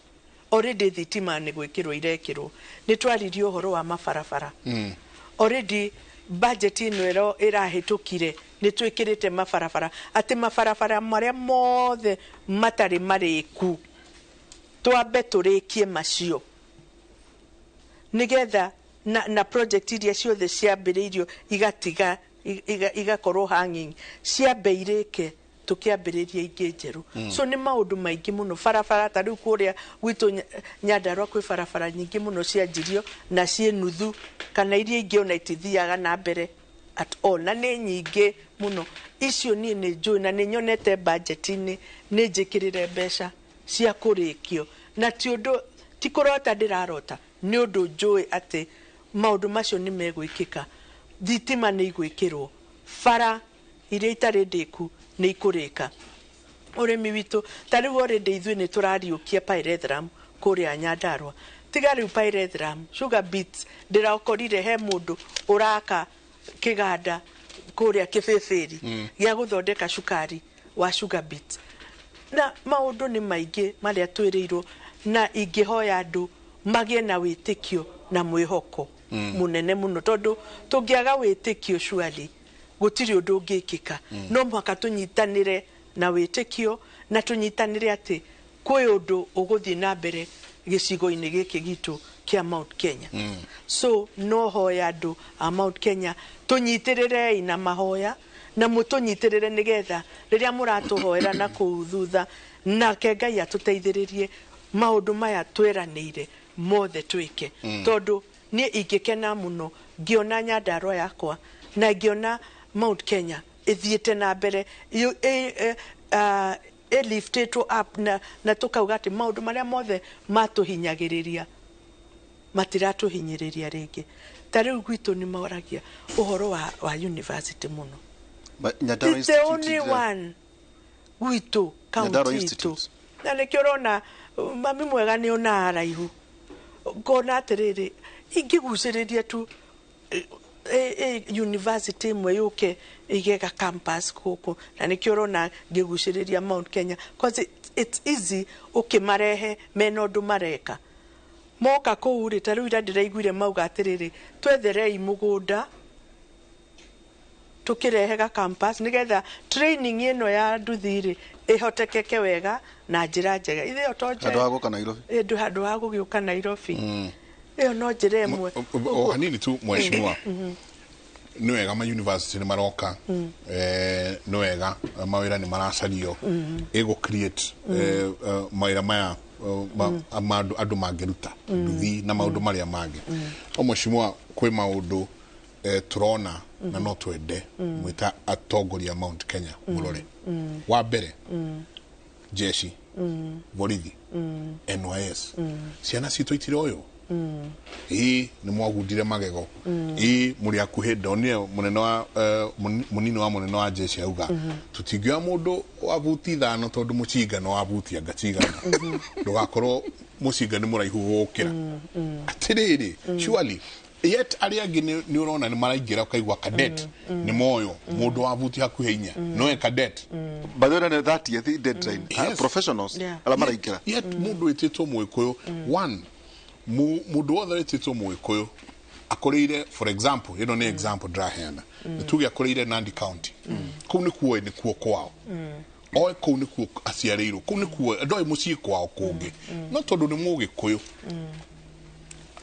already thitima nĩ gwĩkĩrwo irekĩrwo nĩ twaririe ũhoro wa mabarabara already budget ĩno ĩrahĩtũkire nĩ twĩkĩrĩte mabarabara atĩ mabarabara marĩa mothe matarĩ marĩku twambe tũrĩkie macio nigetha na project iria ciothe ciambĩrĩirio igatiga igakorwo hanging ciambe irĩke tukiambĩrĩria ingĩ njerũ so nĩ maũndũ maingĩ mũno barabara ta rĩu kũrĩa gwitũ Nyandarua kwĩ barabara nyingĩ mũno cianjirio na ciĩ nuthu kana iria ingĩ ona itithiaga na mbere at all na nĩ nyingĩ mũno icio niĩ nĩ njũĩ na nĩ nyonete budget-inĩ nĩ njĩkĩrĩre mbeca cia kũrĩkio na ti ũndũ ti kũrota ndĩrarota nĩ ũndũ njũĩ atĩ maũndũ macio nĩ megwĩkĩka thitima nĩ igwĩkĩrwo bara iria itarĩ ndĩku nĩ ikũrĩka ũrĩmi witũ ta rĩu already ithuĩ nĩ tũrariũkia pyrethrum kũrĩa Nyandarua tiga rĩu pyrethrum sugar beets ndĩrakorire he mũndũ ũraka kĩganda kũrĩa kĩbĩbĩri gĩa gũthondeka cukari wa sugar beets na maũndũ nĩ maingĩ marĩa twĩrĩirwo na ingĩhoya andũ magĩe na wĩtĩkio na mwĩhoko munene mũno tondũ tũngĩaga wĩtĩkio surely gũtirĩ ũndũ ũngĩkĩka no mũhaka tũnyitanĩre na wĩtĩkio na tũnyitanĩre atĩ kwĩ ũndũ ũgũthiĩ na mbere gĩcigo-inĩ gĩkĩ gitũ kia Mount Kenya so no hoya andũ a Mount Kenya tũnyitĩrĩre na mahoya na mũtũnyitĩrĩre nigetha rĩrĩa mũratũhoera na kũu thutha nake Ngai atũteithĩrĩrie maũndũ maya tweranĩire mothe twĩke tondũ niĩ ingĩkena mũno ngĩona Nyandarua yakwa na ngĩona Mount Kenya ithiĩte na mbere liftĩtwo up na tũkauga atĩ maũndũ marĩa mothe matũhinyagĩrĩria matiratũhinyĩrĩria rĩngĩ ta rĩu gwitũ nĩ moragia ũhoro wa university mũno it's the only one gwitũ county itũ na nĩkĩo ũrona Mami Mwega nĩ ona haraihu ngona atĩrĩrĩ ingĩgucĩrĩria tu university imwe yũke igega campus gũkũ na nĩkĩo ũrona ngĩgucĩrĩria Mount Kenya because it's easy ũkĩmarehe mena ũndũ mareka moka kũu rĩ ta rĩu ira ndĩraiguire mauga atĩrĩrĩ twetherei mũgũnda tukirehega campus nigetha training ino ya nduthi ri ihotekeke wega na njira njega ithe otoje handu haguka Nairobi handu haguka Nairobi iyo no njira emwe hanini tu mheshimiwa no wega ma university ni maroka no wega mawira ni maracario ego create mawira maya andu mangeruta nduthi na maundu maria mangi o mheshimiwa kwi maundu turona na no twende mwita atongoria Mount Kenya murore wa mbere jeshi borithi NYS ciana citũ itire uyu ni mwagundire magego muri akuhe ndonire munene wa munini wa munene wa jeshi auga tutingioya mundu wabuti thano tondu mucinga no wabuti angacigana ndugakorwo mucinga ni muraihu gukira atiriri surely yet aria angi ni urona ni maraingira ukaigwa cadet ni moyo mundu wabuti hakuhe inya no cadet badona ne 30th deadline professionals ala maraingira yet mundu etitwo mwikuyu one mundu wothe etitwo mwikuyu akoreire for example ino ni example drahena tugi akoreire Nandi County kuu ni kuo kwao oe kuu ni kuo aciareirwo kuu ni kuo ndoi mucii kwao kungi no tondu ni mugikuyu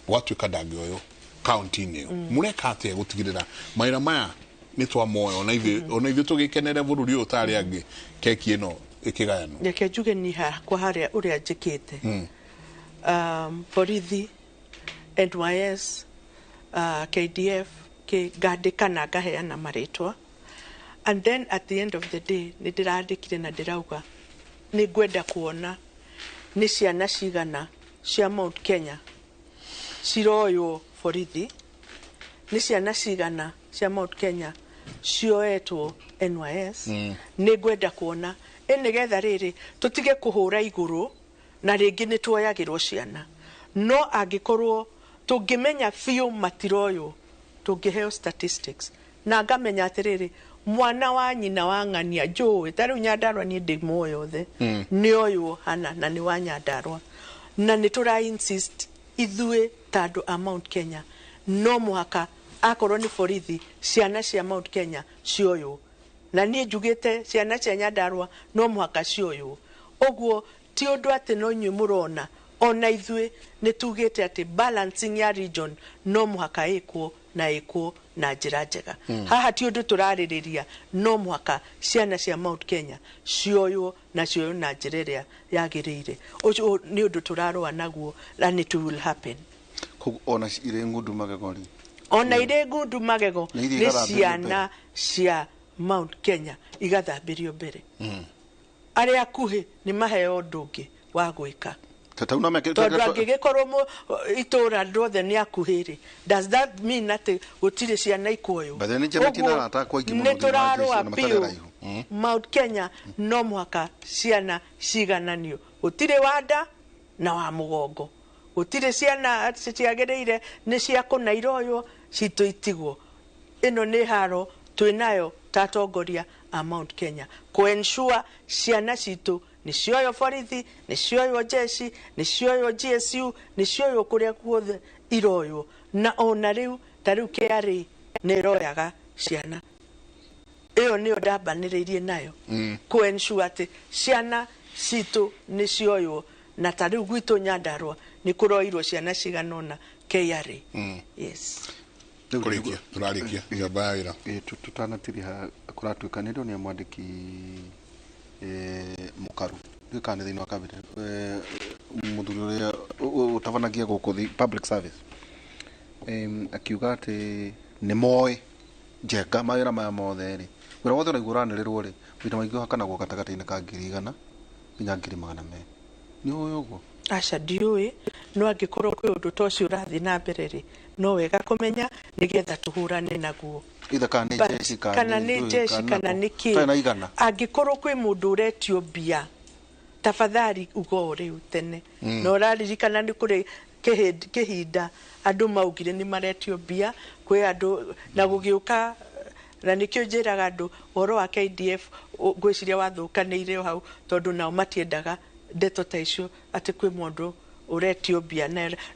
watuika ndangioyo county ni mureka atia gutigirira maira maya ni twa moyo ona ithu tugikenere bururi utari angi keki ino ikigayano reke njuge ni kwa haria uria njikite borithi NYS KDF ngandikana ngaheana maritwa and then at the end of the day ni ndirandikire na ndirauga ni ngwenda kuona ni ciana cigana cia Mount Kenya ciroyo borithi ni ciana cigana cia Mount Kenya cioetwo NYS ni ngwenda kuona nigetha riri tutige kuhura iguru na ringi ni tuoyagirwo ciana no angikorwo tungimenya fiu matiroyo tungiheo statistics na ngamenya atiriri mwana wa nyina wa ng'ania njũĩ ta rĩu Nyandarua niĩ ndĩ muoyo othe nĩ ũyũ hana na nĩ wa Nyandarua na nĩ tũra insist ithuĩ ta andũ a Mount Kenya no mũhaka akorwo nĩ borithi ciana cia Mount Kenya cioywo na niĩ njugĩte ciana cia Nyandarua no mũhaka cioywo ũguo ti ũndũ atĩ no inyuĩ mũrona ona ithuĩ nĩ tugĩte atĩ balancing ya region no mũhaka ĩkwo na njĩra njega haha ti ũndũ tũrarĩrĩria no mũhaka ciana cia Mount Kenya cioywo na njĩra ĩrĩa yagĩrĩire ũcio nĩ ũndũ tũrarũa naguo and it will happen ona irĩ ngundu magego ona irĩ ngundu magego nĩ ciana cia Mount Kenya igathambĩrio mbere arĩa akuhĩ nĩ maheo ũndũ ũngĩ wa gwĩka tondũ angĩgĩkorwo itũra rothe nĩ akuhĩrĩ does that mean atĩ gũtirĩ ciana ikuoywo nĩ tũrarũa biũ Mount Kenya no mũhaka ciana cigananio gũtirĩ wanda na wa mũgongo gũtirĩ ciana ciagĩrĩire nĩ cia kũnairoywo citũ itigwo ĩno nĩ haro twĩnayo ta atongoria a Mount Kenya ensure ciana citũ nĩ cioyo borithi nĩ cioyo jeshi nĩ cioyo GSU nĩ cioyo kũrĩa guothe iroyo na ona rĩu ta rĩu KRA nĩ royaga ciana ĩyo nĩyo ndambanĩrĩirie nayo ensure atĩ ciana citũ nĩ cioyo na ta rĩu gwitũ Nyandarua nĩ kũroirwo ciana ciganona KRA yes turarikia njamba ira tutanatiriha kuratuika nĩ ndonia mwandĩki mukaru ndikane thĩinĩ wa cabinet mũthuri ũrĩa ũtabanagia gũkũ public service akiuga atĩ nĩ moĩ njenga mawĩra maya mothe rĩ wĩra wothe ũraigua ũranĩrĩrwo rĩ wĩra maingĩ ũhakanagwo gatagatĩ-inĩ ka 100 nginya 200 nĩ ũĩ ũguo aca ndiũĩ no angĩkorwo kwĩ ũndũ ta ũcio ũrathiĩ na mbere rĩ no wega kũmenya nĩgetha tũhũrane naguo kana nĩ jeshi kana nĩ kĩ angĩkorwo kwĩ mũndũ ũretio mbia tafadhali ugo rĩu tene no ũraririkana nĩ kũrĩ kĩhinda andũ maugire nĩ maretio mbia kwĩ andũ na gũgĩũka na nĩkĩo njĩraga andũ ũhoro wa KDF ngwĩciria wathũkanĩire hau tondũ nao matiendaga ndeto ta icio atĩ kwĩ mũndũ ũretio mbia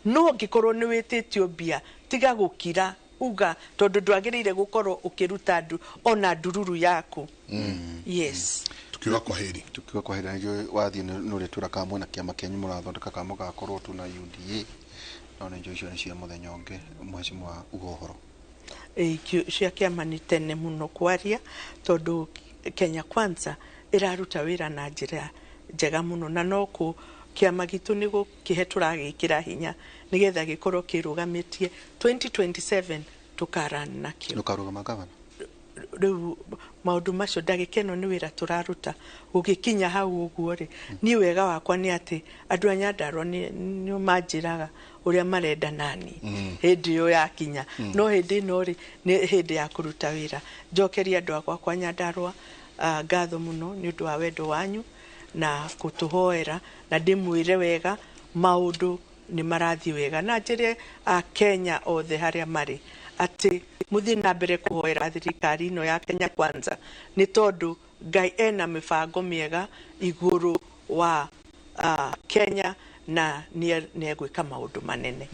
no angĩkorwo nĩ wĩtĩtio mbia tiga gũkira uga tondũ ndwagĩrĩire gũkorwo ũkĩruta andu ona ndururu yaku yes tukiuga kwaheri nĩguo wathiĩ nũrĩ tũraka mwena kĩama kĩanyu mũrathondeka kamo gakorwo tu na UDA no nĩ njũi icio nĩ cia mũthenya ũngĩ mheshimiwa uga ũhoro cia kĩama nĩ tene mũno kwaria tondũ Kenya Kwanza ĩraruta wĩra na njĩra njega mũno na no kũ kĩama gitũ nĩ gũkĩhe tũragĩkĩra hinya nĩgetha gĩkorwo kĩrũgamĩtie 2027 tũkarana nakĩo tũkarũgama gavana rĩu maũndũ macio ndagĩkeno nĩ wĩra tũraruta gũgĩkinya hau ũguo rĩ niĩ wega wakwa nĩ atĩ andũ a Nyandarua nĩ manjĩraga ũrĩa marenda nani hĩndĩ ĩyo yakinya no hĩndĩ ĩno rĩ nĩ hĩndĩ ya kũruta wĩra njokeria andũ akwa kwa Nyandarua ngatho mũno nĩ ũndũ wa wendo wanyu na kutuhoera na ndimwire wega maundu ni marathi wega na njire a Kenya othe haria mari ati muthi na mbere kuhoera thirikari ino ya Kenya Kwanza ni tondu Ngai ena mibango miega iguru wa Kenya na ni egwika maundu manene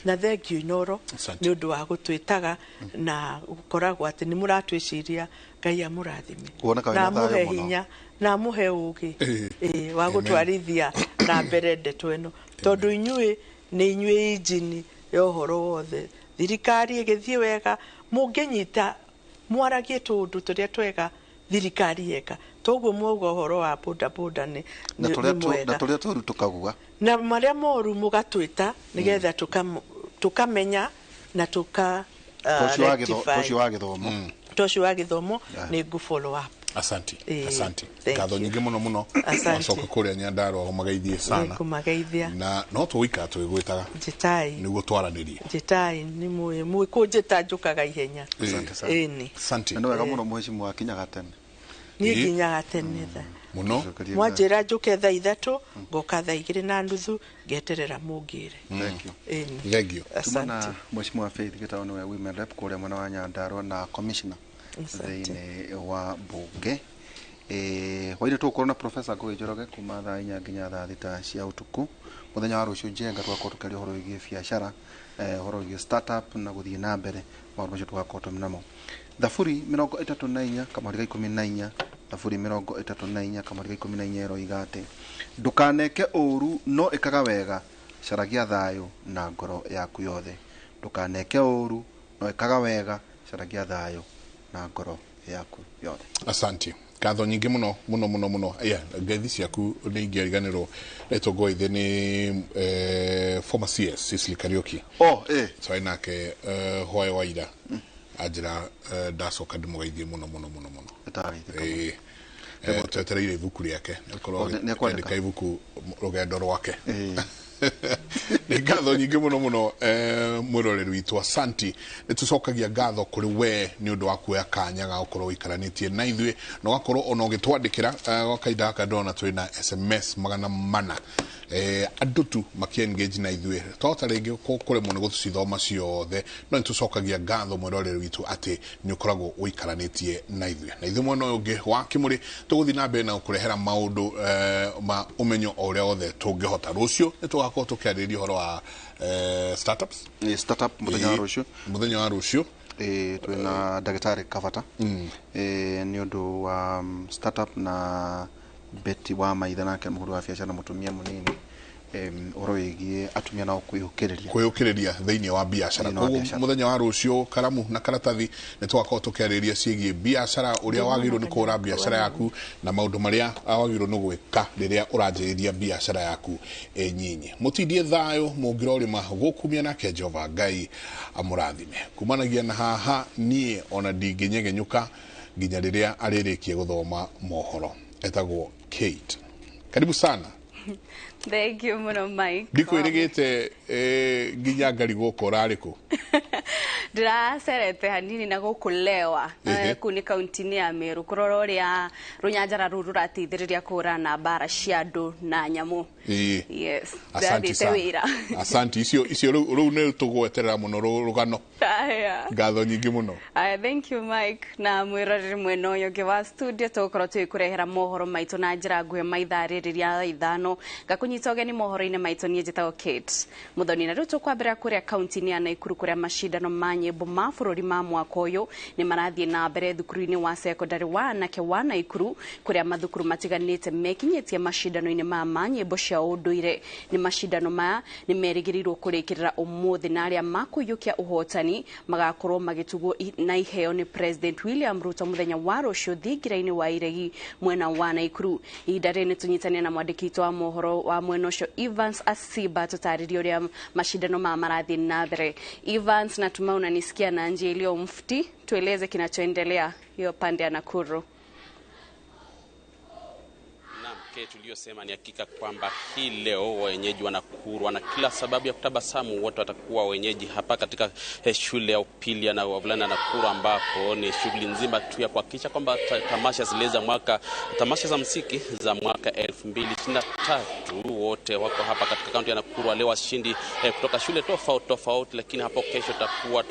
na thank you Inoro ni undu wa gutwitaga na gukoragwo ati ni muratwiciria Ngai amurathime na muhe hinya na muhe ugi wa gutwarithia na mbere ndeto ino tondu inyui ni inyui injini ya uhoro wothe thirikari igithie wega munginyita mwaragie tundu turia twega thirikari yeka toguo mwogo uhoro wa boda ni na turia turu tukagua na maria moru mugatwita nigetha tukamenya na tuka tocio wa githomo ni gu follow up. Asante ngatho nyingi muno wacoka kuria Nyandarua umageithie sana na no tuika twigwitaga jitai niguo twaranirie jitai ni mwe kunjita njukaga ihenya asante no wega muno mheshimiwa kinyaga tene ni nginya tenetha muno mwanjira njuke thaa 3 ngoka thaa 2:30 ngeterera mungire. Thank you. Tumana Mheshimiwa Faith Gitau we women rep kule mwana wa Nyandarua na commissioner thĩinĩ wa bunge. Waire tukorwo na Professor Njoroge kuma thaa 4 nginya thaa 6 cia utuku. Muthenya wa rucio njenga twakorwo tukiaria horo wĩgiĩ biacara, horo wĩgiĩ startup na gũthiĩ na mbere maũndũ macio twakorwo tũmenamo. Thaburi 34 kamari 14 thaburi 34 kamari 14 eroiga atĩ ndukaneke ũru no ĩkaga wega caragia thayũ na ngoro yaku yothe. Ndukaneke ũru no ĩkaga wega caragia thayũ na ngoro yaku yothe. Asante. Katho nyingi muno muno muno muno. Ngeithi ciaku nĩ ingĩariganĩrwo nĩtũngũithĩ nĩ former CS Cecily Kariuki. So inake hoya waira ajira ndacoka ndĩmũgeithie muno muno muno muno. Twetereire ibuku rĩake nĩkwandĩka ibuku rũgendo rwake. Nĩ ngatho nyingĩ mũno mũno mwĩroreri witũ. Asanti, nĩtũcokagia ngatho kũrĩ we nĩ ũndũ wa kuoya kanya ga gũkorwo ũikaranĩtie na ithuĩ na ũgakorwo ona ũgĩtwandĩkĩra gwa kahinda gaka ndona twĩ na SMS 400 andũ tu makiengage na ithuĩ tota rĩngĩ kũremwo nĩ gũcithoma ciothe, no nĩtũcokagia ngatho mwĩroreri witũ atĩ nĩ ũkoragwo ũikaranĩtie na ithuĩ. Na ithuĩ mwena ũngĩ wa Kĩmũrĩ tũgũthiĩ na mbere na gũkũrehera maũndũ ma ũmenyo o ũrĩa othe tũngĩhota. Rũciũ nĩtũgakorwo tũkĩarĩrĩria ũhoro wa startups. Startup muthenya wa rũciũ twĩna ndagĩtarĩ Kabata nĩ ũndũ wa startup na Beti wa maitha nake mũhũri wa biacara mũtumia mũnini ũhoro wĩgiĩ atumia nao kwĩhũkĩrĩria thĩinĩ wa biacara. Koguo mũthenya wa rũciũ karamu na karatathi nĩtũgakorwo tũkĩarĩrĩria ciĩgiĩ biacara, ũrĩa wagĩrĩirwo nĩ kũhũra biacara yaku na maũndũ marĩa wagĩrĩirwo nĩ gwĩka rĩrĩa ũranjĩrĩria biacara yaku nyinyi. Mũtindie thayũ mũngĩra ũrĩma gũkumia nake Jehova Ngai amũrathime. Kumanagia na haha niĩ ona ndingĩnyegenyũka nginya rĩrĩa arĩrĩkie gũthoma mohoro. Etagwo Kate. Karibu sana. Thank you muno Mike. Ndikwĩrĩgĩte nginya ngari gũkũ ũrarĩ kũ? Ndĩracerete hanini na gũkũ Lewa kũu nĩ kaunti-inĩ ya Meru kũrora ũrĩa rũnyanjara rũu rũrateithĩrĩria kũhũrana mbara cia andũ na nyamũ. Yes. Asante wĩra. Asante. Icio rũu nĩ tũgweterera mũno rũgano. Ngatho nyingĩ mũno. Thank you Mike. Na mwĩroreri mwena ũyũ ũngĩ wa studio tũgũkorwo tũgĩkũrehera mohoro maitũ na njĩra nguhĩ ma ithaa rĩrĩ rĩa 5 gakũnyita ũgeni mohoro-inĩ maitũ. Niĩ njĩtagwo Kate Muthoni na rĩu tũkwambĩrĩra kũrĩa kaunti-inĩ ya Naikuru kũrĩa macindano ma nyĩmbo ma bũrũri ma mwaka ũyũ nĩ marathiĩ na mbere thukuru-inĩ wa secondary wa anake wa Naikuru kũrĩa mathukuru matiganĩte mekinyĩtie macindano-inĩ ma nyĩmbo cia ũndũire. Nĩ macindano maya nĩ merĩgĩrĩirwo kũrĩkĩrĩra ũmũthĩ na arĩa makũiyũkia ũhotani magakorwo magĩtugwo na iheo nĩ President William Ruto mũthenya wa rũciũ thingira-inĩ wa iregi mwena wa Naikuru. Ihinda rĩrĩ nĩtũnyitania na mwandĩki witũ wa mohoro wa mwena ũcio Evans Asiba tũtarĩrie ũrĩa macindano maya marathiĩ na mbere. Evans, natumai unanisikia na nje iliyo mufti, tueleze kinachoendelea hiyo pande ya Nakuru. Tuliyosema ni hakika kwamba hii leo wenyeji wa Nakuru wana kila sababu ya kutabasamu. Wote watakuwa wenyeji hapa katika shule ya upili na wavulana Nakuru, ambapo ni shughuli nzima tu ya kuhakikisha kwamba tamasha zile za tamasha za muziki za mwaka 2023 wote wako hapa katika kaunti ya Nakuru. Wale washindi kutoka shule tofauti, lakini hapo kesho tutakuwa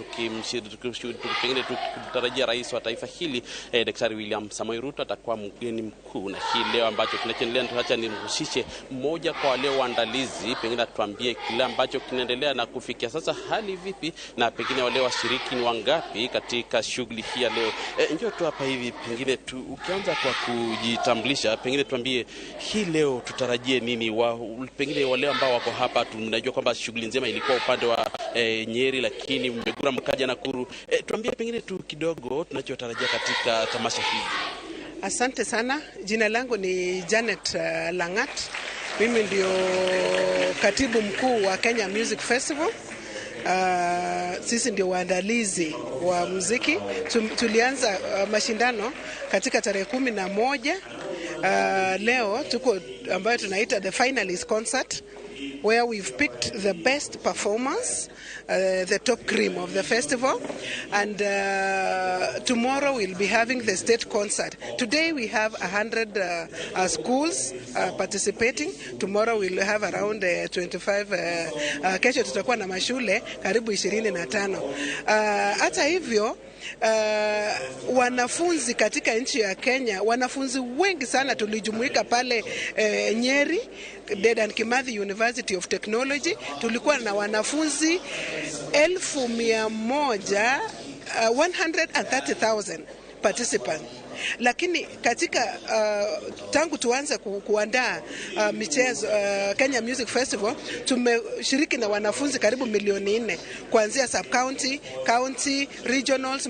pengine tukitarajia rais wa taifa hili Daktari William Samoei Ruto atakuwa mgeni mkuu. Na hii leo ambacho kinachoendelea tuacha nimhusishe mmoja kwa wale waandalizi, pengine atuambie kile ambacho kinaendelea na kufikia sasa hali vipi, na pengine wale washiriki ni wangapi katika shughuli hii ya leo. Njoo tu hapa hivi, pengine ukianza kwa kujitambulisha, pengine tuambie hii leo tutarajie nini, pengine wale ambao wako hapa. Tunajua kwamba shughuli nzima ilikuwa upande wa Nyeri, lakini mmegura mkaja Nakuru. Tuambie pengine tu kidogo tunachotarajia katika tamasha hili. Asante sana. Jina langu ni Janet Langat. Mimi ndio katibu mkuu wa Kenya Music Festival. Sisi ndio waandalizi wa muziki. Tulianza mashindano katika tarehe 11. Leo tuko ambayo tunaita the finalist concert. where we've picked the best performers, the top cream of the festival. And tomorrow we'll be having the state concert. Today we have 100 schools participating. Tomorrow we'll have around 25. Kesho tutakuwa na mashule karibu 25. Hata hivyo wanafunzi katika nchi ya Kenya, wanafunzi wengi sana tulijumuika pale Nyeri, Dedan Kimathi University of Technology. Tulikuwa na wanafunzi 130,000 participants. Lakini katika tangu tuanze kuandaa michezo Kenya Music Festival, tumeshiriki na wanafunzi karibu 4 milioni kuanzia sub county, county, regionals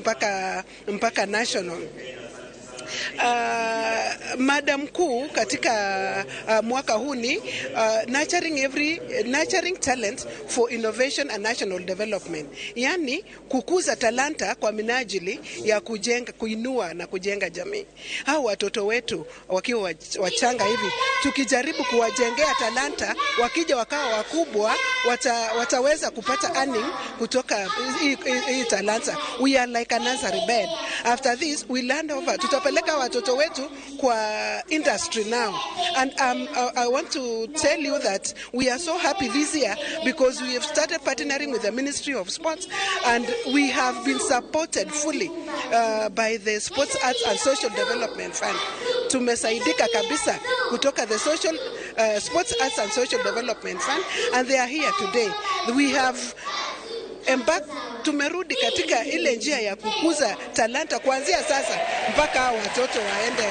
mpaka national. Madam kuu katika mwaka huu ni nurturing talent for innovation and national development, yani kukuza talanta kwa minajili ya kuinua na kujenga jamii. Hao watoto wetu wakiwa wachanga hivi, tukijaribu kuwajengea talanta, wakija wakawa wakubwa, wataweza kupata earning kutoka hii talanta. We are like a nursery bed. After this we land over, tutapeleka watoto wetu kwa industry now. And I want to tell you that we are so happy this year because we have started partnering with the Ministry of Sports, and we have been supported fully by the Sports Arts and Social Development Fund. Tumesaidika kabisa kutoka the Sports Arts and Social Development Fund, and they are here today. We have tumerudi katika ile njia ya kukuza talanta kuanzia sasa mpaka watoto waende.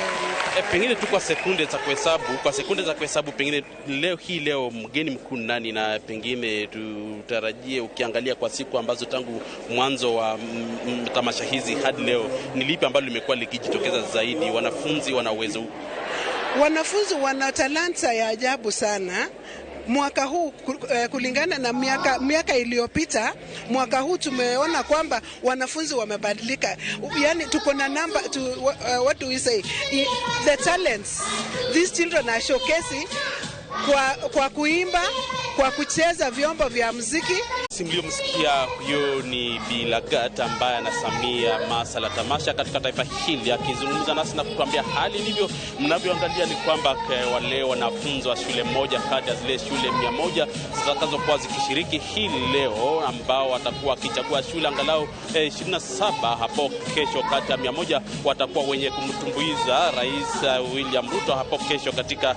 Pengine tu kwa sekunde za kuhesabu, pengine leo mgeni mkuu nani, na pengine tutarajie, ukiangalia kwa siku ambazo tangu mwanzo wa tamasha hizi hadi leo, ni lipi ambalo limekuwa likijitokeza zaidi? Wanafunzi wana uwezo, wanafunzi wana talanta ya ajabu sana. Mwaka huu kulingana na miaka iliyopita, mwaka huu tumeona kwamba wanafunzi wamebadilika. Yani tuko na number what do we say, the talents these children are showcasing kwa kuimba, kwa kucheza vyombo vya muziki. Mliomsikia huyo ni Bilagat ambaye anasamia masala tamasha katika taifa hili, akizungumza nasi na kutuambia hali ilivyo. Mnavyoangalia ni kwamba wale wanafunzi wa shule moja kati ya zile shule 100 zitakazokuwa zikishiriki hili leo, ambao watakuwa wakichagua shule angalau 27 hapo kesho. Kati ya 100 watakuwa wenye kumtumbuiza Rais William Ruto hapo kesho katika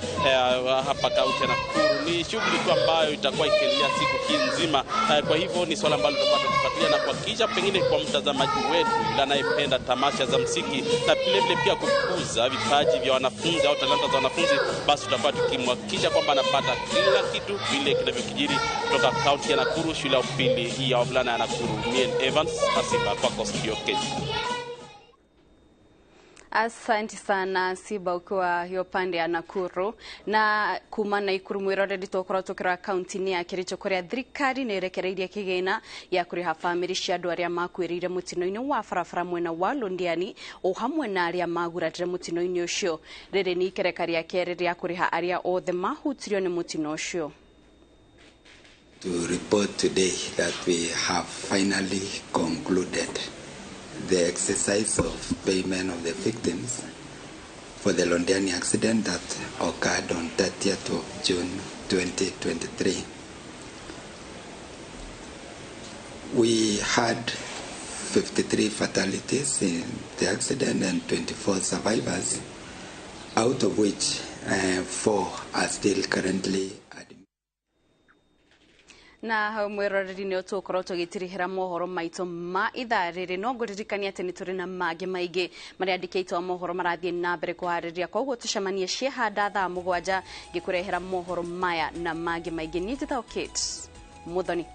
hapa kaunti ya Nakuru. Ni shughuli tu ambayo itakuwa ikiendelea siku hii nzima. Kwa hivyo ni swala ambalo tutakuwa tukifuatilia na kuhakikisha pengine kwa mtazamaji wetu yule anayependa tamasha za muziki na vile pia kukuza vipaji vya wanafunzi au talanta za wanafunzi, basi tutakuwa tukimhakikisha kwamba anapata kila kitu vile kinavyokijiri kutoka kaunti ya Nakuru, shule ya upili ya wavulana ya Nakuru. Evans Asiba kwa studio Kenya. Asante sana Siba ukiwa hiyo pande ya Nakuru. Na kumana ikuru mwirore ditokora tokera county ni ya Kericho korea thirikari nerekereirie kigena ya kuriha family cia andu aria makwirire mutino-ini wa farafara mwena wa Londiani o hamwe na aria maguratire mutino-ini ucio. Riri ni ikereka ria keri ria kuriha aria othe mahutirio ni mutino ucio. To report today that we have finally concluded the exercise of payment of the victims for the Londiani accident that occurred on 30th of June 2023. We had 53 fatalities in the accident and 24 survivors, out of which 4 are still currently na hamweroreri ni otokoro tugitirihira mohoro maito ma ithariri no nguririkania ati ni turi na magi maige mari andikitwo mohoro marathie na mbere kuhariria koguo tucemanie ciehanda thaa 7 gikurehera mohoro maya na magi maige ni Gitau Muthoni.